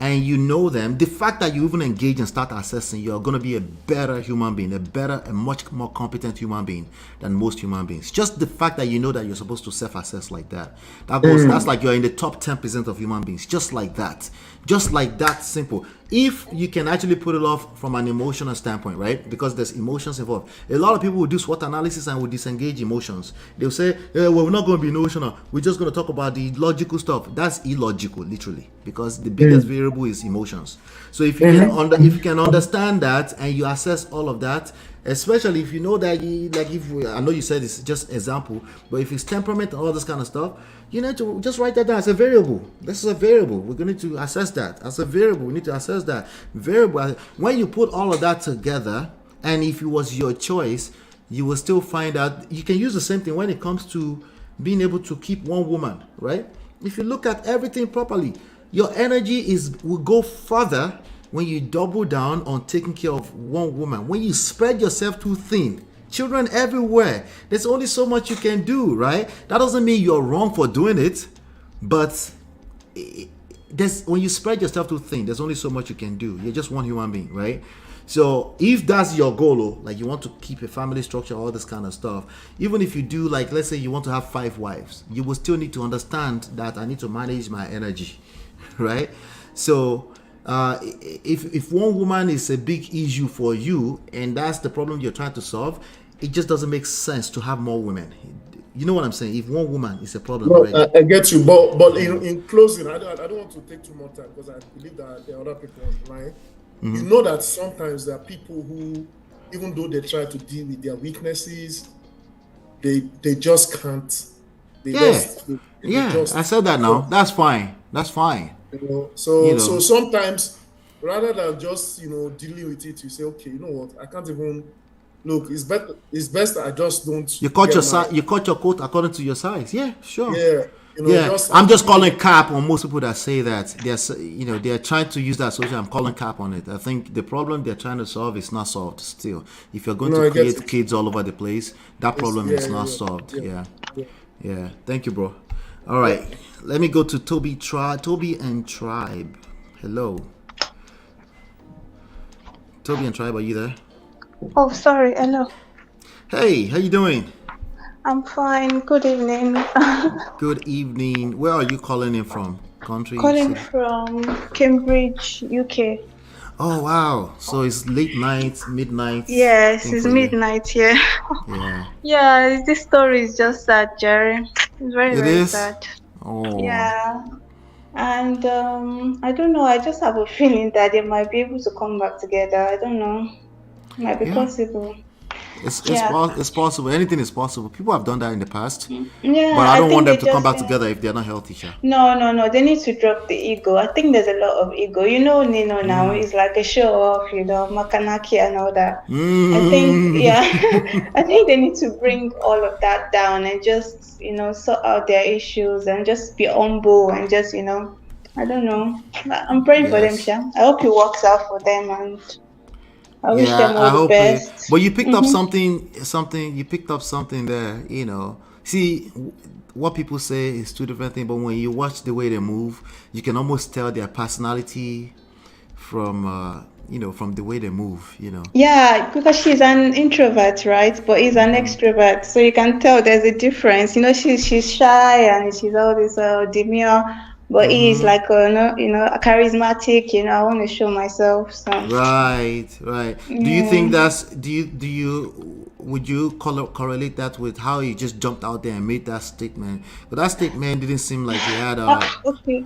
and you know them, the fact that you even engage and start assessing, you're going to be a better human being, a much more competent human being than most human beings. Just the fact that you know that you're supposed to self-assess like that, that's like you're in the top 10% of human beings. Just like that simple. If you can actually put it off from an emotional standpoint, right? Because there's emotions involved. A lot of people will do SWOT analysis and will disengage emotions. They'll say, well, we're not going to be emotional. We're just going to talk about the logical stuff. That's illogical, literally, because the biggest variable is emotions. So if you if you can understand that and you assess all of that, especially if you know that, I know you said it's just example, but if it's temperament and all this kind of stuff, you need to just write that down as a variable. This is a variable. We're going to assess that as a variable. We need to assess that variable. When you put all of that together, and if it was your choice, you will still find out you can use the same thing when it comes to being able to keep one woman, right? If you look at everything properly, your energy will go further when you double down on taking care of one woman. When you spread yourself too thin, children everywhere, there's only so much you can do, right? That doesn't mean you're wrong for doing it, but when you spread yourself too thin, there's only so much you can do. You're just one human being, right? So if that's your goal, like you want to keep a family structure, all this kind of stuff, even if you do, like, let's say you want to have 5 wives, you will still need to understand that I need to manage my energy, right? So if one woman is a big issue for you and that's the problem you're trying to solve, it just doesn't make sense to have more women. You know what I'm saying? If one woman is a problem, well, I get you, but in closing, I don't want to take too much time because I believe that there are other people online. You know that sometimes there are people who, even though they try to deal with their weaknesses, they just can't. I said that now. That's fine. So sometimes, rather than just dealing with it, you say, okay, you know what? I can't even look. It's best that I just don't. You cut your coat according to your size. Yeah, sure. Yeah. I'm just calling cap on most people that say that they're trying to use that social. I'm calling cap on it. I think the problem they're trying to solve is not solved still. If you're going to create kids all over the place, that problem is not solved. Yeah. Thank you, bro. All right, let me go to Toby and Tribe. Hello, Toby and Tribe, are you there? Oh, sorry. Hello. Hey, how you doing? I'm fine. Good evening. Good evening. Where are you calling in from? Country? Calling from Cambridge, UK. Oh, wow. So it's late night, midnight? Yes, it's midnight here. Yeah, this story is just sad, Jerry. It's very sad. Oh. Yeah. And I don't know. I just have a feeling that they might be able to come back together. I don't know. It might be possible. It's possible. Anything is possible. People have done that in the past. Yeah, but I don't want them to come back together if they're not healthy. No. They need to drop the ego. I think there's a lot of ego. Nino now is like a show off, Makanaki and all that. I think, I think they need to bring all of that down and just, sort out their issues and just be humble and just, I don't know. I'm praying for them, Sha. I hope it works out for them and I wish them all the best. But you picked up something. You picked up something there. See, what people say is two different things. But when you watch the way they move, you can almost tell their personality from the way they move. Yeah, because she's an introvert, right? But he's an extrovert, so you can tell there's a difference. She's shy and she's all this demure. But he's like charismatic, I want to show myself. So. Right. Do you think would you correlate that with how he just jumped out there and made that statement? But that statement didn't seem like he had okay.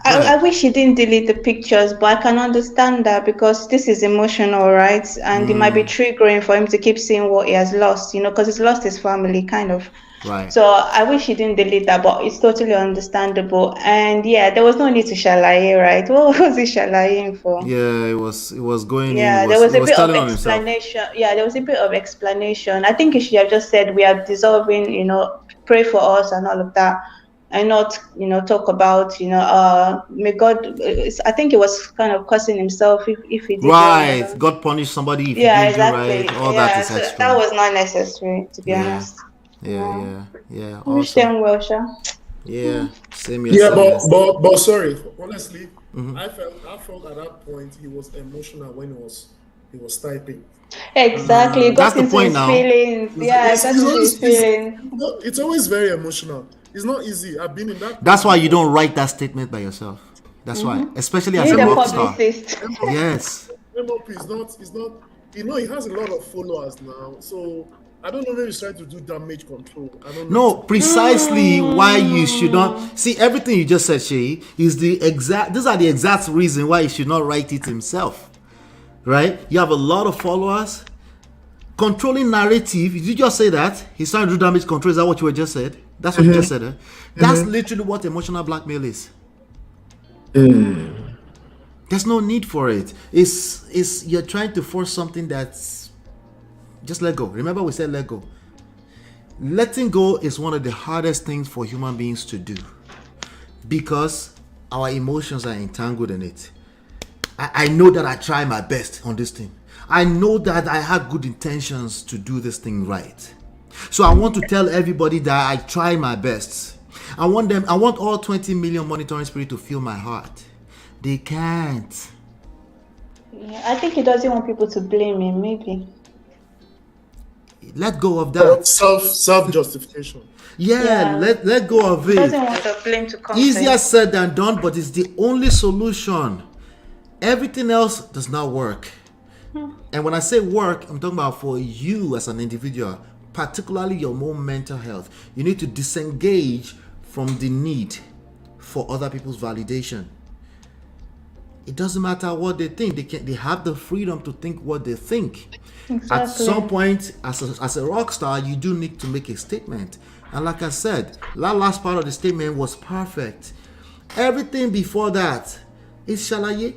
I wish he didn't delete the pictures, but I can understand that because this is emotional, right? And it might be triggering for him to keep seeing what he has lost, because he's lost his family, kind of. Right. So I wish he didn't delete that, but it's totally understandable. And there was no need to shalaye, right? What was he shalaying for? Yeah, it was going. Yeah, there was a bit of explanation. Yeah, there was a bit of explanation. I think he should have just said we are dissolving. Pray for us and all of that, and not talk about may God. I think he was kind of cursing himself if he did. Right, God punish somebody if he didn't do right. All that is extra. That was not necessary, to be honest. Yeah. Wish them well, Sha. Yeah, same here. Yeah, but sorry, honestly, I felt at that point he was emotional when he was typing. Exactly. It got That's the into point his now. feelings. Yeah, it got into his feelings. It's always very emotional. It's not easy. I've been in that. That's why you don't write that statement by yourself. That's why, especially as a rock star. Yes. MOP is not. You know, he has a lot of followers now, so I don't know if he's trying to do damage control. I don't know. No, precisely why you should not see everything you just said, Shay, is the exact. These are the exact reason why he should not write it himself. Right? You have a lot of followers. Controlling narrative. Did you just say that? He's trying to do damage control. Is that what you were just said? That's what you just said. That's literally what emotional blackmail is. There's no need for it. It's you're trying to force something that's just let go. Remember we said let go. Letting go is one of the hardest things for human beings to do because our emotions are entangled in it. I know that I try my best on this thing. I know that I had good intentions to do this thing right. So I want to tell everybody that I try my best. I want all 20 million monitoring spirit to feel my heart. They can't. Yeah, I think he doesn't want people to blame him, maybe. Let go of that. Self justification. Yeah, let go of it. He doesn't want the blame to come. Easier said than done, but it's the only solution. Everything else does not work. And when I say work, I'm talking about for you as an individual, particularly your own mental health. You need to disengage from the need for other people's validation. It doesn't matter what they think. They have the freedom to think what they think. Exactly. At some point, as a rock star, you do need to make a statement. And like I said, that last part of the statement was perfect. Everything before that is shalaye.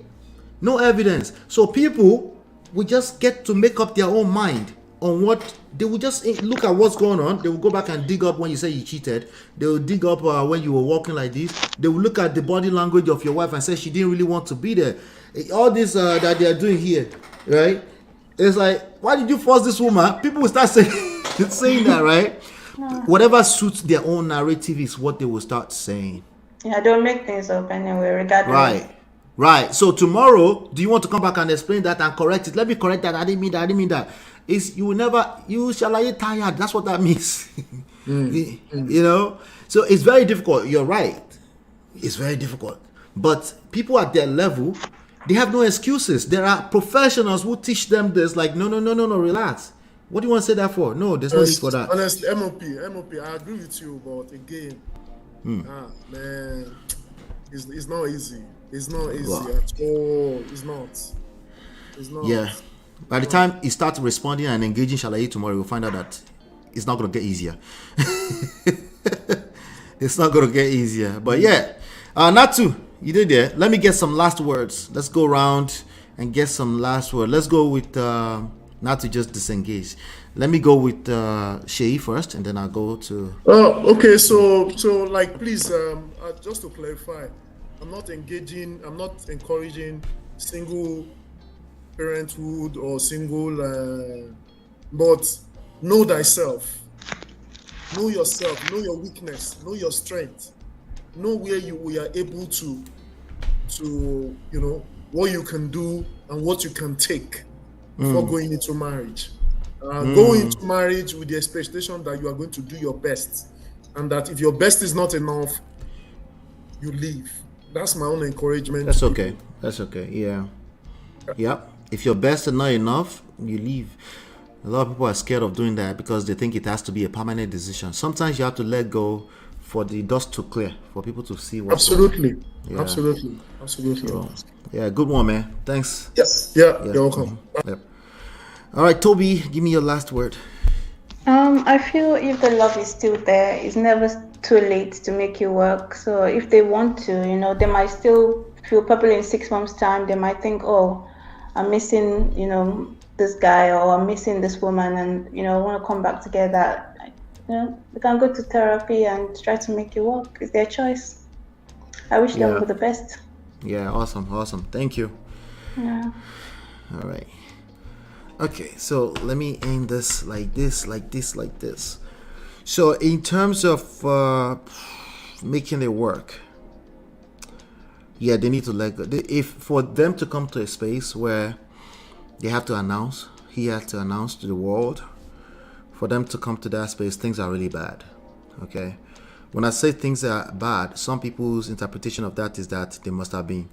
No evidence. So people will just get to make up their own mind on what they will just look at what's going on. They will go back and dig up when you say you cheated. They will dig up when you were walking like this. They will look at the body language of your wife and say she didn't really want to be there. All this that they are doing here, right? It's like, why did you force this woman? People will start saying that, right? No. Whatever suits their own narrative is what they will start saying. Yeah, don't make things up anyway, regardless. Right. So tomorrow, do you want to come back and explain that and correct it? Let me correct that. I didn't mean that. You shall get tired. That's what that means. You know? So it's very difficult. You're right. It's very difficult. But people at their level, they have no excuses. There are professionals who teach them this, like, no, relax. What do you want to say that for? No, there's no need for that. Honestly, MOP, I agree with you, but again, man, it's not easy. It's not easy at all. It's not. Yeah. By the time he starts responding and engaging Shalaye tomorrow, you'll find out that it's not going to get easier. It's not going to get easier. But yeah, Natu, you did there. Let me get some last words. Let's go around and get some last words. Let's go with Natu just disengage. Let me go with Shay first, and then I'll go to... Oh, okay. So like, please, just to clarify, I'm not encouraging single parenthood or single, but know thyself, know yourself, know your weakness, know your strength, know where we are able to what you can do and what you can take before going into marriage. Go into marriage with the expectation that you are going to do your best, and that if your best is not enough, you leave. That's my own encouragement. That's okay. Yeah. Yep. If your best is not enough, you leave. A lot of people are scared of doing that because they think it has to be a permanent decision. Sometimes you have to let go for the dust to clear, for people to see what. Absolutely. Yeah. Absolutely. So, yeah, good one, man. Thanks. Yes. Yeah. You're welcome. Yep. All right, Toby, give me your last word. I feel if the love is still there, it's never too late to make it work. So if they want to, they might still feel, probably in 6 months' time, they might think, oh, I'm missing, this guy, or I'm missing this woman, and I want to come back together. They can go to therapy and try to make it work. It's their choice. I wish them all the best. Yeah, awesome. Thank you. Yeah. All right. Okay, so let me end this like this. So in terms of making it work, Yeah, they need to let go. If for them to come to a space where they have to announce, he has to announce to the world, for them to come to that space, things are really bad. Okay? When I say things are bad, some people's interpretation of that is that they must have been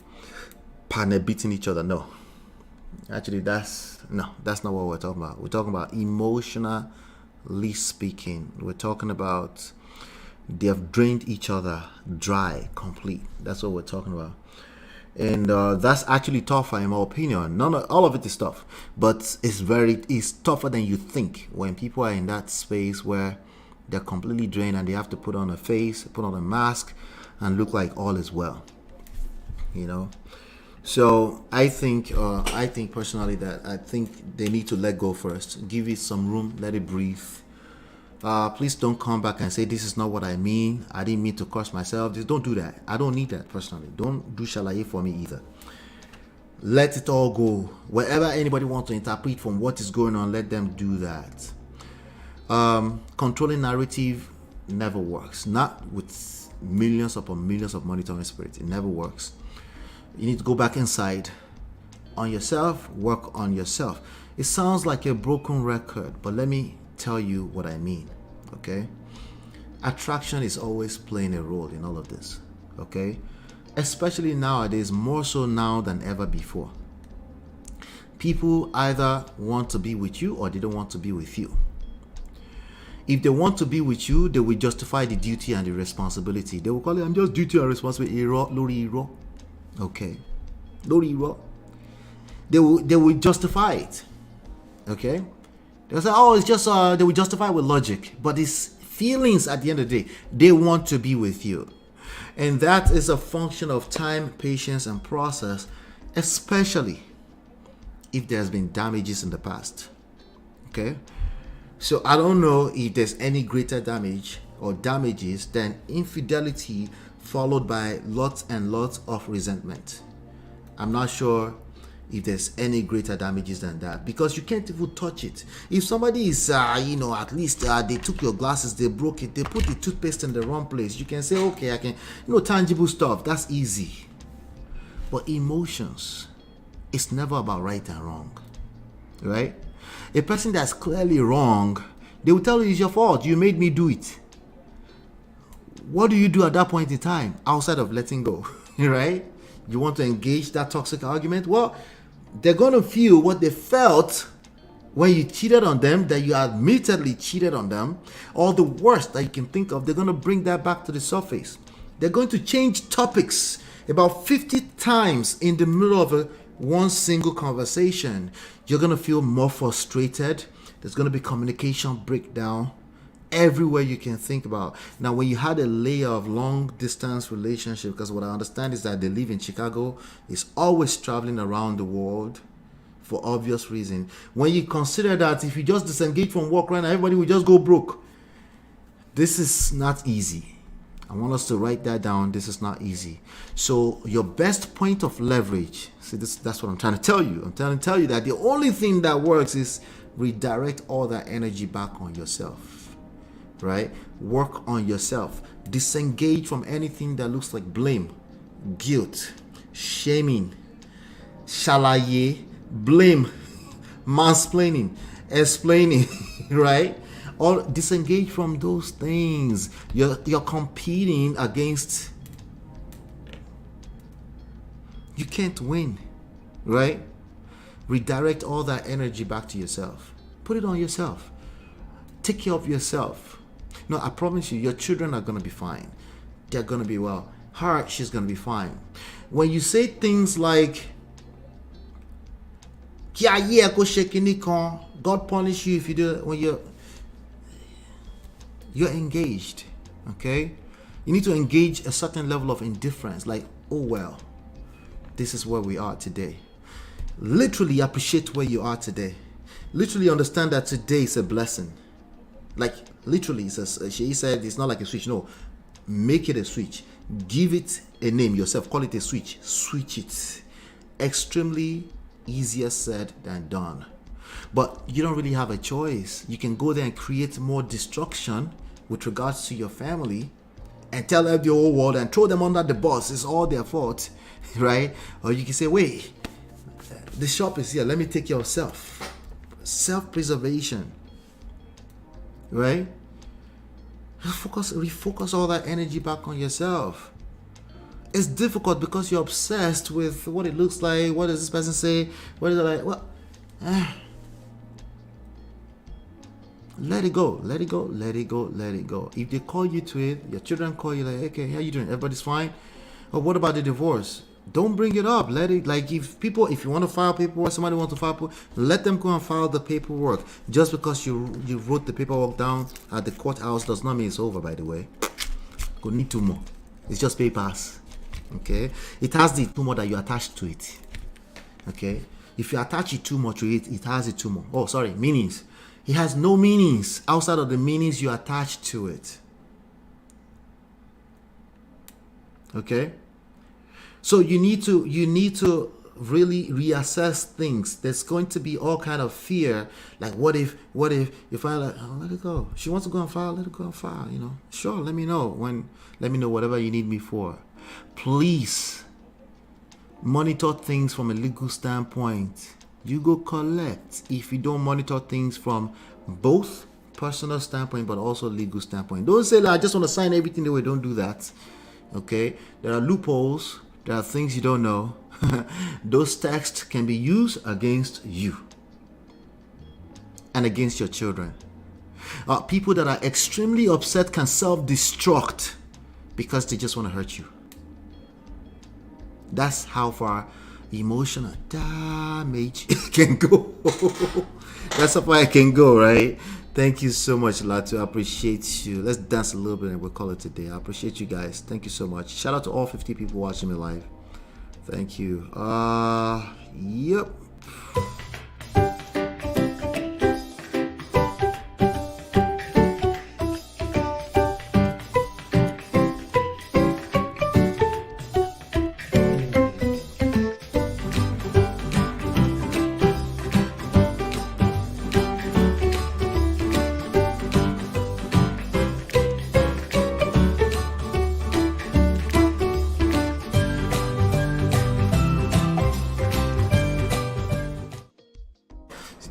partner beating each other. No. Actually, that's not what we're talking about. We're talking about emotionally speaking. We're talking about they have drained each other dry, complete. That's what we're talking about. And that's actually tougher, in my opinion. All of it is tough, but it's tougher than you think when people are in that space where they're completely drained and they have to put on a face, put on a mask, and look like all is well. You know. So I think personally that I think they need to let go first. Give it some room, let it breathe. Please don't come back and say this is not what I mean. I didn't mean to curse myself. Just don't do that. I don't need that personally. Don't do shalaye for me either. Let it all go. Wherever anybody wants to interpret from what is going on, let them do that. Controlling narrative never works. Not with millions upon millions of monitoring spirits. It never works. You need to go back inside on yourself, work on yourself. It sounds like a broken record, but let me tell you what I mean. Okay? Attraction is always playing a role in all of this. Okay? Especially nowadays, more so now than ever before. People either want to be with you or they don't want to be with you. If they want to be with you, they will justify the duty and the responsibility. They will call it, I'm just duty and responsibility. Lori. Okay. Lori. They will justify it. Okay? They'll say, oh, it's just, they will justify with logic. But it's feelings at the end of the day. They want to be with you. And that is a function of time, patience, and process, especially if there's been damages in the past. Okay? So I don't know if there's any greater damage or damages than infidelity followed by lots and lots of resentment. I'm not sure if there's any greater damages than that, because you can't even touch it. If somebody is, at least they took your glasses, they broke it, they put the toothpaste in the wrong place, you can say, okay, I can, tangible stuff, that's easy. But emotions, it's never about right and wrong, right? A person that's clearly wrong, they will tell you it's your fault, you made me do it. What do you do at that point in time outside of letting go, right? You want to engage that toxic argument? Well, they're going to feel what they felt when you cheated on them, that you admittedly cheated on them, or the worst that you can think of. They're going to bring that back to the surface. They're going to change topics about 50 times in the middle of one single conversation. You're going to feel more frustrated. There's going to be communication breakdown everywhere you can think about. Now, when you had a layer of long distance relationship, because what I understand is that they live in Chicago, is always traveling around the world for obvious reason. When you consider that if you just disengage from work right now, everybody will just go broke. This is not easy. I want us to write that down. This is not easy. So your best point of leverage, that's what I'm trying to tell you. I'm trying to tell you that the only thing that works is redirect all that energy back on yourself. Right? Work on yourself. Disengage from anything that looks like blame, guilt, shaming, shalaye, blame, mansplaining, explaining, right? Or disengage from those things. You're competing against. You can't win, right? Redirect all that energy back to yourself. Put it on yourself. Take care of yourself. No, I promise you, your children are going to be fine. They're going to be well. Her, she's going to be fine. When you say things like, God punish you if you do it, when you're engaged, okay? You need to engage a certain level of indifference, like, oh well, this is where we are today. Literally appreciate where you are today. Literally understand that today is a blessing. Like, literally, she said it's not like a switch. No, make it a switch. Give it a name yourself. Call it a switch. Switch it. Extremely easier said than done. But you don't really have a choice. You can go there and create more destruction with regards to your family and tell them the whole world and throw them under the bus. It's all their fault, right? Or you can say, wait, the shop is here. Let me take care of self-preservation, right? Refocus all that energy back on yourself. It's difficult because you're obsessed with what it looks like. What does this person say? What is it like? What? Let it go. Let it go. Let it go. Let it go. If they call you to it, your children call you like, okay, how you doing? Everybody's fine. Or what about the divorce? Don't bring it up. Let it, like, if you want to file paperwork, somebody wants to file paperwork, let them go and file the paperwork. Just because you wrote the paperwork down at the courthouse does not mean it's over, by the way. Go need two more. It's just papers. Okay? It has the two more that you attach to it. Okay? If you attach it too much to it, it has it two more. Oh, sorry, meanings. It has no meanings outside of the meanings you attach to it. Okay? So you need to really reassess things. There's going to be all kind of fear. Like, what if you find like, oh, let it go. She wants to go and file, let it go and file, you know. Sure, let me know whatever you need me for. Please monitor things from a legal standpoint. You go collect if you don't monitor things from both personal standpoint but also legal standpoint. Don't say that I just want to sign everything the way. Don't do that. Okay? There are loopholes. There are things you don't know. Those texts can be used against you and against your children. People that are extremely upset can self-destruct because they just want to hurt you. That's how far emotional damage can go. That's how far it can go, right? Thank you so much, Latu. I appreciate you. Let's dance a little bit and we'll call it a day. I appreciate you guys. Thank you so much. Shout out to all 50 people watching me live. Thank you. Yep.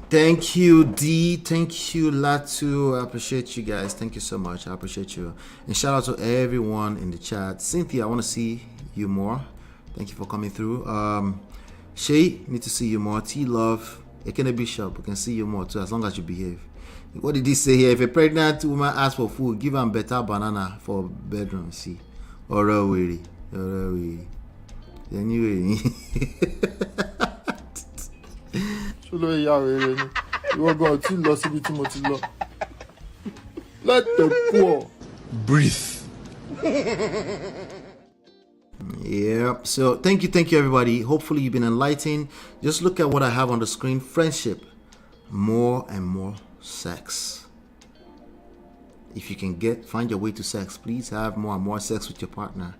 Thank you, D. Thank you, Latu. I appreciate you guys. Thank you so much. I appreciate you. And shout out to everyone in the chat. Cynthia, I want to see you more. Thank you for coming through. Shay, need to see you more. T-Love, Ekene Bishop, we can see you more too, as long as you behave. What did he say here? If a pregnant woman asks for food, give them better banana for bedroom. See. Anyway. Let the poor breathe. Yeah. So thank you everybody. Hopefully you've been enlightened. Just look at what I have on the screen. Friendship, more and more sex. If you can find your way to sex, please have more and more sex with your partner.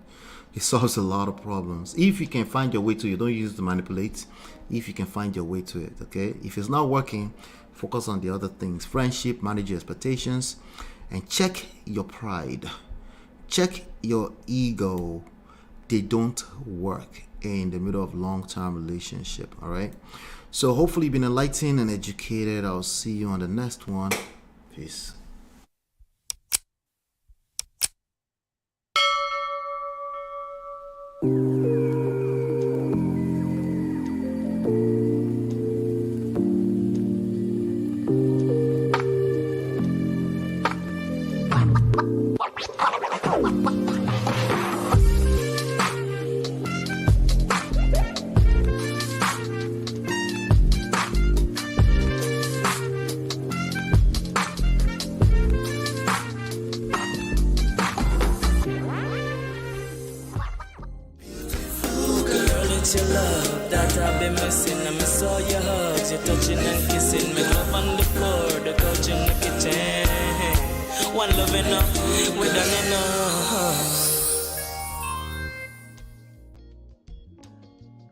It solves a lot of problems. If you can find your way to it, don't use it to manipulate. If you can find your way to it, okay? If it's not working, focus on the other things. Friendship, manage your expectations, and check your pride. Check your ego. They don't work in the middle of long-term relationship, all right? So hopefully you've been enlightened and educated. I'll see you on the next one. Peace. Your love that I've been missing. I miss all your hugs, your touching and kissing. Make love on the floor, the couch in the kitchen. One love enough, we done enough.